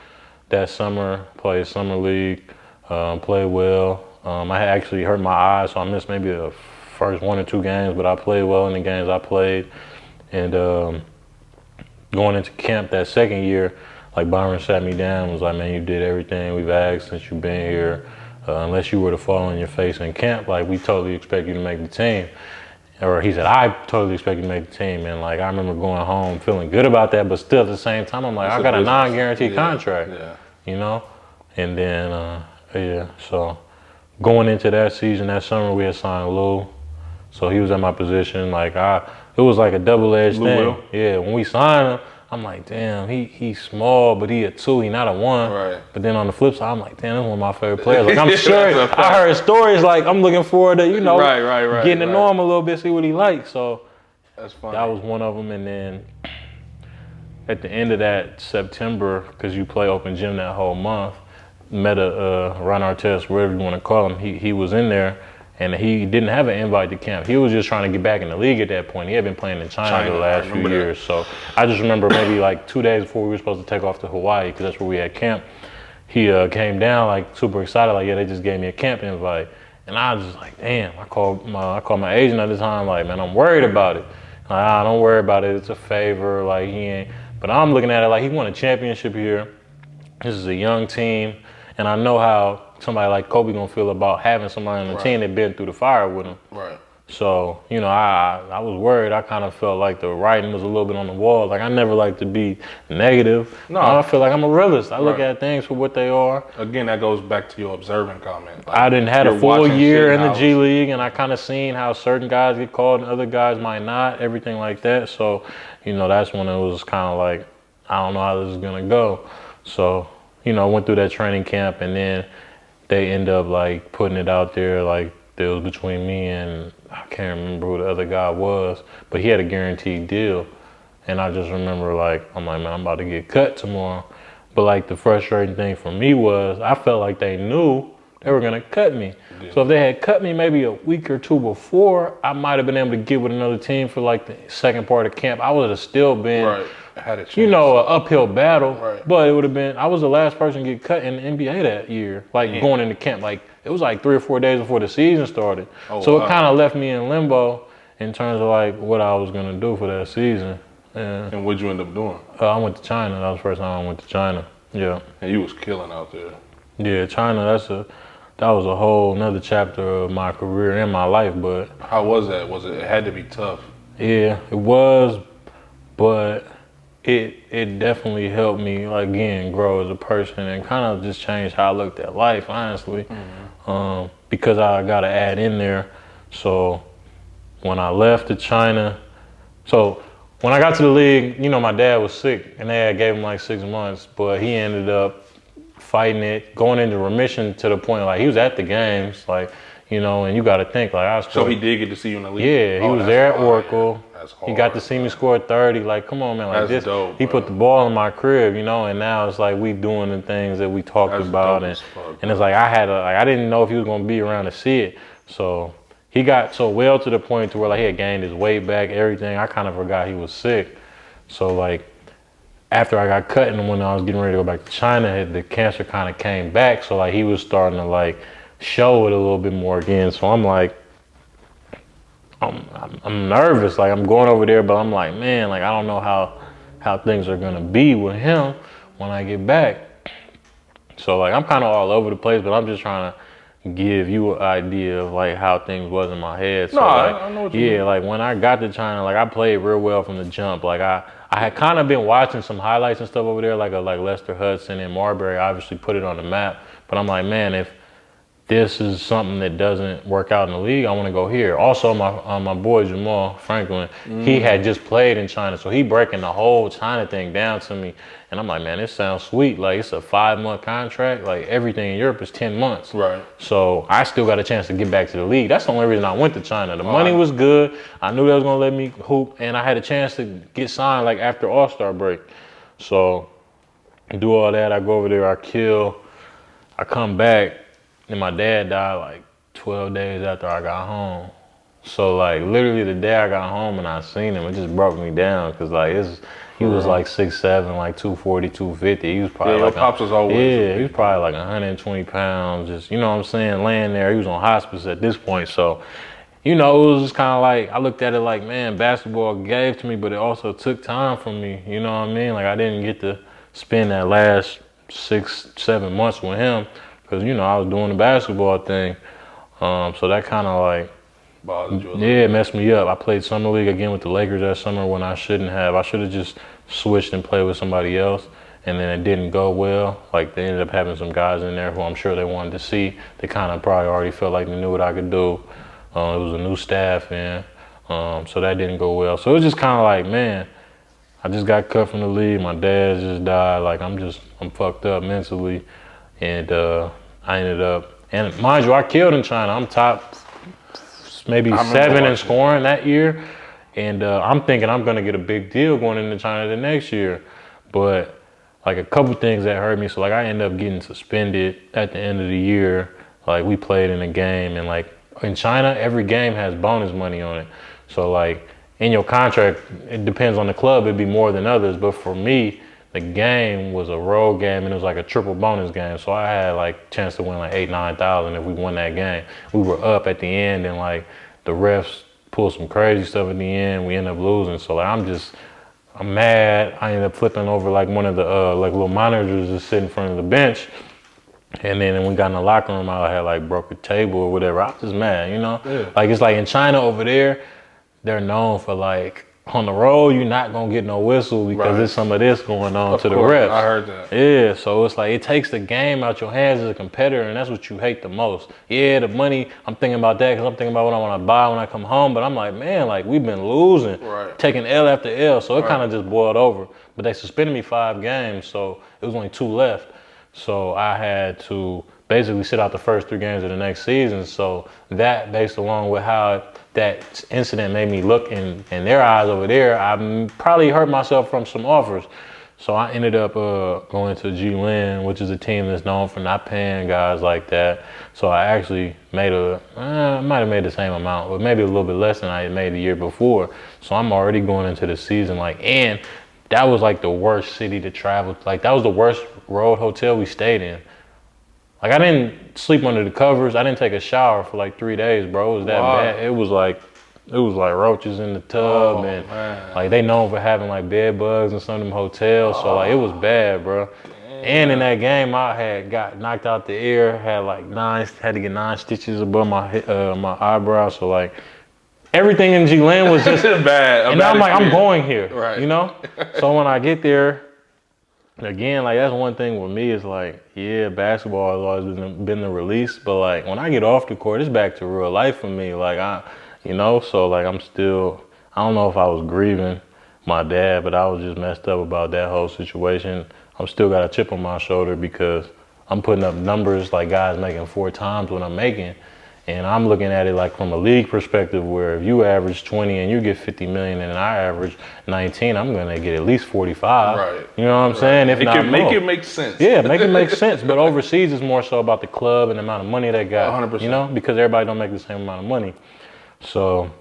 Speaker 3: that summer, played summer league, played well. I had actually hurt my eye, so I missed maybe the first 1 or 2 games, but I played well in the games I played. And going into camp that second year, like Byron sat me down and was like, man, you did everything we've asked since you've been here. Unless you were to fall on your face in camp, like we totally expect you to make the team. or he said, I totally expect you to make the team. And like, I remember going home feeling good about that, but still at the same time, I'm like, I got a non-guaranteed contract, you know? And then, so going into that season, that summer, we had signed Lou. So he was at my position. Like, it was like a double-edged thing.
Speaker 2: Will?
Speaker 3: Yeah, when we signed him, I'm like, damn, he's small, but he a 2, he not a 1.
Speaker 2: Right.
Speaker 3: But then on the flip side, I'm like, damn, that's one of my favorite players. Like, I'm sure I heard stories like I'm looking forward to, getting to know him a little bit, see what he likes. So
Speaker 2: that's funny.
Speaker 3: That was one of them. And then at the end of that September, because you play open gym that whole month, met Ron Artest, whatever you want to call him. He was in there. And he didn't have an invite to camp. He was just trying to get back in the league at that point. He had been playing in China the last few years. So I just remember maybe like 2 days before we were supposed to take off to Hawaii, because that's where we had camp, he came down like super excited, like, yeah, they just gave me a camp invite. And I was just like, damn, I called my agent at the time, like, man, I'm worried about it. Like, don't worry about it, it's a favor, like, he ain't. But I'm looking at it like he won a championship here. This is a young team. And I know how somebody like Kobe gonna feel about having somebody on the team that been through the fire with him.
Speaker 2: Right.
Speaker 3: So, I was worried. I kind of felt like the writing was a little bit on the wall. Like, I never like to be negative. No. I feel like I'm a realist. I look at things for what they are.
Speaker 2: Again, that goes back to your observing comment.
Speaker 3: Like, I didn't have a full year in the G League, and I kind of seen how certain guys get called and other guys might not, everything like that. So, that's when it was kind of like, I don't know how this is gonna go. So, went through that training camp, and then they end up like putting it out there like it was between me and I can't remember who the other guy was, but he had a guaranteed deal. And I just remember like, I'm like, man, I'm about to get cut tomorrow. But like the frustrating thing for me was I felt like they knew they were gonna cut me. Yeah. So if they had cut me maybe a week or two before, I might have been able to get with another team for like the second part of camp. I would have still been had a chance. An uphill battle, but it would have been, I was the last person to get cut in the NBA that year, like going into camp. Like, it was like 3 or 4 days before the season started. So it kind of left me in limbo in terms of like what I was going to do for that season.
Speaker 2: And what'd you end up doing?
Speaker 3: I went to China. That was the first time I went to China. Yeah.
Speaker 2: And you was killing out there.
Speaker 3: Yeah, China, that was a whole another chapter of my career and my life, but.
Speaker 2: How was that? It had to be tough.
Speaker 3: Yeah, it was, but it definitely helped me, like, again, grow as a person and kind of just change how I looked at life, honestly. Because I got to add in there. So when I left to China, so when I got to the league, my dad was sick and they gave him like 6 months, but he ended up fighting it, going into remission to the point, like, he was at the games, like, and you got to think, like, I was.
Speaker 2: So he did get to see you in the league?
Speaker 3: Yeah, he was there at Oracle. He got to see me score 30. Like, come on, man. Like,
Speaker 2: that's dope,
Speaker 3: he put the ball in my crib, and now it's like we doing the things that we talked about. And it's like I didn't know if he was going to be around to see it. So he got so well to the point to where, like, he had gained his weight back, everything. I kind of forgot he was sick. So, like, after I got cut and when I was getting ready to go back to China, the cancer kind of came back. So, like, he was starting to, like, show it a little bit more again. So I'm like, I'm nervous. Like, I'm going over there, but I'm like, man, like, I don't know how things are gonna be with him when I get back. So, like, I'm kind of all over the place, but I'm just trying to give you an idea of like how things was in my head. So,
Speaker 2: I know what you mean.
Speaker 3: Like, when I got to China, like, I played real well from the jump. Like, I had kind of been watching some highlights and stuff over there, like Lester Hudson and Marbury obviously put it on the map. But I'm like, man, if this is something that doesn't work out in the league, I want to go here. Also, my boy Jamal Franklin, he had just played in China, so he breaking the whole China thing down to me. And I'm like, man, this sounds sweet. Like, it's a 5-month contract. Like, everything in Europe is 10 months.
Speaker 2: Right.
Speaker 3: So I still got a chance to get back to the league. That's the only reason I went to China. The money was good. I knew they was gonna let me hoop, and I had a chance to get signed like after All-Star break. So do all that. I go over there. I kill. I come back. And my dad died like 12 days after I got home. So, like, literally the day I got home and I seen him, it just broke me down. Because, like, he was like 6'7", like 240, 250. He was probably like,
Speaker 2: pops was always
Speaker 3: he was probably like 120 pounds. Just, you know what I'm saying, laying there. He was on hospice at this point. So, it was just kind of like, I looked at it like, man, basketball gave to me, but it also took time from me. You know what I mean? Like, I didn't get to spend that last 6-7 months with him. Because, I was doing the basketball thing. So that kind of like
Speaker 2: bothered you a little
Speaker 3: Yeah, it
Speaker 2: bit.
Speaker 3: messed me up. I played summer league again with the Lakers that summer when I shouldn't have. I should have just switched and played with somebody else, and then it didn't go well. Like they ended up having some guys in there who I'm sure they wanted to see. They kind of probably already felt like they knew what I could do. It was a new staff, and so that didn't go well. So it was just kind of like, man, I just got cut from the league. My dad just died. Like I'm fucked up mentally, and I ended up. And mind you, I killed in China. I'm top maybe
Speaker 2: I remember
Speaker 3: 7 in
Speaker 2: watching.
Speaker 3: scoring that year. And I'm thinking I'm going to get a big deal going into China the next year. But like a couple things that hurt me. So like I ended up getting suspended at the end of the year. Like we played in a game, and like in China, every game has bonus money on it. So like in your contract, it depends on the club. It'd be more than others. But for me, the game was a road game, and it was like a triple bonus game. So I had like chance to win like 8,000-9,000 if we won that game. We were up at the end, and like the refs pulled some crazy stuff at the end. We ended up losing. So like I'm mad. I ended up flipping over like one of the like little monitors just sitting in front of the bench. And then when we got in the locker room, I had like broke a table or whatever. I was just mad, you know?
Speaker 2: Yeah.
Speaker 3: Like it's like in China over there, they're known for like on the road, you're not gonna get no whistle because there's some of this going on to the refs.
Speaker 2: I heard that.
Speaker 3: Yeah, so it's like it takes the game out your hands as a competitor, and that's what you hate the most. Yeah, the money, I'm thinking about that because I'm thinking about what I want to buy when I come home, but I'm like, man, like we've been losing, taking L after L, so it kind of just boiled over. But they suspended me 5 games, so it was only 2 left. So I had to basically sit out the first 3 games of the next season. So that, based along with how that incident made me look in their eyes over there, I probably hurt myself from some offers. So I ended up going to G-Lin, which is a team that's known for not paying guys like that. So I actually made I might have made the same amount, but maybe a little bit less than I had made the year before. So I'm already going into the season and that was like the worst city to travel. Like that was the worst road hotel we stayed in. Like I didn't sleep under the covers. I didn't take a shower for like 3 days, bro. It was that bad. It was like roaches in the tub, and like they known for having like bed bugs in some of them hotels. So like it was bad, bro. And in that game, I had got knocked out the air. Had to get 9 stitches above my my eyebrow. So like everything in G-Land was just
Speaker 2: bad.
Speaker 3: And I'm like, I'm going here,
Speaker 2: right?
Speaker 3: You know. So when I get there. Again, like that's one thing with me is like, yeah, basketball has always been the release, but like when I get off the court, it's back to real life for me. Like so like I'm still, I don't know if I was grieving my dad, but I was just messed up about that whole situation. I'm still got a chip on my shoulder because I'm putting up numbers like guys making 4 times what I'm making. And I'm looking at it like from a league perspective where if you average 20 and you get 50 million and I average 19, I'm going to get at least 45.
Speaker 2: Right.
Speaker 3: You know what I'm saying? If not more.
Speaker 2: Make it make sense.
Speaker 3: Yeah, make it make sense. But overseas it's more so about the club and the amount of money they got.
Speaker 2: 100%.
Speaker 3: You know, because everybody don't make the same amount of money. So,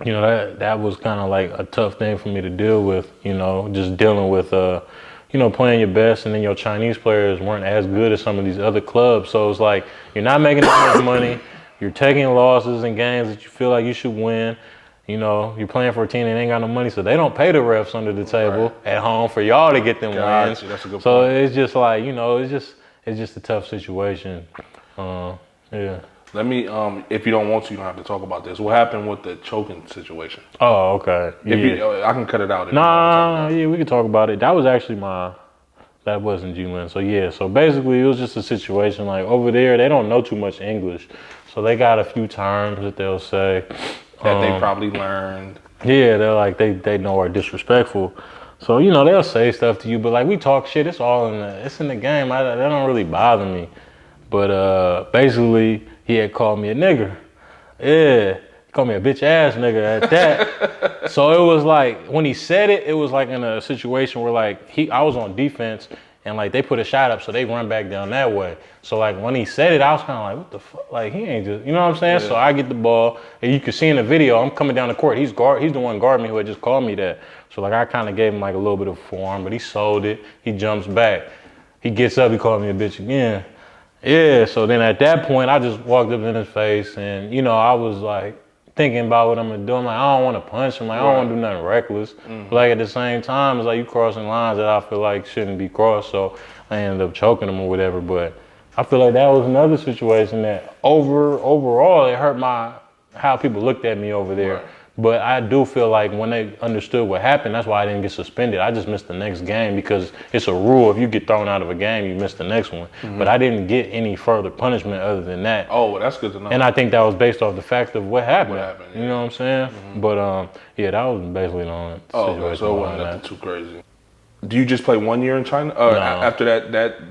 Speaker 3: you know, that was kind of like a tough thing for me to deal with, you know, just dealing with, playing your best, and then your Chinese players weren't as good as some of these other clubs. So it's like, you're not making as much money. You're taking losses in games that you feel like you should win. You know, you're playing for a team that ain't got no money, so they don't pay the refs under the table at home for y'all to get them wins.
Speaker 2: That's a good
Speaker 3: so
Speaker 2: point.
Speaker 3: it's just like, you know, it's just a tough situation. Yeah.
Speaker 2: Let me, if you don't want to, you don't have to talk about this. What happened with the choking situation?
Speaker 3: Oh, okay.
Speaker 2: I can cut it out.
Speaker 3: Yeah, we can talk about it. That was actually that wasn't G-Lin. So yeah, so basically it was just a situation like over there, they don't know too much English. So they got a few terms that they'll say.
Speaker 2: That they probably learned.
Speaker 3: Yeah, they're like, they know are disrespectful. So, you know, they'll say stuff to you, but like we talk shit, it's all it's in the game. That don't really bother me. But basically, he had called me a nigger. Yeah, he called me a bitch ass nigga at that. So it was like, when he said it, it was like in a situation where like, I was on defense and like they put a shot up, so they run back down that way. So like when he said it, I was kind of like, what the fuck? Like he ain't just, you know what I'm saying? Yeah. So I get the ball, and you can see in the video, I'm coming down the court. He's the one guarding me who had just called me that. So like I kind of gave him like a little bit of form, but he sold it. He jumps back. He gets up, he called me a bitch again. Yeah, so then at that point, I just walked up in his face, and you know, I was like thinking about what I'm gonna do. I'm like, I don't want to punch him. Like, I don't want to do nothing reckless. But like at the same time, it's like you crossing lines that I feel like shouldn't be crossed. So I ended up choking him or whatever. But I feel like that was another situation that overall it hurt my how people looked at me over there.
Speaker 2: Right.
Speaker 3: But I do feel like when they understood what happened, that's why I didn't get suspended. I just missed the next game because it's a rule. If you get thrown out of a game, you miss the next one. But I didn't get any further punishment other than that.
Speaker 2: Oh, well, that's good to know.
Speaker 3: And I think that was based off the fact of what happened.
Speaker 2: Yeah.
Speaker 3: You know what I'm saying? But yeah, that was basically the only situation.
Speaker 2: Okay, so it wasn't
Speaker 3: behind
Speaker 2: nothing too crazy. Do you just play 1 year in China?
Speaker 3: No.
Speaker 2: After that,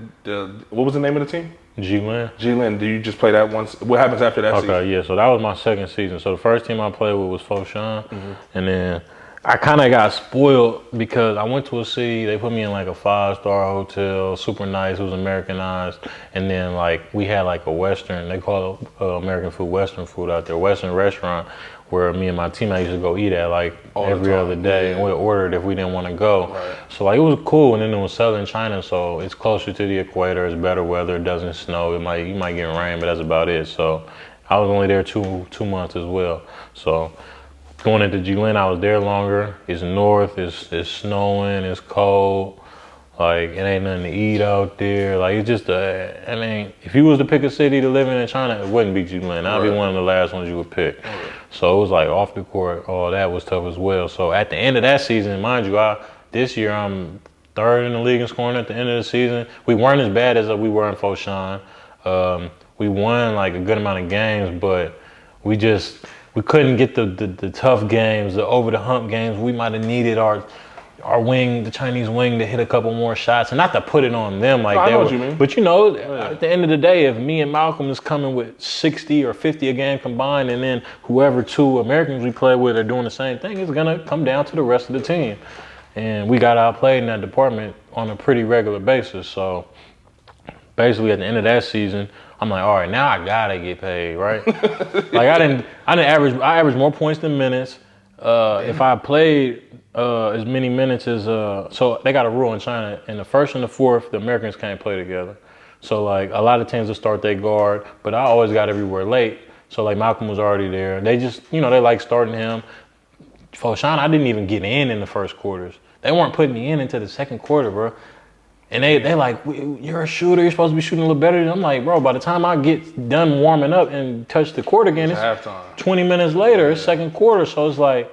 Speaker 2: what was the name of the team?
Speaker 3: G-Lin.
Speaker 2: G-Lin. Do you just play that once? What happens after that season?
Speaker 3: Okay, yeah. So that was my second season. So the first team I played with was Foshan, and then I kind of got spoiled because I went to a city. They put me in like a 5-star hotel, super nice. It was Americanized, and then like we had like a Western. They call it American food, Western food out there, Western restaurant where me and my teammate used to go eat at like every other day, and we ordered if we didn't want to go.
Speaker 2: Right.
Speaker 3: So like it was cool, and then it was southern China, so it's closer to the equator. It's better weather. It doesn't snow. You might get rain, but that's about it. So I was only there two months as well. So going into G-Lin, I was there longer. It's north. It's snowing. It's cold. Like it ain't nothing to eat out there. Like it's just I mean, if you was to pick a city to live in China, it wouldn't be G-Lin. That'd be one of the last ones you would pick. So it was like off the court, all that was tough as well. So at the end of that season, mind you, this year I'm third in the league in scoring at the end of the season. We weren't as bad as we were in Foshan. We won like a good amount of games, but we couldn't get the tough games, the over the hump games. We might have needed our wing, the Chinese wing, to hit a couple more shots, and not to put it on them like
Speaker 2: I
Speaker 3: they
Speaker 2: know
Speaker 3: were.
Speaker 2: what you mean.
Speaker 3: But you know, at the end of the day, if me and Malcolm is coming with 60 or 50 a game combined, and then whoever two Americans we play with are doing the same thing, it's gonna come down to the rest of the team. And we got outplayed in that department on a pretty regular basis. So basically, at the end of that season, I'm like, all right, now I gotta get paid, right? Like I averaged more points than minutes. If I played as many minutes as so they got a rule in China, in the first and the fourth, the Americans can't play together. So like a lot of teams will start their guard, but I always got everywhere late. So like Malcolm was already there. They just, they like starting him. Foshan, I didn't even get in the first quarters. They weren't putting me in until the second quarter, bro. And they like, you're a shooter, you're supposed to be shooting a little better. I'm like, bro, by the time I get done warming up and touch the court again, it's
Speaker 2: halftime.
Speaker 3: 20 minutes later, it's second quarter. So it's like,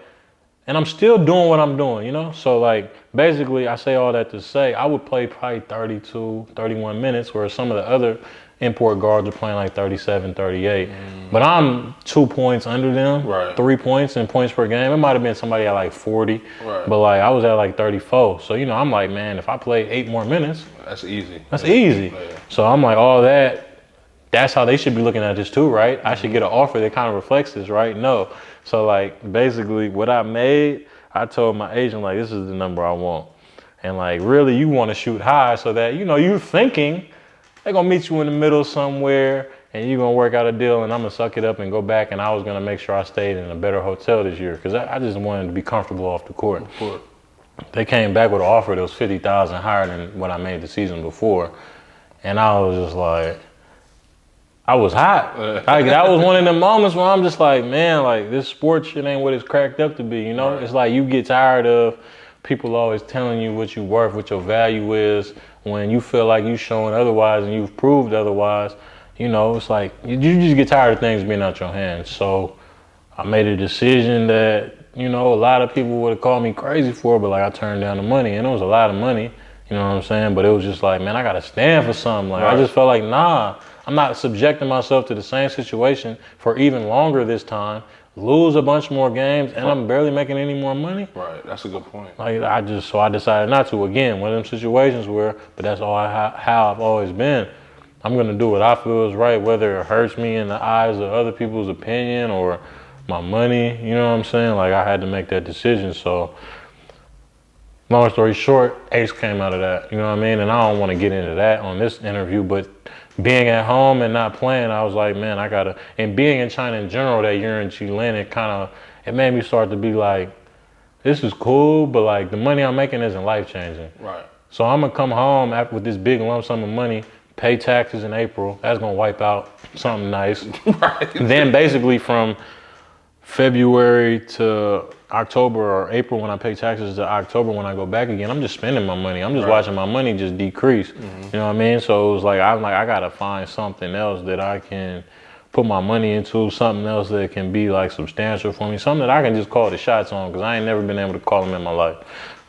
Speaker 3: and I'm still doing what I'm doing, So like, basically, I say all that to say, I would play probably 32, 31 minutes, where some of the other import guards are playing like 37, 38. But I'm 2 points under them, 3 points in points per game. It might have been somebody at like 40, but like I was at like 34. So, I'm like, man, if I play 8 more minutes,
Speaker 2: that's easy.
Speaker 3: That's easy. Yeah. So I'm like, all that's how they should be looking at this too, right? I should get an offer that kind of reflects this, right? No. So like basically what I made, I told my agent, like, this is the number I want. And like really you want to shoot high so that, you're thinking they're gonna meet you in the middle somewhere and you're gonna work out a deal and I'm gonna suck it up and go back, and I was gonna make sure I stayed in a better hotel this year because I just wanted to be comfortable off the court. They came back with an offer that was $50,000 higher than what I made the season before. And I was just like, I was hot. That was one of the moments where I'm just like, man, like this sports shit ain't what it's cracked up to be, It's like you get tired of people always telling you what you're worth, what your value is, when you feel like you showing otherwise and you've proved otherwise. It's like you just get tired of things being out your hands. So I made a decision that, a lot of people would have called me crazy for, but like I turned down the money, and it was a lot of money, you know what I'm saying? But it was just like, man, I gotta stand for something. Like I just felt like, nah, I'm not subjecting myself to the same situation for even longer this time, lose a bunch more games, and I'm barely making any more money.
Speaker 2: Right, that's a good point.
Speaker 3: Like I decided not to. Again, one of them situations where, but that's how I've always been. I'm gonna do what I feel is right, whether it hurts me in the eyes of other people's opinion or my money, you know what I'm saying? Like I had to make that decision. So long story short, Ace came out of that, you know what I mean? And I don't want to get into that on this interview, but being at home and not playing, I was like, man, and being in China in general that year in G-Lin, it made me start to be like, this is cool, but like the money I'm making isn't life-changing.
Speaker 2: Right.
Speaker 3: So I'm gonna come home with this big lump sum of money, pay taxes in April. That's gonna wipe out something nice.
Speaker 2: Right.
Speaker 3: Then basically from February to October or April when I pay taxes to October when I go back again, I'm just spending my money. I'm just watching my money just decrease. You know what I mean? So it was like, I gotta find something else that I can put my money into something else that can be like substantial for me, something that I can just call the shots on, because I ain't never been able to call them in my life.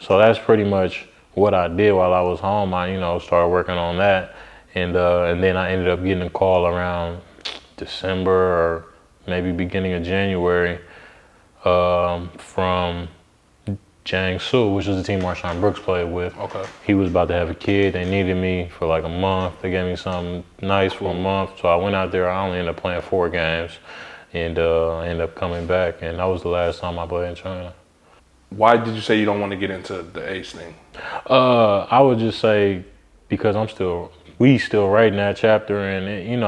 Speaker 3: So that's pretty much what I did while I was home. I, started working on that, and then I ended up getting a call around December or maybe beginning of January from Jiangsu, which is the team Marshawn Brooks played with.
Speaker 2: Okay.
Speaker 3: He was about to have a kid. They needed me for like a month. They gave me something nice for a month. So I went out there. I only ended up playing 4 games, and I ended up coming back. And that was the last time I played in China.
Speaker 2: Why did you say you don't want to get into the ace thing?
Speaker 3: I would just say because we still writing that chapter, and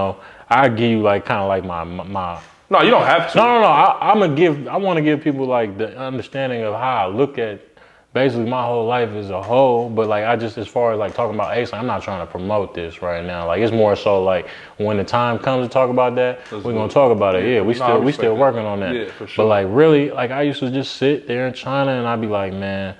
Speaker 3: I give you like kind of like my.
Speaker 2: No, you don't have to.
Speaker 3: No. I want to give people like the understanding of how I look at basically my whole life as a whole. But like as far as like talking about ace, I'm not trying to promote this right now. Like it's more so like when the time comes to talk about that, we're gonna talk about it. Yeah, we still working on that.
Speaker 2: Yeah, for sure.
Speaker 3: But like really, like I used to just sit there in China and I'd be like, man,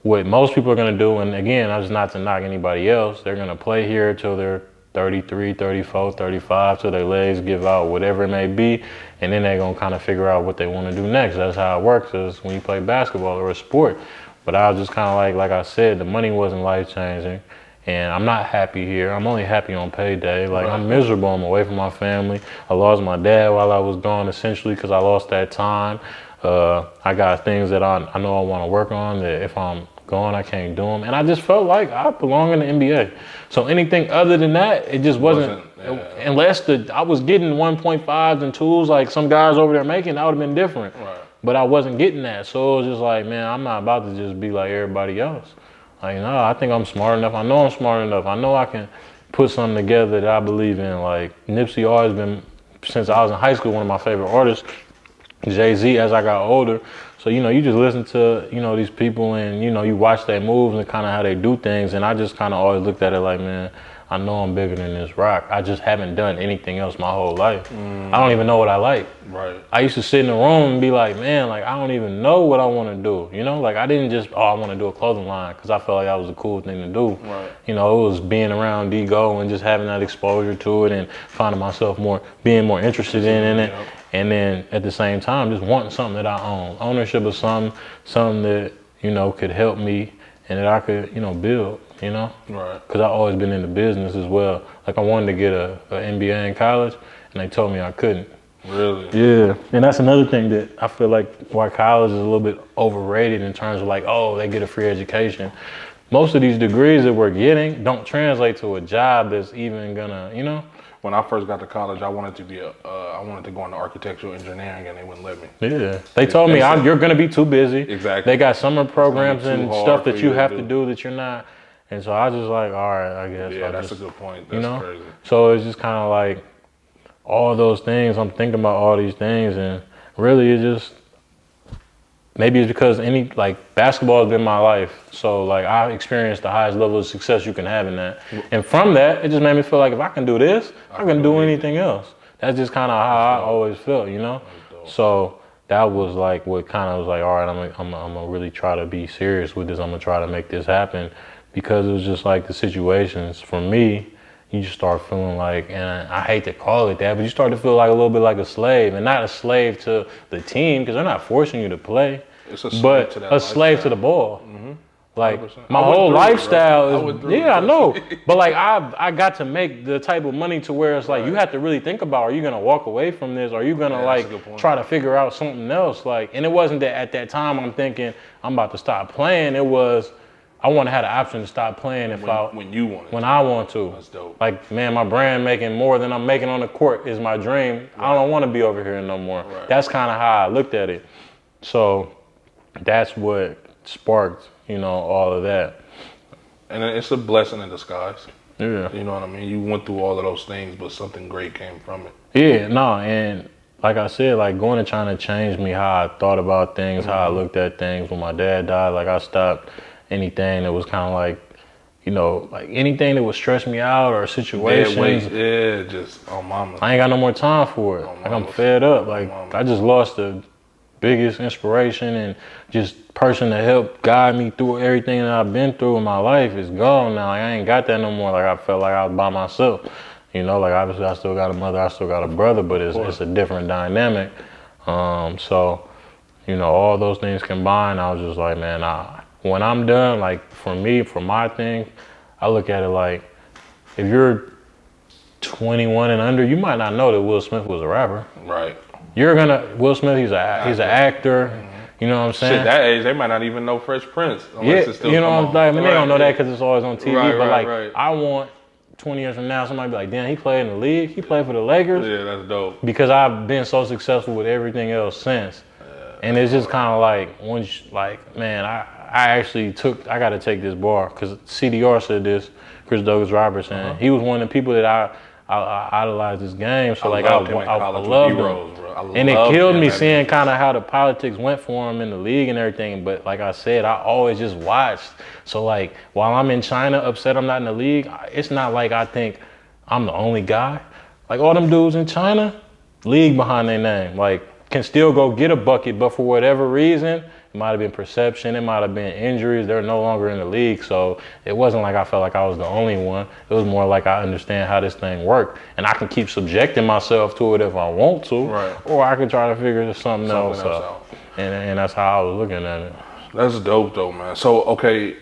Speaker 3: what most people are gonna do, and again, I'm just not to knock anybody else, they're gonna play here till they're 33, 34, 35, till their legs give out, whatever it may be, and then they're gonna kind of figure out what they want to do next. That's how it works is when you play basketball or a sport. But I was just kind of like I said, the money wasn't life-changing, and I'm not happy here. I'm only happy on payday. Like I'm miserable. I'm away from my family. I lost my dad while I was gone, essentially, because I lost that time. I got things that I know I want to work on that if I'm gone, I can't do them. And I just felt like I belong in the NBA. So anything other than that, it just wasn't unless I was getting 1.5s and 2s like some guys over there making, that would have been different.
Speaker 2: Right.
Speaker 3: But I wasn't getting that. So it was just like, man, I'm not about to just be like everybody else. Like, no, I think I'm smart enough. I know I'm smart enough. I know I can put something together that I believe in. Like Nipsey always been, since I was in high school, one of my favorite artists. Jay-Z as I got older. So, you just listen to, these people and, you watch their moves and kind of how they do things. And I just kind of always looked at it like, man, I know I'm bigger than this rock. I just haven't done anything else my whole life. I don't even know what I like.
Speaker 2: Right.
Speaker 3: I used to sit in the room and be like, man, like, I don't even know what I want to do. Like I didn't just, I want to do a clothing line because I felt like that was a cool thing to do.
Speaker 2: Right.
Speaker 3: It was being around D-Go and just having that exposure to it and finding myself being more interested in it. Yep. And then at the same time, just wanting something that I own. Ownership of something that, could help me and that I could, build, Right. Because I've always been in the business as well. Like I wanted to get a MBA in college and they told me I couldn't.
Speaker 2: Really?
Speaker 3: Yeah. And that's another thing that I feel like why college is a little bit overrated in terms of like, oh, they get a free education. Most of these degrees that we're getting don't translate to a job that's even gonna,
Speaker 2: When I first got to college, I wanted to go into architectural engineering, and they wouldn't let me.
Speaker 3: Yeah, they told me you're gonna be too busy.
Speaker 2: Exactly.
Speaker 3: They got summer programs and stuff that you have to do that you're not. And so I was just like, all right, I guess.
Speaker 2: Yeah, that's a good point. That's crazy.
Speaker 3: So it's just kind of like all those things. I'm thinking about all these things, and really, it just maybe it's because basketball has been my life. So like I experienced the highest level of success you can have in that. And from that, it just made me feel like if I can do this, I can do anything else. That's just kind of how I always felt, So that was like what kind of was like, all right, I'm gonna really try to be serious with this. I'm gonna try to make this happen because it was just like the situations for me. You just start feeling like, and I hate to call it that, but you start to feel like a little bit like a slave, and not a slave to the team because they're not forcing you to play,
Speaker 2: it's a slave
Speaker 3: but
Speaker 2: to that
Speaker 3: a slave to the ball.
Speaker 2: Mm-hmm.
Speaker 3: Like
Speaker 2: 100%.
Speaker 3: my whole lifestyle I know, but like I got to make the type of money to where it's like you have to really think about: are you gonna walk away from this? Are you gonna try to figure out something else? Like, and it wasn't that at that time I'm thinking I'm about to stop playing. It was I want to have the option to stop playing when I want to.
Speaker 2: That's dope.
Speaker 3: Like, man, my brand making more than I'm making on the court is my dream. Right. I don't want to be over here no more. Right. That's kind of how I looked at it. So that's what sparked, all of that.
Speaker 2: And it's a blessing in disguise.
Speaker 3: Yeah.
Speaker 2: You know what I mean? You went through all of those things, but something great came from it.
Speaker 3: Yeah, no, and like I said, like going to China changed me how I thought about things, how I looked at things. When my dad died, like I stopped anything that was kind of like, like anything that would stress me out or situations.
Speaker 2: Just on mama.
Speaker 3: I ain't got no more time for it. Like I'm fed up. Like I just lost the biggest inspiration and just person to help guide me through everything that I've been through in my life is gone now. Like, I ain't got that no more. Like I felt like I was by myself, You know, like obviously I still got a mother, I still got a brother, but it's a different dynamic. So, you know, all those things combined, I was just like, man, when I'm done, like for me, for my thing, I look at it like, if you're 21 and under, you might not know that Will Smith was a rapper.
Speaker 2: Right.
Speaker 3: Will Smith, he's an actor. Mm-hmm. You know what I'm saying?
Speaker 2: Shit, that age, they might not even know Fresh Prince. Unless it's still
Speaker 3: you know what I'm saying? I mean, they don't know that
Speaker 2: right.
Speaker 3: because it's always on TV.
Speaker 2: Right,
Speaker 3: but like,
Speaker 2: right.
Speaker 3: I want 20 years from now, somebody be like, damn, he played in the league. He played for the Lakers.
Speaker 2: Yeah, that's dope.
Speaker 3: Because I've been so successful with everything else since. And it's just kind of like, man, I actually I got to take this bar. Because CDR said this, Chris Douglas Robertson. He was one of the people that I idolized this game. So like, I loved him. And it killed me seeing kind of how the politics went for him in the league and everything. But like I said, I always just watched. So like, while I'm in China upset I'm not in the league, it's not like I think I'm the only guy. Like all them dudes in China, league behind their name. Like, can still go get a bucket, but for whatever reason, it might have been perception, it might have been injuries, they're no longer in the league. So it wasn't like I felt like I was the only one. It was more like I understand how this thing worked. And I can keep subjecting myself to it if I want to, or I can try to figure something else out. And that's how I was looking at it.
Speaker 2: That's dope though, man. So, okay,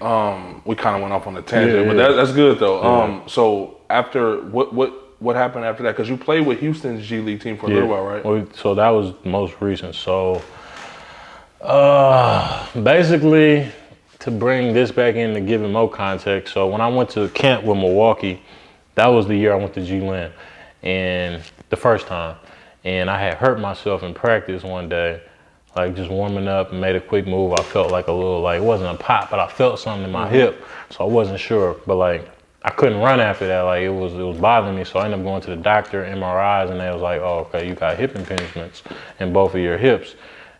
Speaker 2: we kind of went off on a tangent, but that's good though. So after, what happened after that? Because you played with Houston's G League team for a little while, right?
Speaker 3: Well, so that was most recent. So basically, to bring this back in to give it more context, so when I went to camp with Milwaukee, that was the year I went to G-Lin, and the first time. And I had hurt myself in practice one day, like just warming up and made a quick move. I felt like a little, like it wasn't a pop, but I felt something in my hip, so I wasn't sure. But like, I couldn't run after that. Like it was bothering me. So I ended up going to the doctor, MRIs, and they was like, oh, okay, you got hip impingements in both of your hips.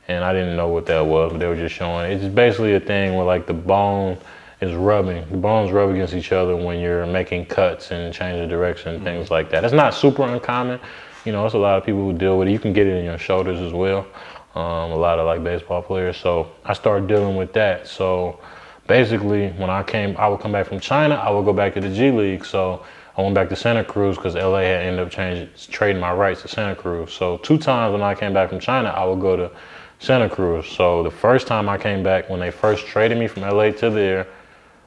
Speaker 3: And I didn't know what that was, but they were just showing. It's just basically a thing where like the bones rub against each other when you're making cuts and changing direction, things like that. It's not super uncommon. You know, it's a lot of people who deal with it. You can get it in your shoulders as well. A lot of like baseball players. So I started dealing with that. So basically, when I would come back from China, I would go back to the G League. So I went back to Santa Cruz because LA had ended up trading my rights to Santa Cruz. So 2 times when I came back from China, I would go to Santa Cruz. So the first time I came back, when they first traded me from LA to there,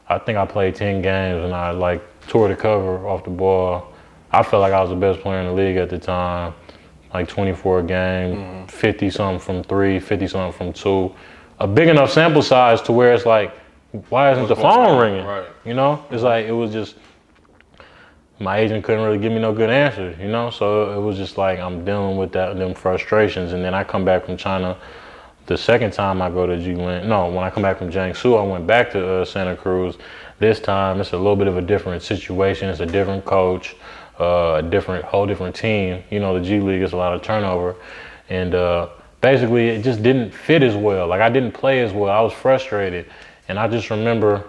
Speaker 3: I think I played 10 games and I like tore the cover off the ball. I felt like I was the best player in the league at the time. Like 24 a game, 50 something from 3, 50 something from 2. A big enough sample size to where it's like, why isn't the phone ringing?
Speaker 2: Right.
Speaker 3: You know, it's like, it was just, my agent couldn't really give me no good answers, you know? So it was just like, I'm dealing with them frustrations. And then I come back from China. The second time I go to when I come back from Jiangsu, I went back to Santa Cruz. This time it's a little bit of a different situation. It's a different coach, whole different team. You know, the G League is a lot of turnover. And basically it just didn't fit as well. Like I didn't play as well. I was frustrated. And I just remember,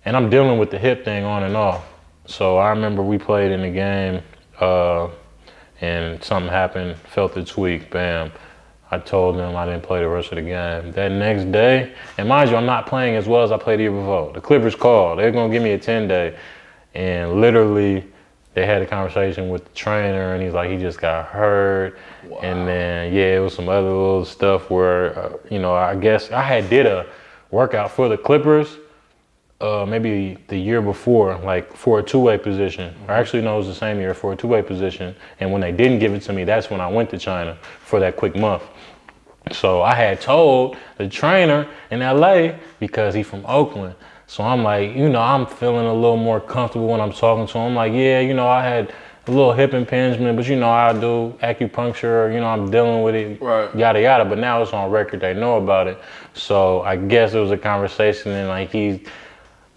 Speaker 3: and I'm dealing with the hip thing on and off. So I remember we played in the game and something happened, felt the tweak, bam. I told them I didn't play the rest of the game. That next day, and mind you, I'm not playing as well as I played the year before. The Clippers called, they're gonna give me a 10-day. And literally, they had a conversation with the trainer and he's like, he just got hurt. Wow. And then, it was some other little stuff where, I guess I did a workout for the Clippers maybe the year before, like for a two-way position. Or actually, no, it was the same year for a two-way position. And when they didn't give it to me, that's when I went to China for that quick month. So I had told the trainer in LA, because he's from Oakland. So I'm like, I'm feeling a little more comfortable when I'm talking to him. I'm like, I had a little hip impingement, but I do acupuncture, I'm dealing with it, right, yada, yada. But now it's on record, they know about it. So I guess it was a conversation, and like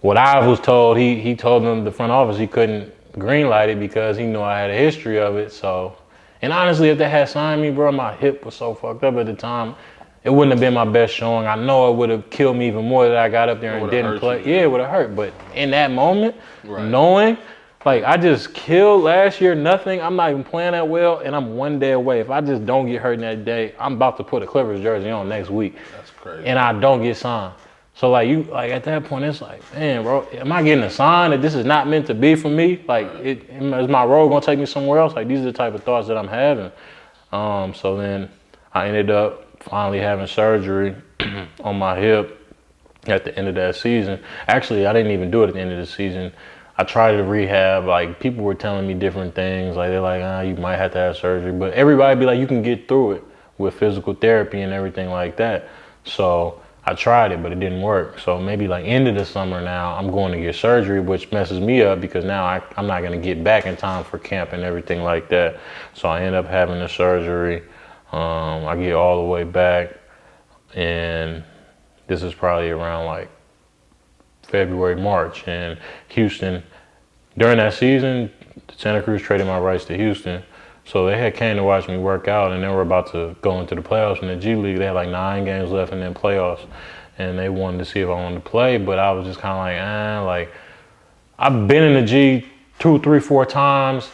Speaker 3: what I was told, he told them, the front office, he couldn't green light it because he knew I had a history of it. So, and honestly, if they had signed me, bro, my hip was so fucked up at the time, it wouldn't have been my best showing. I know it would have killed me even more that I got up there and didn't play. Yeah, it would have hurt. But in that moment, right, knowing, like, I just killed last year, nothing. I'm not even playing that well, and I'm one day away. If I just don't get hurt in that day, I'm about to put a Clippers jersey on next week.
Speaker 2: That's crazy.
Speaker 3: And I don't get signed. So like at that point, it's like, man, bro, am I getting a sign that this is not meant to be for me? Like, is my road gonna take me somewhere else? Like, these are the type of thoughts that I'm having. So then I ended up finally having surgery on my hip at the end of that season. Actually, I didn't even do it at the end of the season. I tried to rehab. Like, people were telling me different things. Like, they're like, you might have to have surgery. But everybody be like, you can get through it with physical therapy and everything like that. So I tried it, but it didn't work. So maybe like end of the summer now, I'm going to get surgery, which messes me up because now I'm not going to get back in time for camp and everything like that. So I end up having the surgery. I get all the way back, and this is probably around like February, March. And Houston, during that season, Santa Cruz traded my rights to Houston. So they had came to watch me work out, and they were about to go into the playoffs in the G League. They had like 9 games left in the playoffs, and they wanted to see if I wanted to play. But I was just kind of like, I've been in the G 2, 3, 4 times.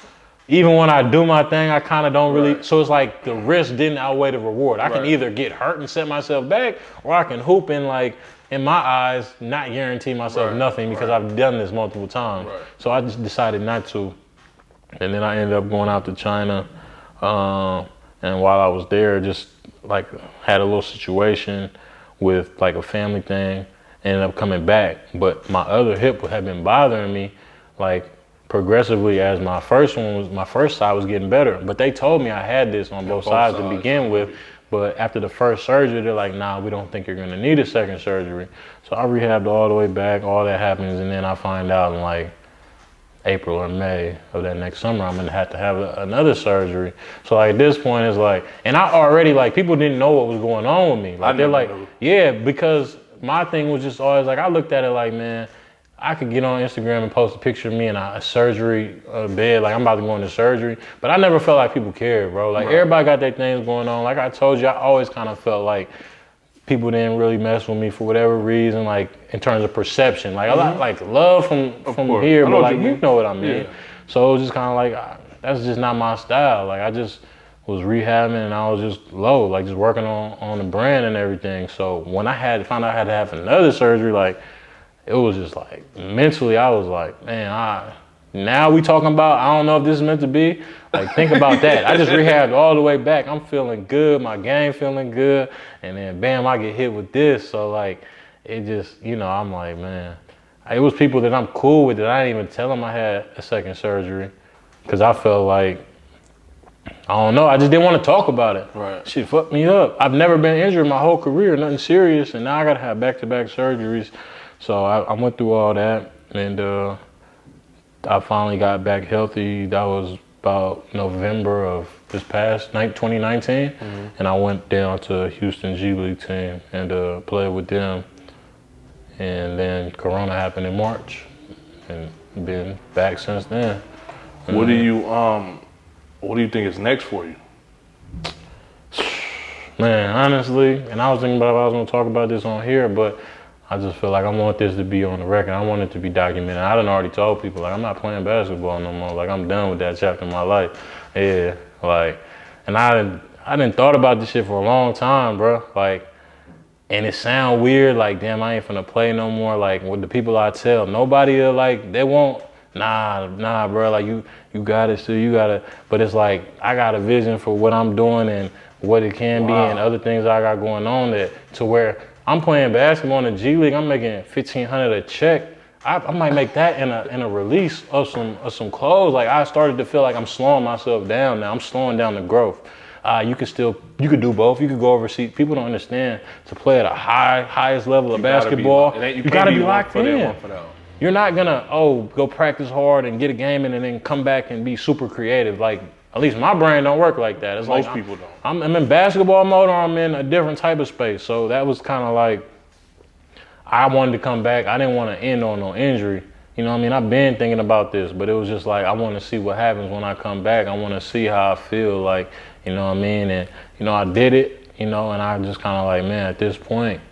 Speaker 3: Even when I do my thing, I kind of don't really. Right. So it's like the risk didn't outweigh the reward. I can either get hurt and set myself back, or I can hoop and like, in my eyes, not guarantee myself nothing because I've done this multiple times. Right. So I just decided not to. And then I ended up going out to China, and while I was there, just like had a little situation with like a family thing, ended up coming back. But my other hip had been bothering me like progressively as my first side was getting better. But they told me I had this on both sides to begin with. But after the first surgery, they're like, nah, we don't think you're gonna need a second surgery. So I rehabbed all the way back, all that happens, and then I find out in like April or May of that next summer, I'm gonna have to have another surgery. So like at this point, it's like, and I already like people didn't know what was going on with me. Like they're like, yeah, because my thing was just always like I looked at it like, man, I could get on Instagram and post a picture of me in a surgery bed, like I'm about to go into surgery, but I never felt like people cared, bro. Like everybody got their things going on. Like I told you, I always kind of felt like people didn't really mess with me for whatever reason, like in terms of perception. Like a lot, like love from here, but like you know what I mean. Yeah. So it was just kind of like that's just not my style. Like I just was rehabbing and I was just low, like just working on the brand and everything. So when I found out I had to have another surgery, like it was just like mentally, I was like, man, now we talking about, I don't know if this is meant to be. Like, think about that. I just rehabbed all the way back. I'm feeling good. My game feeling good. And then, bam, I get hit with this. So, like, it just, I'm like, man. It was people that I'm cool with that I didn't even tell them I had a second surgery. Because I felt like, I don't know. I just didn't want to talk about it. Right. Shit fucked me up. I've never been injured my whole career, nothing serious. And now I got to have back-to-back surgeries. So I went through all that. And I finally got back healthy. That was about November of this past 2019, and I went down to Houston G League team and played with them. And then Corona happened in March, and been back since then.
Speaker 2: What do you think is next for you?
Speaker 3: Man, honestly, and I was thinking about if I was gonna talk about this on here, but I just feel like I want this to be on the record. I want it to be documented. I done already told people, like, I'm not playing basketball no more. Like, I'm done with that chapter in my life. Yeah, like, and I done thought about this shit for a long time, bro. Like, and it sound weird, like, damn, I ain't finna play no more. Like, with the people I tell, nobody, like, they won't, nah, bro. Like, you got it, so you gotta, but it's like, I got a vision for what I'm doing and what it can be and other things I got going on that, to where I'm playing basketball in the G League. I'm making $1,500 a check. I might make that in a release of some clothes. Like I started to feel like I'm slowing myself down now. I'm slowing down the growth. You could do both. You could go overseas. People don't understand, to play at a highest level of basketball. You gotta be locked in. You're not gonna go practice hard and get a game in and then come back and be super creative. Like, at least my brain don't work like that. It's
Speaker 2: Most people don't.
Speaker 3: I'm in basketball mode, or I'm in a different type of space. So that was kind of like, I wanted to come back. I didn't want to end on no injury. You know what I mean? I've been thinking about this, but it was just like, I want to see what happens when I come back. I want to see how I feel, like, you know what I mean? And, I did it, and I just kind of like, man, at this point,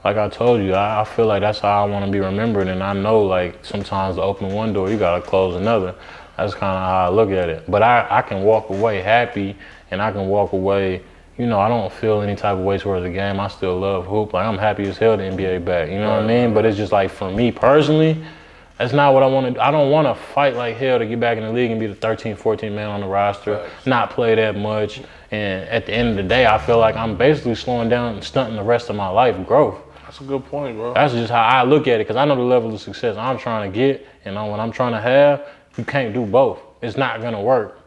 Speaker 3: like I told you, I feel like that's how I want to be remembered. And I know, like, sometimes to open one door, you got to close another. That's kind of how I look at it. But I can walk away happy, and I can walk away you know, I don't feel any type of way towards the game. I still love hoop. Like, I'm happy as hell the NBA back. You know what I mean? But it's just like, for me personally, that's not what I want to do. I don't want to fight like hell to get back in the league and be the 13, 14 man on the roster, not play that much. And at the end of the day, I feel like I'm basically slowing down and stunting the rest of my life growth.
Speaker 2: That's a good point, bro.
Speaker 3: That's just how I look at it, because I know the level of success I'm trying to get, and what I'm trying to have. You can't do both. It's not going to work.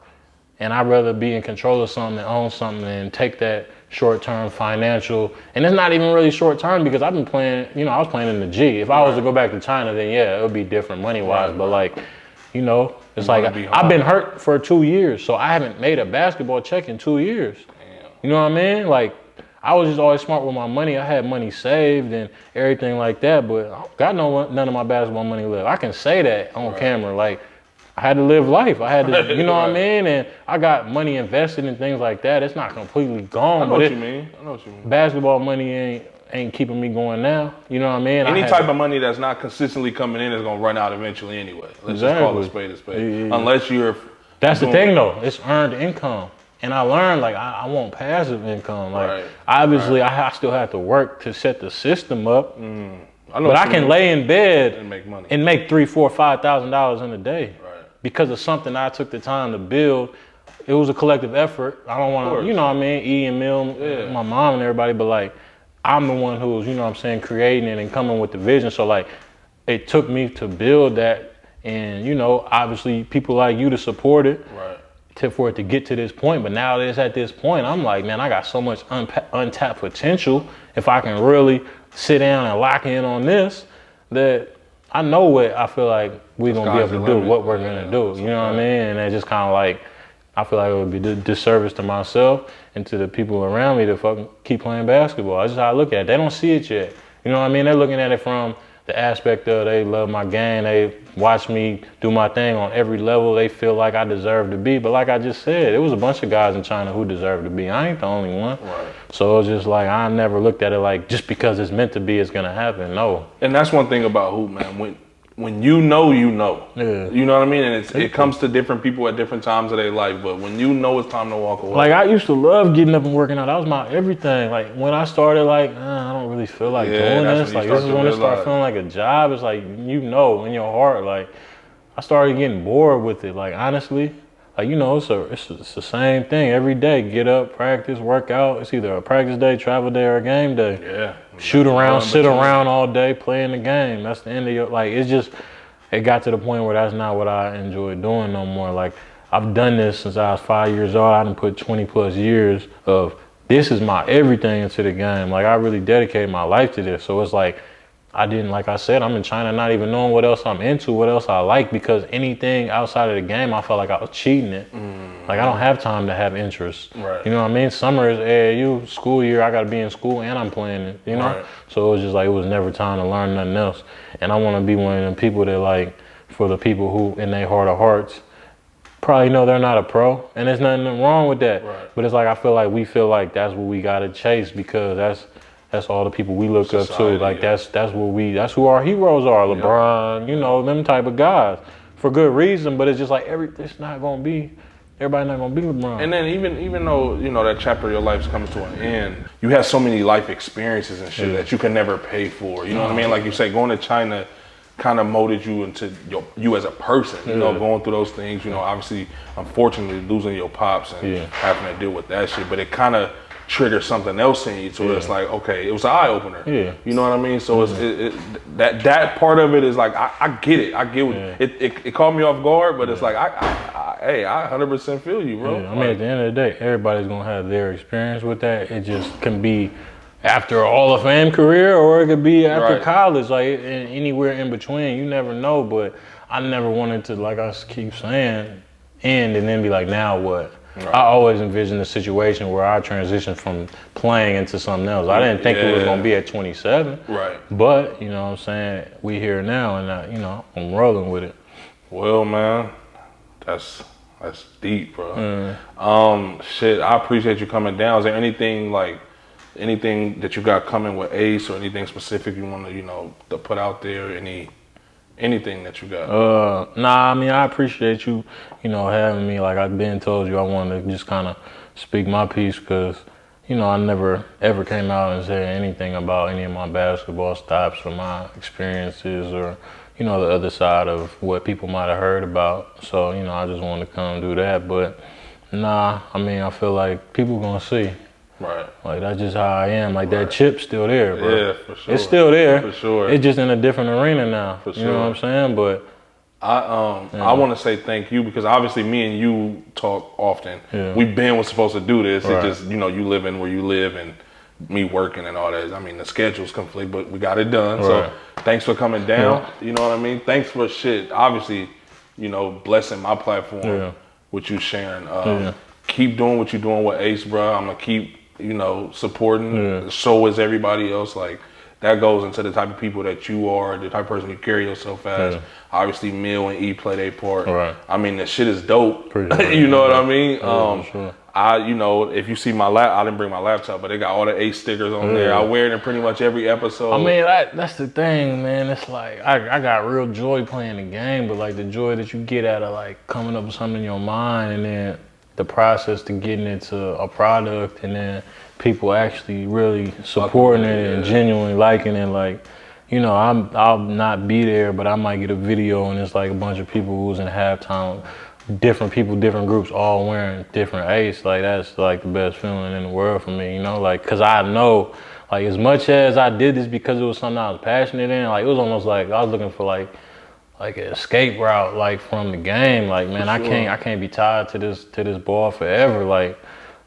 Speaker 3: And I'd rather be in control of something and own something and take that short-term financial. And it's not even really short-term, because I've been playing, you know, I was playing in the G. If I was to go back to China, then yeah, it would be different money-wise. But like, you know, it's like I've been hurt for 2 years, so I haven't made a basketball check in 2 years.
Speaker 2: Damn.
Speaker 3: You know what I mean? Like, I was just always smart with my money. I had money saved and everything like that, but I got none of my basketball money left. I can say that on camera. Like, I had to live life. I had to, you know what I mean? And I got money invested in things like that. It's not completely gone.
Speaker 2: I know what you mean. I know what you mean.
Speaker 3: Basketball money ain't keeping me going now. You know what I mean?
Speaker 2: Any type of money that's not consistently coming in is gonna run out eventually anyway. Let's just call it a spade. Yeah. Unless you're.
Speaker 3: That's the thing though. It's earned income. And I learned, like, I want passive income. Like, obviously, I still have to work to set the system up. But I can lay in bed
Speaker 2: and make money
Speaker 3: and make $3,000, $4,000, $5,000 in a day because of something I took the time to build. It was a collective effort. I don't want to, you know what I mean, E and Mill, my mom and everybody, but like, I'm the one who's, you know what I'm saying, creating it and coming with the vision. So like, it took me to build that, and you know, obviously people like you to support it. For it to get to this point. But now that it's at this point, I'm like, man, I got so much untapped potential. If I can really sit down and lock in on this, that I know what I feel like we're gonna be able to do, what we're gonna do. You know what I mean? And it's just kind of like, I feel like it would be a disservice to myself and to the people around me to fucking keep playing basketball. That's just how I look at it. They don't see it yet. You know what I mean? They're looking at it from the aspect of they love my game, they watch me do my thing on every level they feel like I deserve to be. But like I just said, it was a bunch of guys in China who deserve to be. I ain't the only one. So it's just like, I never looked at it like, just because it's meant to be, it's gonna happen. No.
Speaker 2: And that's one thing about hoop, man. When you know, you know. You know what I mean? And it comes to different people at different times of their life. But when you know it's time to walk away.
Speaker 3: Like, I used to love getting up and working out. That was my everything. Like, when I started, like, I don't really feel like doing this. Like, this is when it started feeling like a job. It's like, you know, in your heart, like, I started getting bored with it. Like, honestly, like, you know, it's the same thing every day. Get up, practice, work out. It's either a practice day, travel day, or a game day. Shoot around, sit around all day, playing the game. That's the end of your, like, it's just, it got to the point where that's not what I enjoy doing no more. Like, I've done this since I was 5 years old. I done put 20 plus years of, this is my everything into the game. Like, I really dedicated my life to this. So it's like, I didn't, like I said, I'm in China not even knowing what else I'm into, what else I like, because anything outside of the game, I felt like I was cheating it. Like, I don't have time to have interests. You know what I mean? Summer is AAU, school year, I got to be in school and I'm playing it, you know? So it was just like, it was never time to learn nothing else. And I want to be one of them people that, like, for the people who, in their heart of hearts, probably know they're not a pro, and there's nothing wrong with that. But it's like, I feel like we feel like that's what we got to chase, because that's all the people we look up to. Like, that's who our heroes are. LeBron, you know, them type of guys, for good reason. But it's just like, it's not gonna be, everybody not gonna be LeBron.
Speaker 2: And then even though, you know, that chapter of your life is coming to an end, you have so many life experiences and shit that you can never pay for. You know what I mean? Like you say, going to China kind of molded you into you as a person. You know, going through those things. You know, obviously, unfortunately, losing your pops and having to deal with that shit. But it kind of trigger something else in you, so it's like, okay, it was an eye opener. You know what I mean? So it's that part of it is like, I get it. I get what it caught me off guard, but it's like, I 100% feel you, bro.
Speaker 3: I mean, at the end of the day, everybody's gonna have their experience with that. It just can be after a Hall of Fame career, or it could be after college, like anywhere in between. You never know. But I never wanted to, like I keep saying, end and then be like, now what? I always envisioned a situation where I transitioned from playing into something else. I didn't think it was gonna be at 27. But, you know what I'm saying, we here now, and you know, I'm rolling with it.
Speaker 2: Well, man, that's deep, bro. Shit, I appreciate you coming down. Is there anything that you got coming with Ace, or anything specific you want to, you know, to put out there? Anything that you got?
Speaker 3: Nah, I mean, I appreciate you, you know, having me. Like I've been told you, I wanted to just kind of speak my piece, because, you know, I never ever came out and said anything about any of my basketball stops or my experiences or, you know, the other side of what people might have heard about. So, you know, I just wanted to come do that. But nah, I mean, I feel like people gonna see.
Speaker 2: Right.
Speaker 3: Like, that's just how I am. Like, that chip's still there, bro.
Speaker 2: Yeah, for sure.
Speaker 3: It's still there.
Speaker 2: For sure.
Speaker 3: It's just in a different arena now.
Speaker 2: For sure.
Speaker 3: You know what I'm saying? But
Speaker 2: I want to say thank you because obviously me and you talk often.
Speaker 3: Yeah.
Speaker 2: We've been was supposed to do this.
Speaker 3: Right.
Speaker 2: It just, you know, you living where you live and me working and all that. I mean, the schedules conflict, but we got it done.
Speaker 3: Right.
Speaker 2: So thanks for coming down.
Speaker 3: Yeah.
Speaker 2: You know what I mean? Thanks for shit. Obviously, you know, blessing my platform with you sharing. Keep doing what you're doing with Ace, bro. I'm going to keep, you know, supporting.
Speaker 3: Yeah.
Speaker 2: So is everybody else. Like, that goes into the type of people that you are, the type of person you carry yourself as.
Speaker 3: Yeah.
Speaker 2: Obviously, Mill and E play their part.
Speaker 3: Right.
Speaker 2: I mean, the shit is dope.
Speaker 3: Sure.
Speaker 2: You know what I mean?
Speaker 3: Sure.
Speaker 2: You know, if you see my I didn't bring my laptop, but they got all the Ace stickers on there. I wear it in pretty much every episode.
Speaker 3: I mean, that's the thing, man. It's like, I got real joy playing the game, but like the joy that you get out of like coming up with something in your mind and then the process to getting it to a product and then people actually really supporting it and genuinely liking it. Like, you know, I'll not be there, but I might get a video and it's like a bunch of people who's in halftime, different people, different groups, all wearing different Ace. Like, that's like the best feeling in the world for me, you know? Like, cause I know, like, as much as I did this because it was something I was passionate in, like, it was almost like I was looking for like an escape route, like, from the game. Like, man, I can't be tied to this ball forever. Like,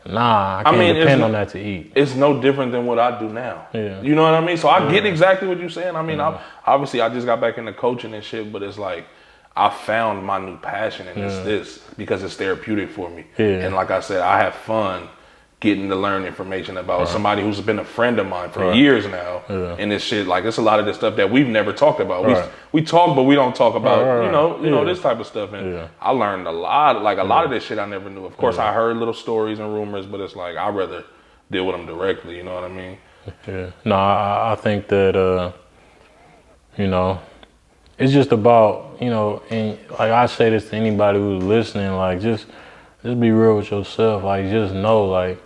Speaker 3: nah, I can't depend on that to eat.
Speaker 2: It's no different than what I do now.
Speaker 3: Yeah.
Speaker 2: You know what I mean? So I get exactly what you're saying. I mean, obviously I just got back into coaching and shit, but it's like I found my new passion and it's this because it's therapeutic for me.
Speaker 3: Yeah.
Speaker 2: And like I said, I have fun getting to learn information about somebody who's been a friend of mine for years now. Yeah. And this shit, like, it's a lot of this stuff that we've never talked about. We talk, but we don't talk about, you know, this type of stuff. And I learned a lot, like a lot of this shit I never knew. Of course, I heard little stories and rumors, but it's like, I'd rather deal with them directly, you know what I mean?
Speaker 3: Yeah. No, I think that, you know, it's just about, you know, and like I say this to anybody who's listening, like, just be real with yourself. Like, just know, like,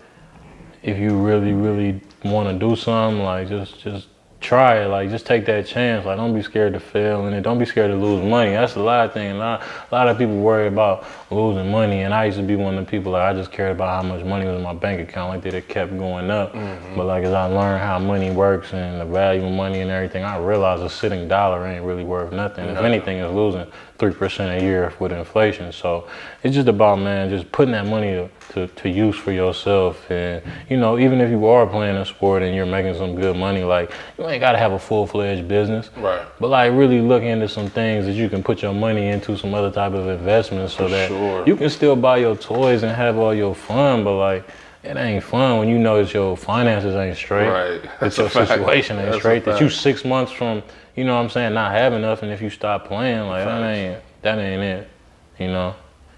Speaker 3: if you really, really want to do something, like, just try it. Like, just take that chance. Like, don't be scared to fail, and don't be scared to lose money. That's a lot of things. A lot of people worry about losing money, and I used to be one of the people, like, I just cared about how much money was in my bank account. Like, that it kept going up. But like, as I learned how money works and the value of money and everything, I realized a sitting dollar ain't really worth nothing. If anything, it's losing 3% a year with inflation. So it's just about, man, just putting that money to use for yourself. And, you know, even if you are playing a sport and you're making some good money, like, you ain't got to have a full-fledged business. Right. But, like, really look into some things that you can put your money into, some other type of investments, so that you can still buy your toys and have all your fun, but, like, it ain't fun when you know that your finances ain't straight. Right. That your situation ain't straight. That you 6 months from, you know what I'm saying, not having nothing. If you stop playing, like, that ain't it, you know?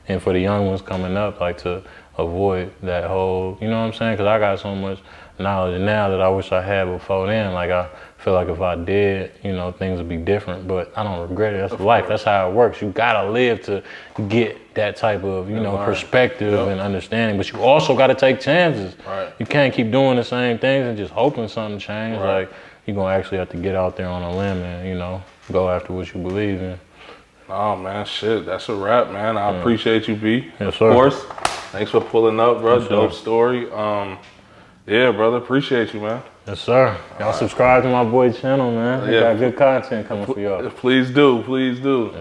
Speaker 3: And for the young ones coming up, like, to avoid that whole, you know what I'm saying? Because I got so much knowledge now that I wish I had before then. Like, I feel like if I did, you know, things would be different, but I don't regret it. That's life. That's how it works. You gotta live to get that type of, you know, perspective and understanding, but you also gotta take chances. Right. You can't keep doing the same things and just hoping something changes. Like, you're gonna actually have to get out there on a limb and, you know, go after what you believe in.
Speaker 2: Oh, man, shit, that's a wrap, man. I appreciate you, B.
Speaker 3: Yes, sir.
Speaker 2: Of course. Thanks for pulling up, bro. Yes, dope story. Yeah, brother, appreciate you, man.
Speaker 3: Yes, sir. Y'all subscribe to my boy channel, man. He got good content coming for y'all.
Speaker 2: Please do, please do.